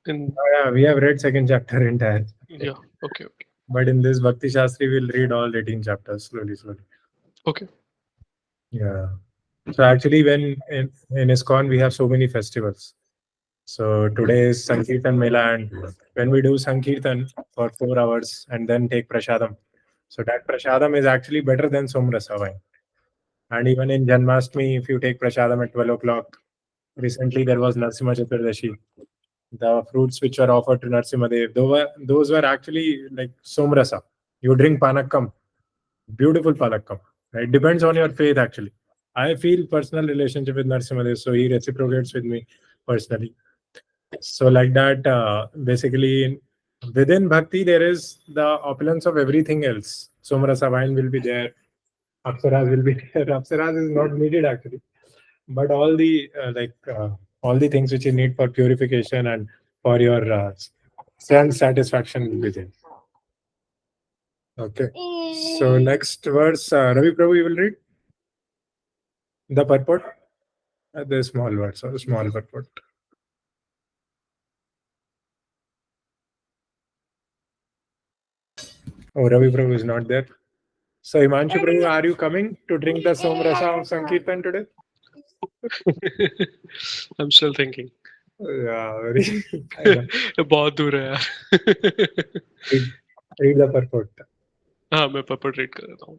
in. Yeah, we have read second chapter entire. Yeah, okay. But in this Bhakti Shastri, we'll read all 18 chapters slowly. Okay. Yeah. So actually, when in ISKCON, we have so many festivals. So today is Sankirtan Mela, and when we do Sankirtan for 4 hours and then take Prasadam, so that Prasadam is actually better than Somrasa wine. And even in Janmashtami, if you take Prasadam at 12 o'clock, recently there was Narsimha Chaturdashi. The fruits which were offered to Narsimhadev, those were actually like Somrasa. You drink Panakkam, beautiful Panakkam. It depends on your faith actually. I feel personal relationship with Narsimhadev, so he reciprocates with me personally. So like that, basically within Bhakti, there is the opulence of everything else. Somrasa wine will be there. Apsaras will be there. Apsaras is not needed actually. But all the all the things which you need for purification and for your sense satisfaction will be there. Okay. So next verse, Ravi Prabhu, you will read the purport. The small words or small purport. Oh, Ravi Prabhu is not there. So Himanshu Prabhu, are you coming to drink the Somrasa of Sankirtan today? I'm still thinking. Yeah, very. I know. बहुत दूर है यार. Read the purport. हाँ, मैं purport read कर देता हूँ.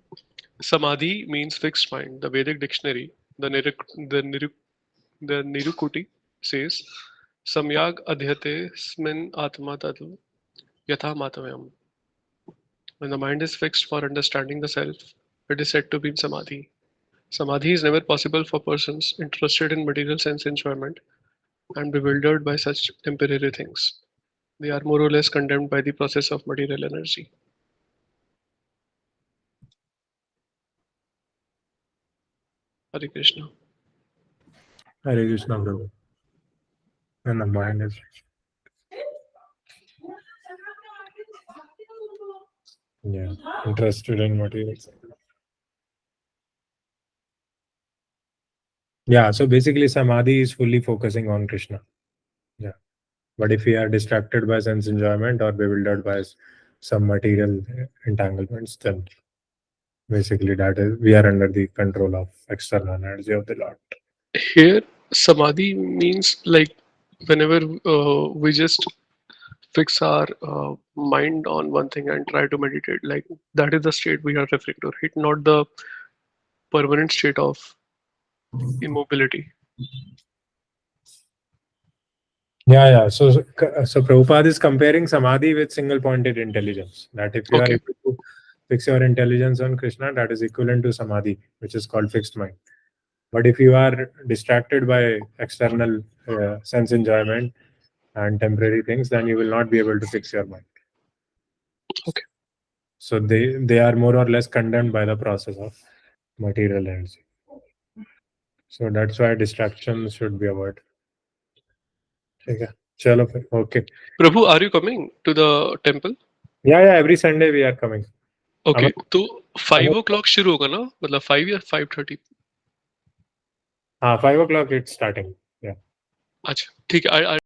Samadhi means fixed mind. The Vedic dictionary, the Nirukuti says, Samyag adhyate smin atma tatu yatha matavayam. When the mind is fixed for understanding the self, it is said to be in Samadhi. Samadhi is never possible for persons interested in material sense enjoyment and bewildered by such temporary things. They are more or less condemned by the process of material energy. Hare Krishna. Hare Krishna, Prabhu. And the mind is. Yeah, interested in material. Yeah, so basically Samadhi is fully focusing on Krishna. Yeah. But if we are distracted by sense enjoyment or bewildered by some material entanglements, then basically that is we are under the control of external energy of the Lord. Here, Samadhi means like whenever we just fix our mind on one thing and try to meditate, like that is the state we are referring to, right? Not the permanent state of immobility. Yeah. So Prabhupada is comparing Samadhi with single-pointed intelligence. That if you are Okay. able to fix your intelligence on Krishna, that is equivalent to Samadhi, which is called fixed mind. But if you are distracted by external sense enjoyment and temporary things, then you will not be able to fix your mind. Okay. So they are more or less condemned by the process of material energy. So that's why distractions should be avoided. Okay. Chalo, okay. Prabhu, are you coming to the temple? Yeah. Every Sunday we are coming. Okay. तो 5 o'clock शुरू होगा ना? मतलब 5 या 5:30? 5 o'clock it's starting. Yeah. अच्छा, ठीक है. I